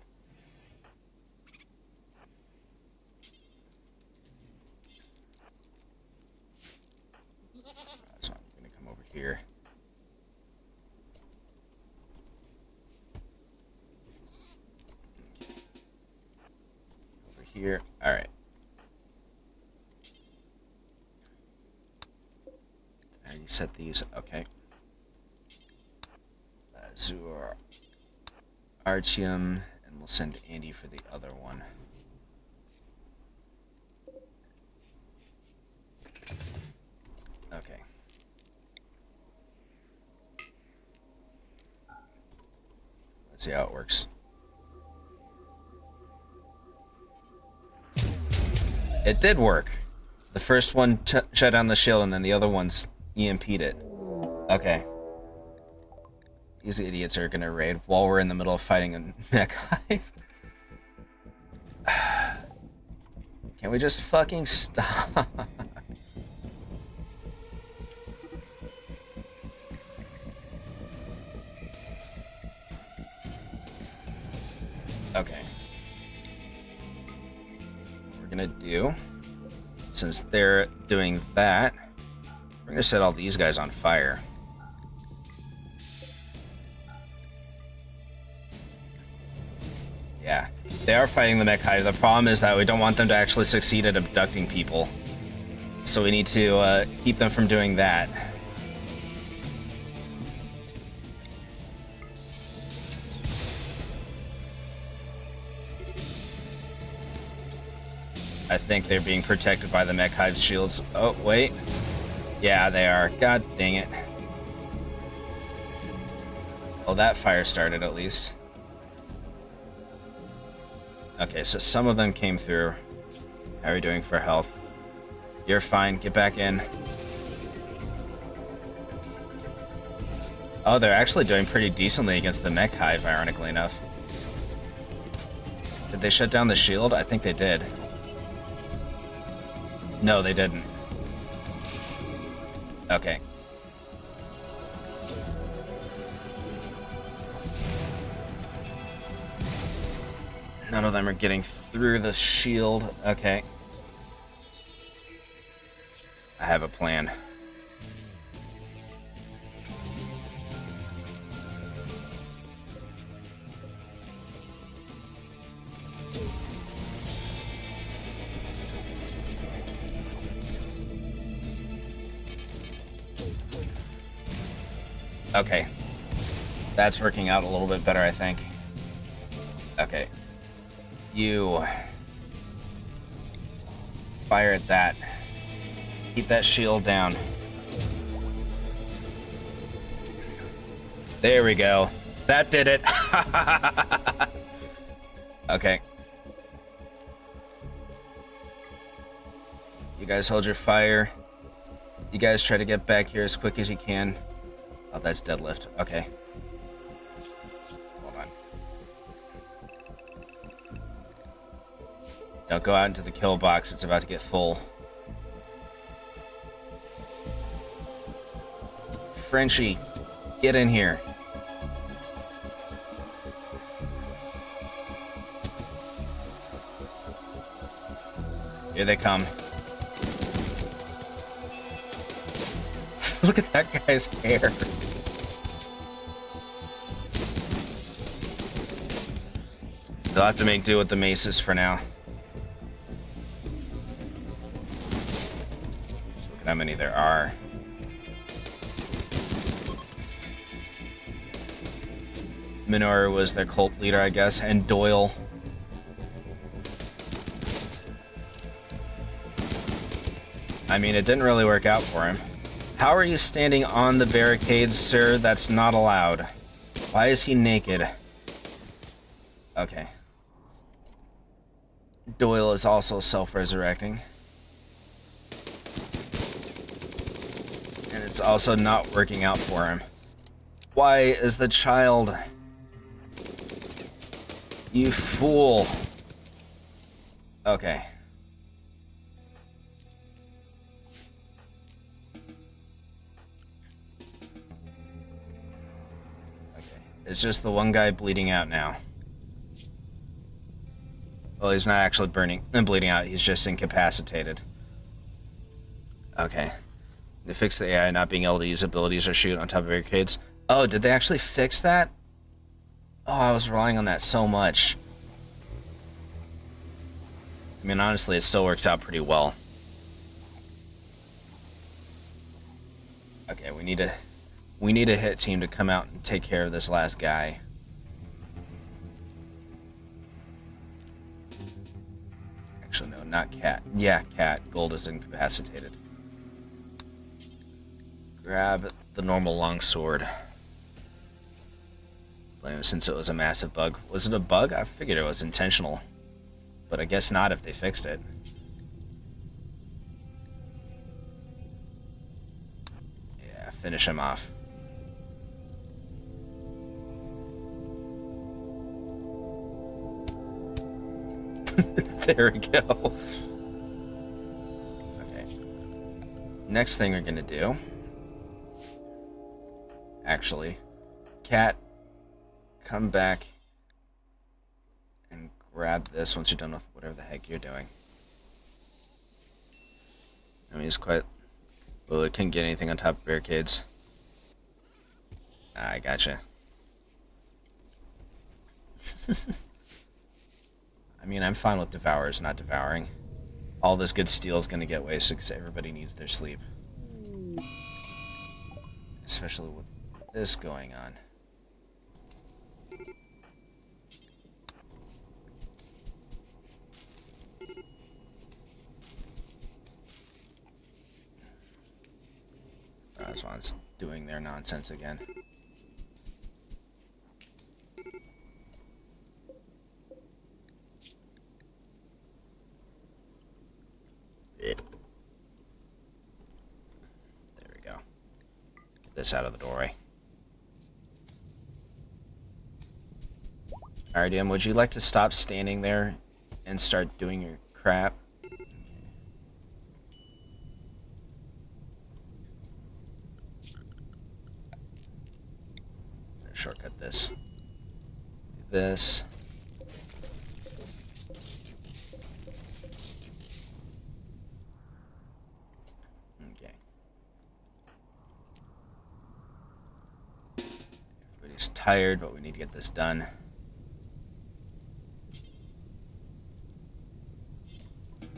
here. Over here. All right. I already set these. Okay. Azure Artium, and we'll send Andy for the other one. Okay. Let's see how it works. It did work. The first one shut down the shield, and then the other one's EMP'd it. Okay. These idiots are gonna raid while we're in the middle of fighting a mech hive. Can we just fucking stop? Okay. What we're gonna do, since they're doing that, we're gonna set all these guys on fire. Yeah, they are fighting the mech hive. The problem is that we don't want them to actually succeed at abducting people. So we need to keep them from doing that. I think they're being protected by the mech hive's shields. Oh, wait. Yeah, they are. God dang it. Well, that fire started at least. Okay, so some of them came through. How are we doing for health? You're fine. Get back in. Oh, they're actually doing pretty decently against the mech hive, ironically enough. Did they shut down the shield? I think they did. No, they didn't. Okay. None of them are getting through the shield. Okay. I have a plan. Okay. That's working out a little bit better, I think. Okay. You fire at that. Keep that shield down. There we go. That did it. Okay. You guys hold your fire. You guys try to get back here as quick as you can. Oh, that's deadlift. Okay. Hold on. Don't go out into the kill box. It's about to get full. Frenchie, get in here. Here they come. Look at that guy's hair. They'll have to make do with the maces for now. Just look at how many there are. Minoru was their cult leader, I guess, and Doyle. I mean, it didn't really work out for him. How are you standing on the barricades, sir? That's not allowed. Why is he naked? Okay. Doyle is also self-resurrecting. And it's also not working out for him. Why is the child... You fool. Okay. It's just the one guy bleeding out now. Well, he's not actually bleeding out. He's just incapacitated. Okay. They fixed the AI not being able to use abilities or shoot on top of barricades. Oh, did they actually fix that? Oh, I was relying on that so much. I mean, honestly, it still works out pretty well. Okay, we need a hit team to come out and take care of this last guy. Actually, no, not Cat. Yeah, Cat. Gold is incapacitated. Grab the normal longsword. Since it was a massive bug. Was it a bug? I figured it was intentional. But I guess not if they fixed it. Yeah, finish him off. There we go. Okay. Next thing we're gonna do... Actually, Cat, come back and grab this once you're done with whatever the heck you're doing. I mean, it's quite... Well, it couldn't get anything on top of barricades. I gotcha. I mean, I'm fine with devourers not devouring. All this good steel is going to get wasted because everybody needs their sleep. Especially with this going on. This one's doing their nonsense again. There we go. Get this out of the doorway. Alright, Em, would you like to stop standing there and start doing your crap? Shortcut this. Do this. Okay. Everybody's tired, but we need to get this done.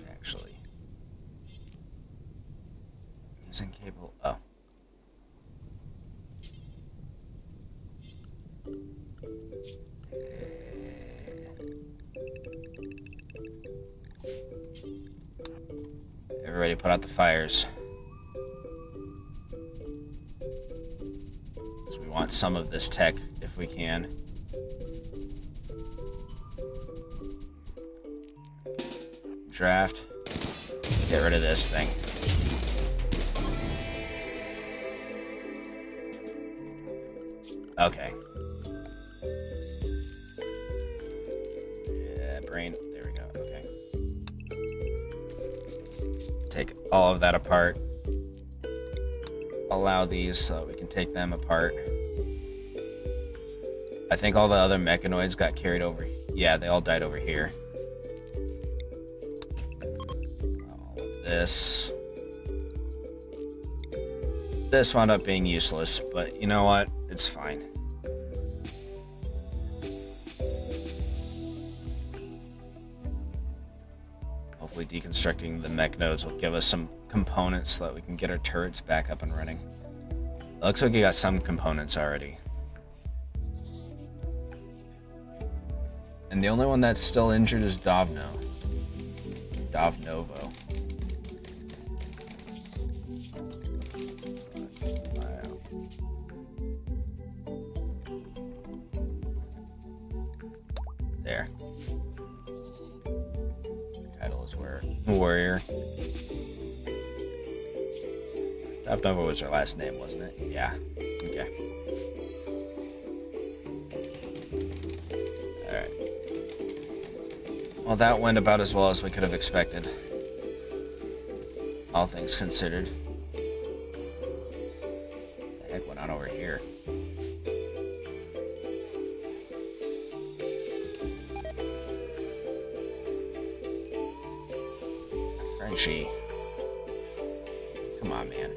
Actually. Using cable. Oh. Everybody put out the fires. So we want some of this tech if we can. Draft. Get rid of this thing. Okay. Yeah, brain. There we go. Okay. Take all of that apart. Allow these so that we can take them apart. I think all the other mechanoids got carried over. Yeah, they all died over here. All of this. This wound up being useless, but you know what? It's fine. Hopefully deconstructing the mech nodes will give us some components so that we can get our turrets back up and running. It looks like we got some components already. And the only one that's still injured is Dovno. Dovnovo. Wow. There. Title is Warrior. Dovnovo was her last name, wasn't it? Yeah. Okay. Well, that went about as well as we could have expected. All things considered. What the heck went on over here? Frenchie. Come on, man.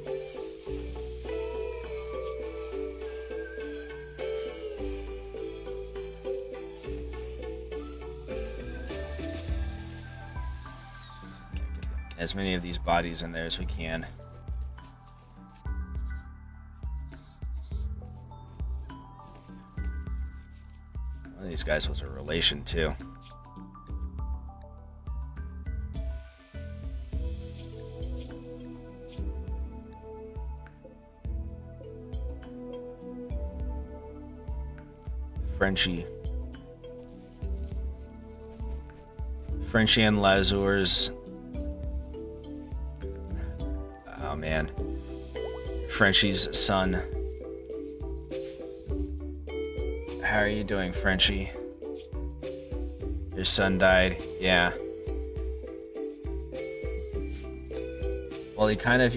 As many of these bodies in there as we can. One of these guys was a relation, too. Frenchie and Lazur's. Oh man, Frenchie's son. How are you doing, Frenchie? Your son died. Yeah. Well, he kind of,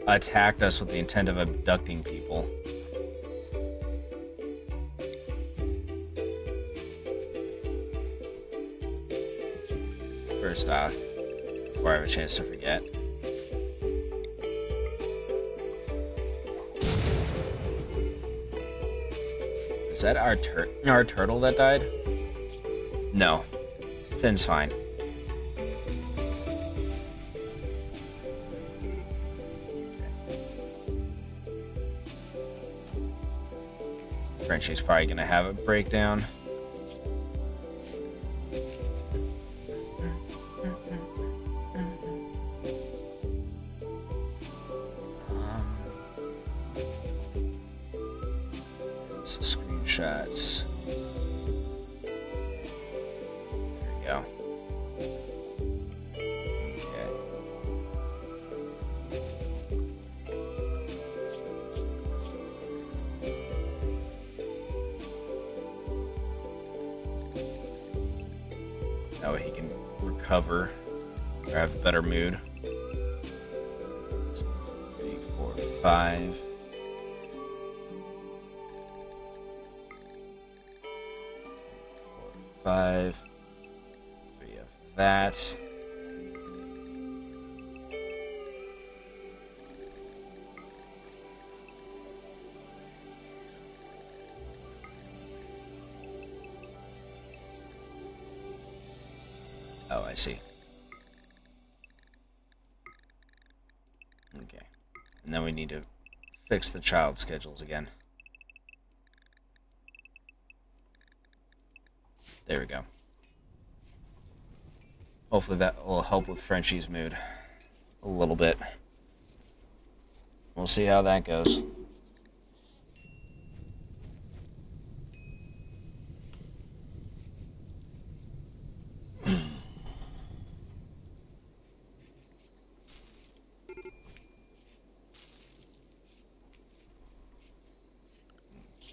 attacked us with the intent of abducting people. First off, before I have a chance to forget. Is that our turtle that died? No. Finn's fine. Frenchie's probably gonna have a breakdown. Screenshots. There we go. Okay. That way he can recover or have a better mood. 3, 4, 5. 5, 3 of that. Oh, I see. Okay. And then we need to fix the child schedules again. There we go. Hopefully that will help with Frenchie's mood a little bit. We'll see how that goes.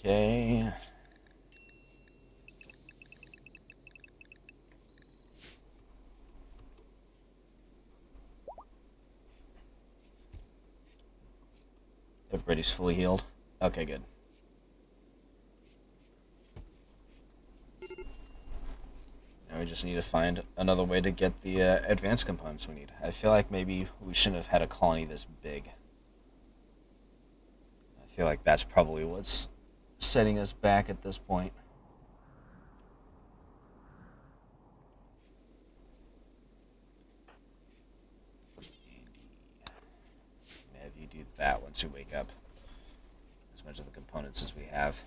Okay. Everybody's fully healed. Okay, good. Now we just need to find another way to get the advanced components we need. I feel like maybe we shouldn't have had a colony this big. I feel like that's probably what's setting us back at this point. Have you do that once you wake up. As much of the components as we have.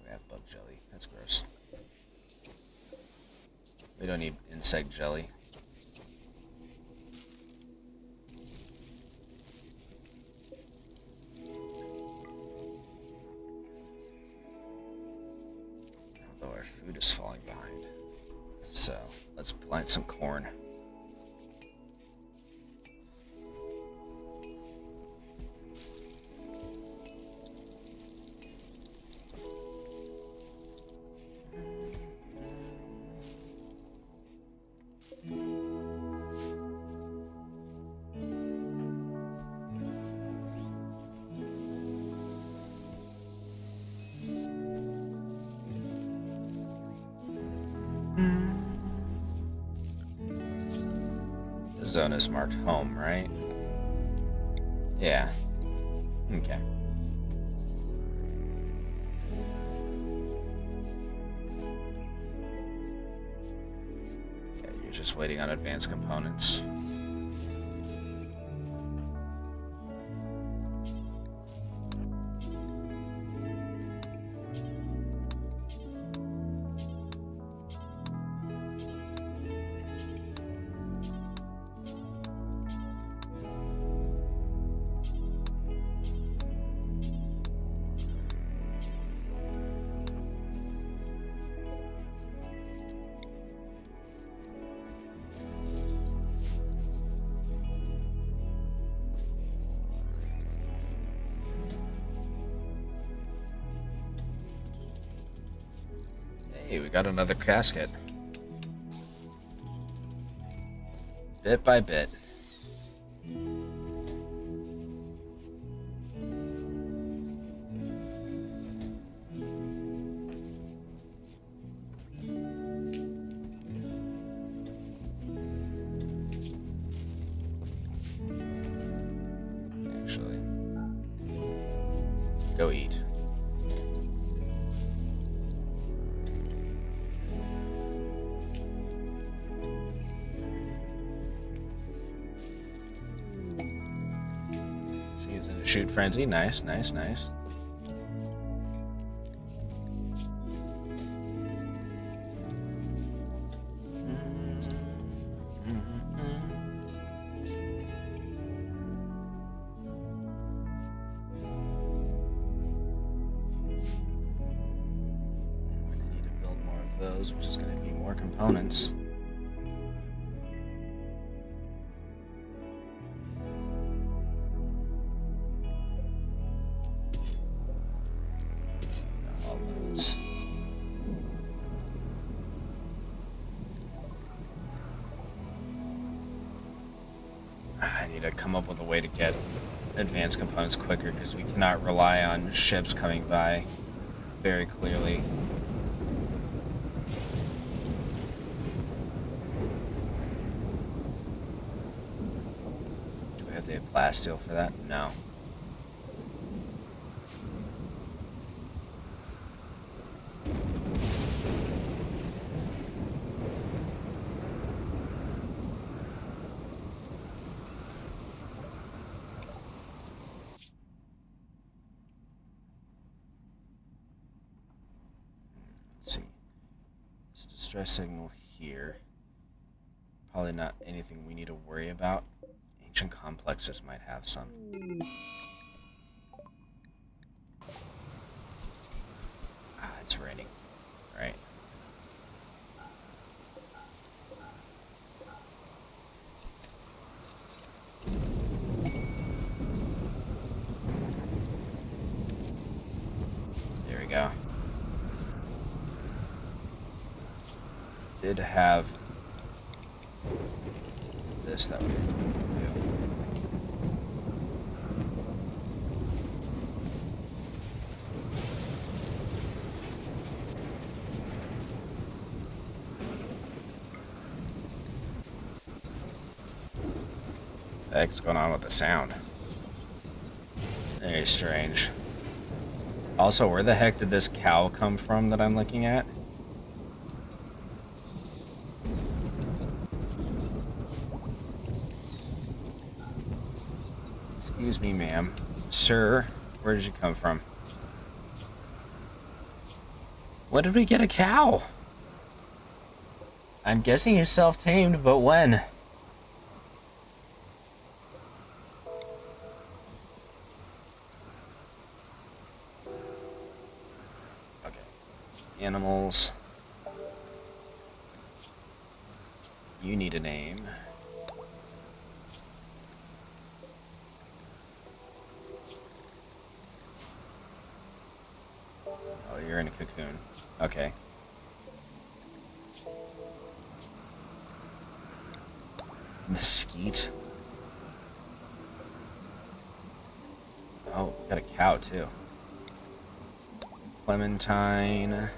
We have bug jelly. That's gross. We don't need insect jelly. Although our food is falling behind. So, let's plant some corn. zone is marked home, right? Yeah. Okay. Yeah, you're just waiting on advanced components. Hey, we got another casket. Bit by bit. Actually, go eat. She's in a shoot frenzy. Nice, nice, nice. Which is going to be more components. All those. I need to come up with a way to get advanced components quicker because we cannot rely on ships coming by very clearly. They have plasteel for that? No. Let's see. It's a distress signal here. Probably not anything we need to worry about. Ancient complexes might have some. Ah, it's raining. Right. There we go. Did have this that we could do. What the heck's going on with the sound? Very strange. Also, where the heck did this cow come from that I'm looking at? Excuse me, ma'am. Sir, where did you come from? When did we get a cow? I'm guessing he's self-tamed, but when? Okay. Animals. You need a name. Oh, you're in a cocoon. Okay. Mesquite. Oh, got a cow too. Clementine.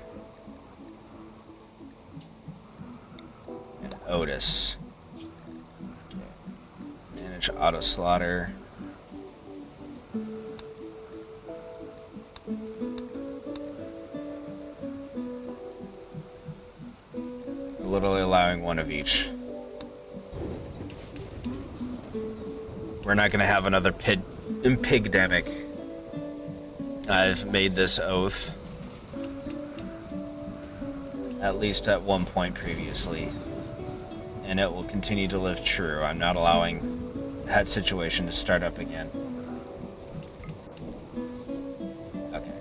And Otis. Okay. Manage auto slaughter. Literally allowing one of each. We're not going to have another pigdemic. I've made this oath. At least at one point previously. And it will continue to live true. I'm not allowing that situation to start up again. Okay.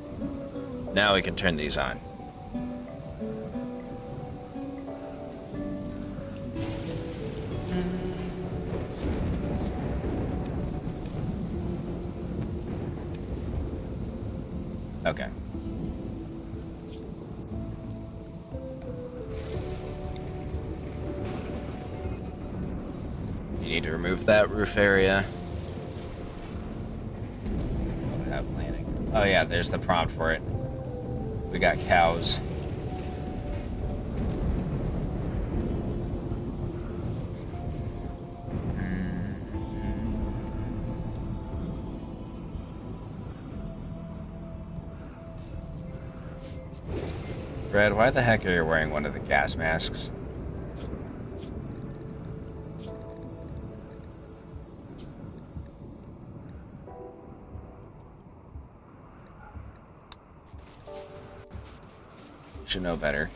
Now we can turn these on. Okay. You need to remove that roof area. Don't have landing. Oh yeah, there's the prompt for it. We got cows. Brad, why the heck are you wearing one of the gas masks? You should know better.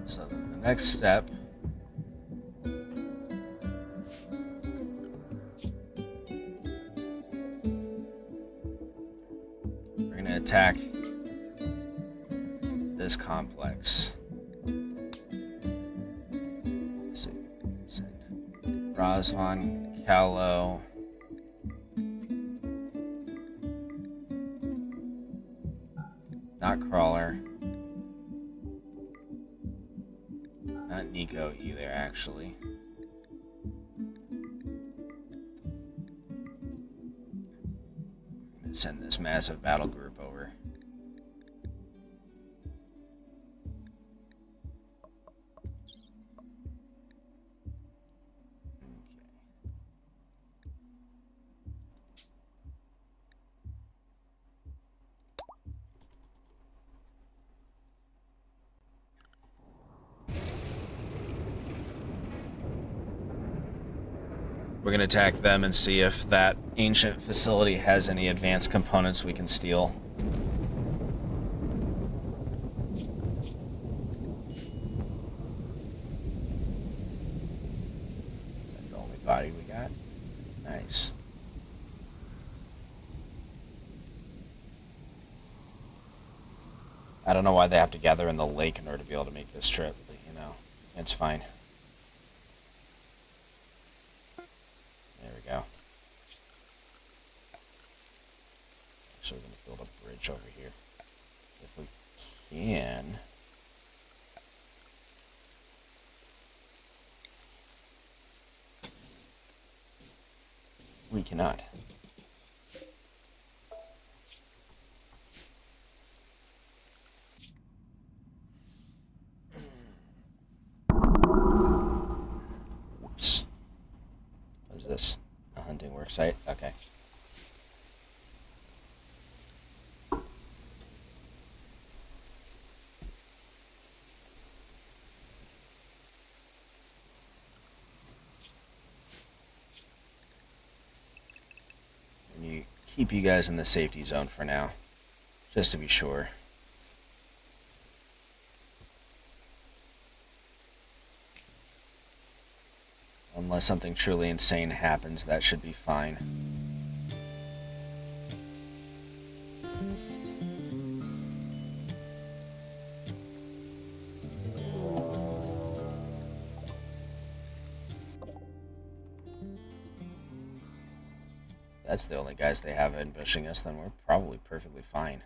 So the next step we're going to attack this complex. Let's see. Send Rosvan, Callow. Not Crawler. Not Nico either, actually. I'm gonna send this massive battle group over. We're going to attack them and see if that ancient facility has any advanced components we can steal. Is that the only body we got? Nice. I don't know why they have to gather in the lake in order to be able to make this trip, but you know, it's fine. There we go. Actually, we're going to build a bridge over here. If we can. We cannot. Whoops. What is this? A hunting work site? Okay. Keep you guys in the safety zone for now, just to be sure. Unless something truly insane happens, that should be fine. that's the only guys they have ambushing us, then we're probably perfectly fine.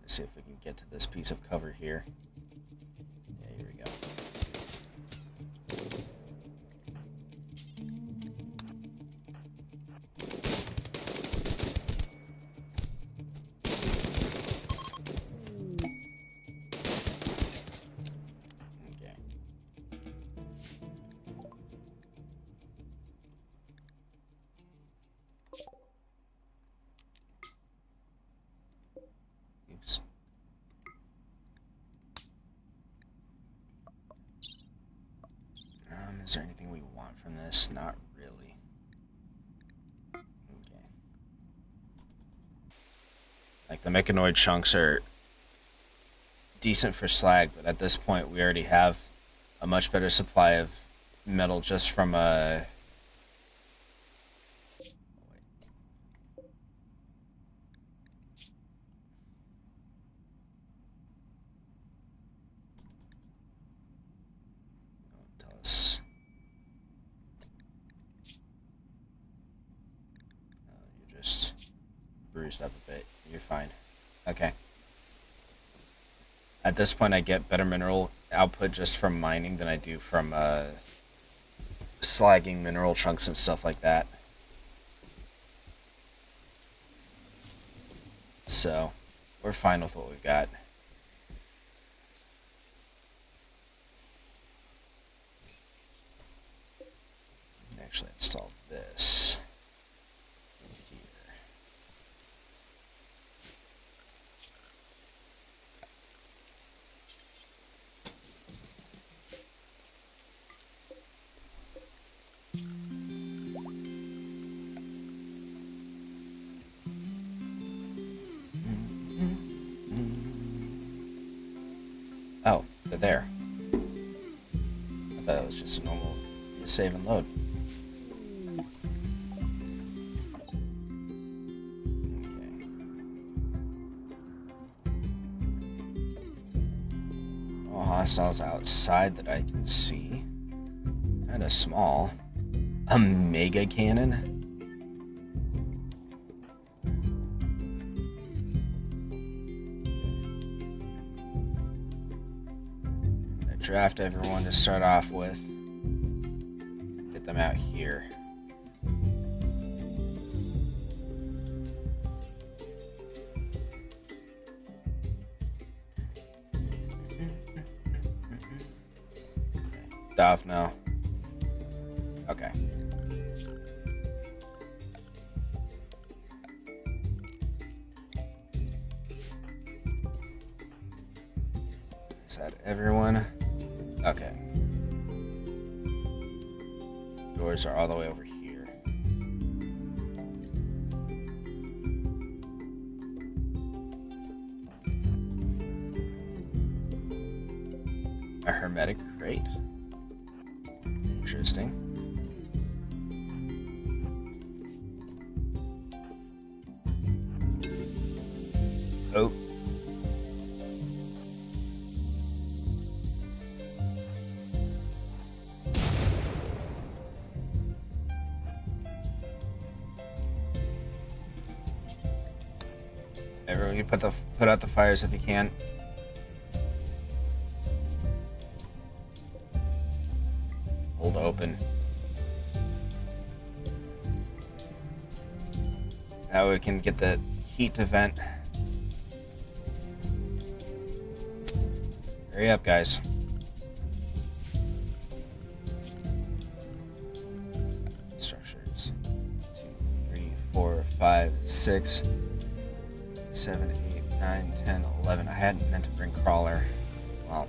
Let's see if we can get to this piece of cover here. Yeah, here we go. Oops. Is there anything we want from this? Not really. Okay. Like the mechanoid chunks are decent for slag, but at this point we already have a much better supply of metal just from a... Tell us. You just bruised up a bit. You're fine. Okay. At this point, I get better mineral output just from mining than I do from slagging mineral chunks and stuff like that. So, we're fine with what we've got. Actually install this here. Oh, they're there. I thought it was just a normal save and load. Okay. No hostiles outside that I can see. Kind of small. A mega cannon? Draft everyone to start off with. Get them out here. Dov, no. Okay. Is that everyone? Okay. Doors are all the way over here. A hermetic crate. Interesting. Oh. Everyone, you put out the fires if you can. Hold open. That way we can get the heat to vent. Hurry up, guys. Structures. 2, 3, 4, 5, 6. 7, 8, 9, 10, 11. I hadn't meant to bring crawler. Well.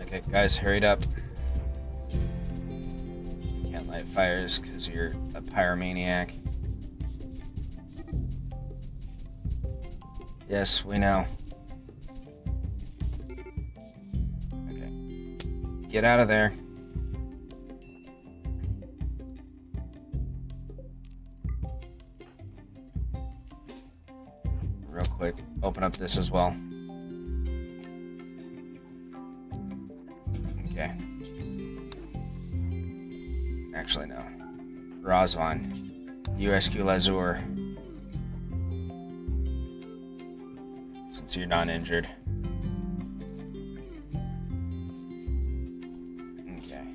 Okay, guys, hurry up. Light fires because you're a pyromaniac. Yes, we know. Get out of there. Real quick, open up this as well. Okay. Actually, no. Razvan. USQ Lazur. Since you're not injured. Okay.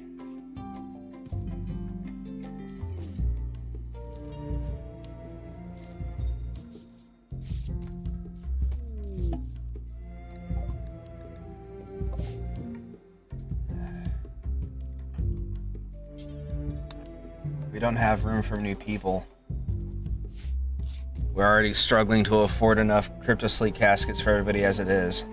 We don't have room for new people. We're already struggling to afford enough Cryptosleep caskets for everybody as it is.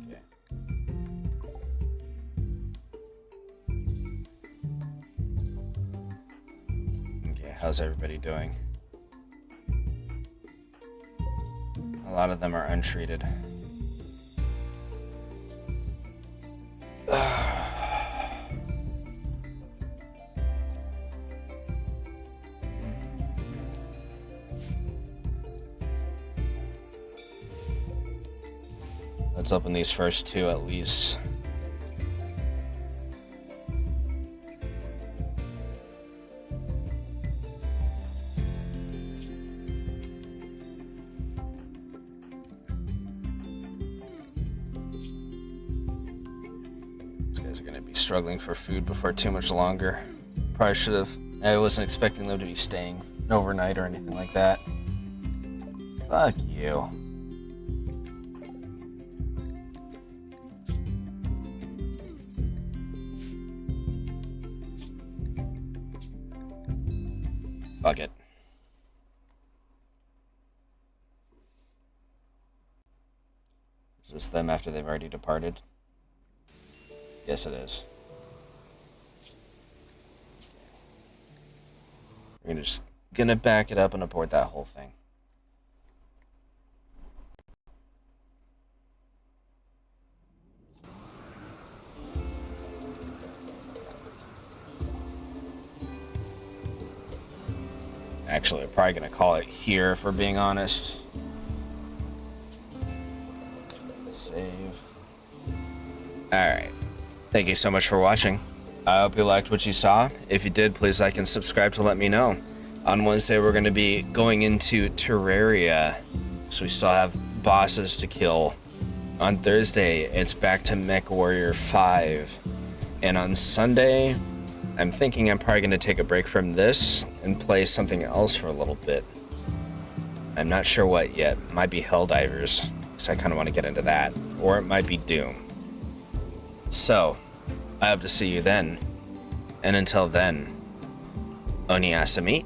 Okay. Okay, how's everybody doing? A lot of them are untreated. Let's open these first two at least. These guys are going to be struggling for food before too much longer. Probably should have. I wasn't expecting them to be staying overnight or anything like that. Fuck you. Fuck it. Is this them after they've already departed? Yes, it is. We're just gonna back it up and abort that whole thing. Actually, I'm probably gonna call it here if we're being honest. Save. Alright. Thank you so much for watching. I hope you liked what you saw. If you did, please like and subscribe to let me know. On Wednesday, we're going to be going into Terraria, so we still have bosses to kill. On Thursday, it's back to MechWarrior 5. And on Sunday, I'm thinking I'm probably going to take a break from this and play something else for a little bit. I'm not sure what yet. It might be Helldivers, because I kind of want to get into that. Or it might be Doom. So, I hope to see you then. And until then, Oniasami.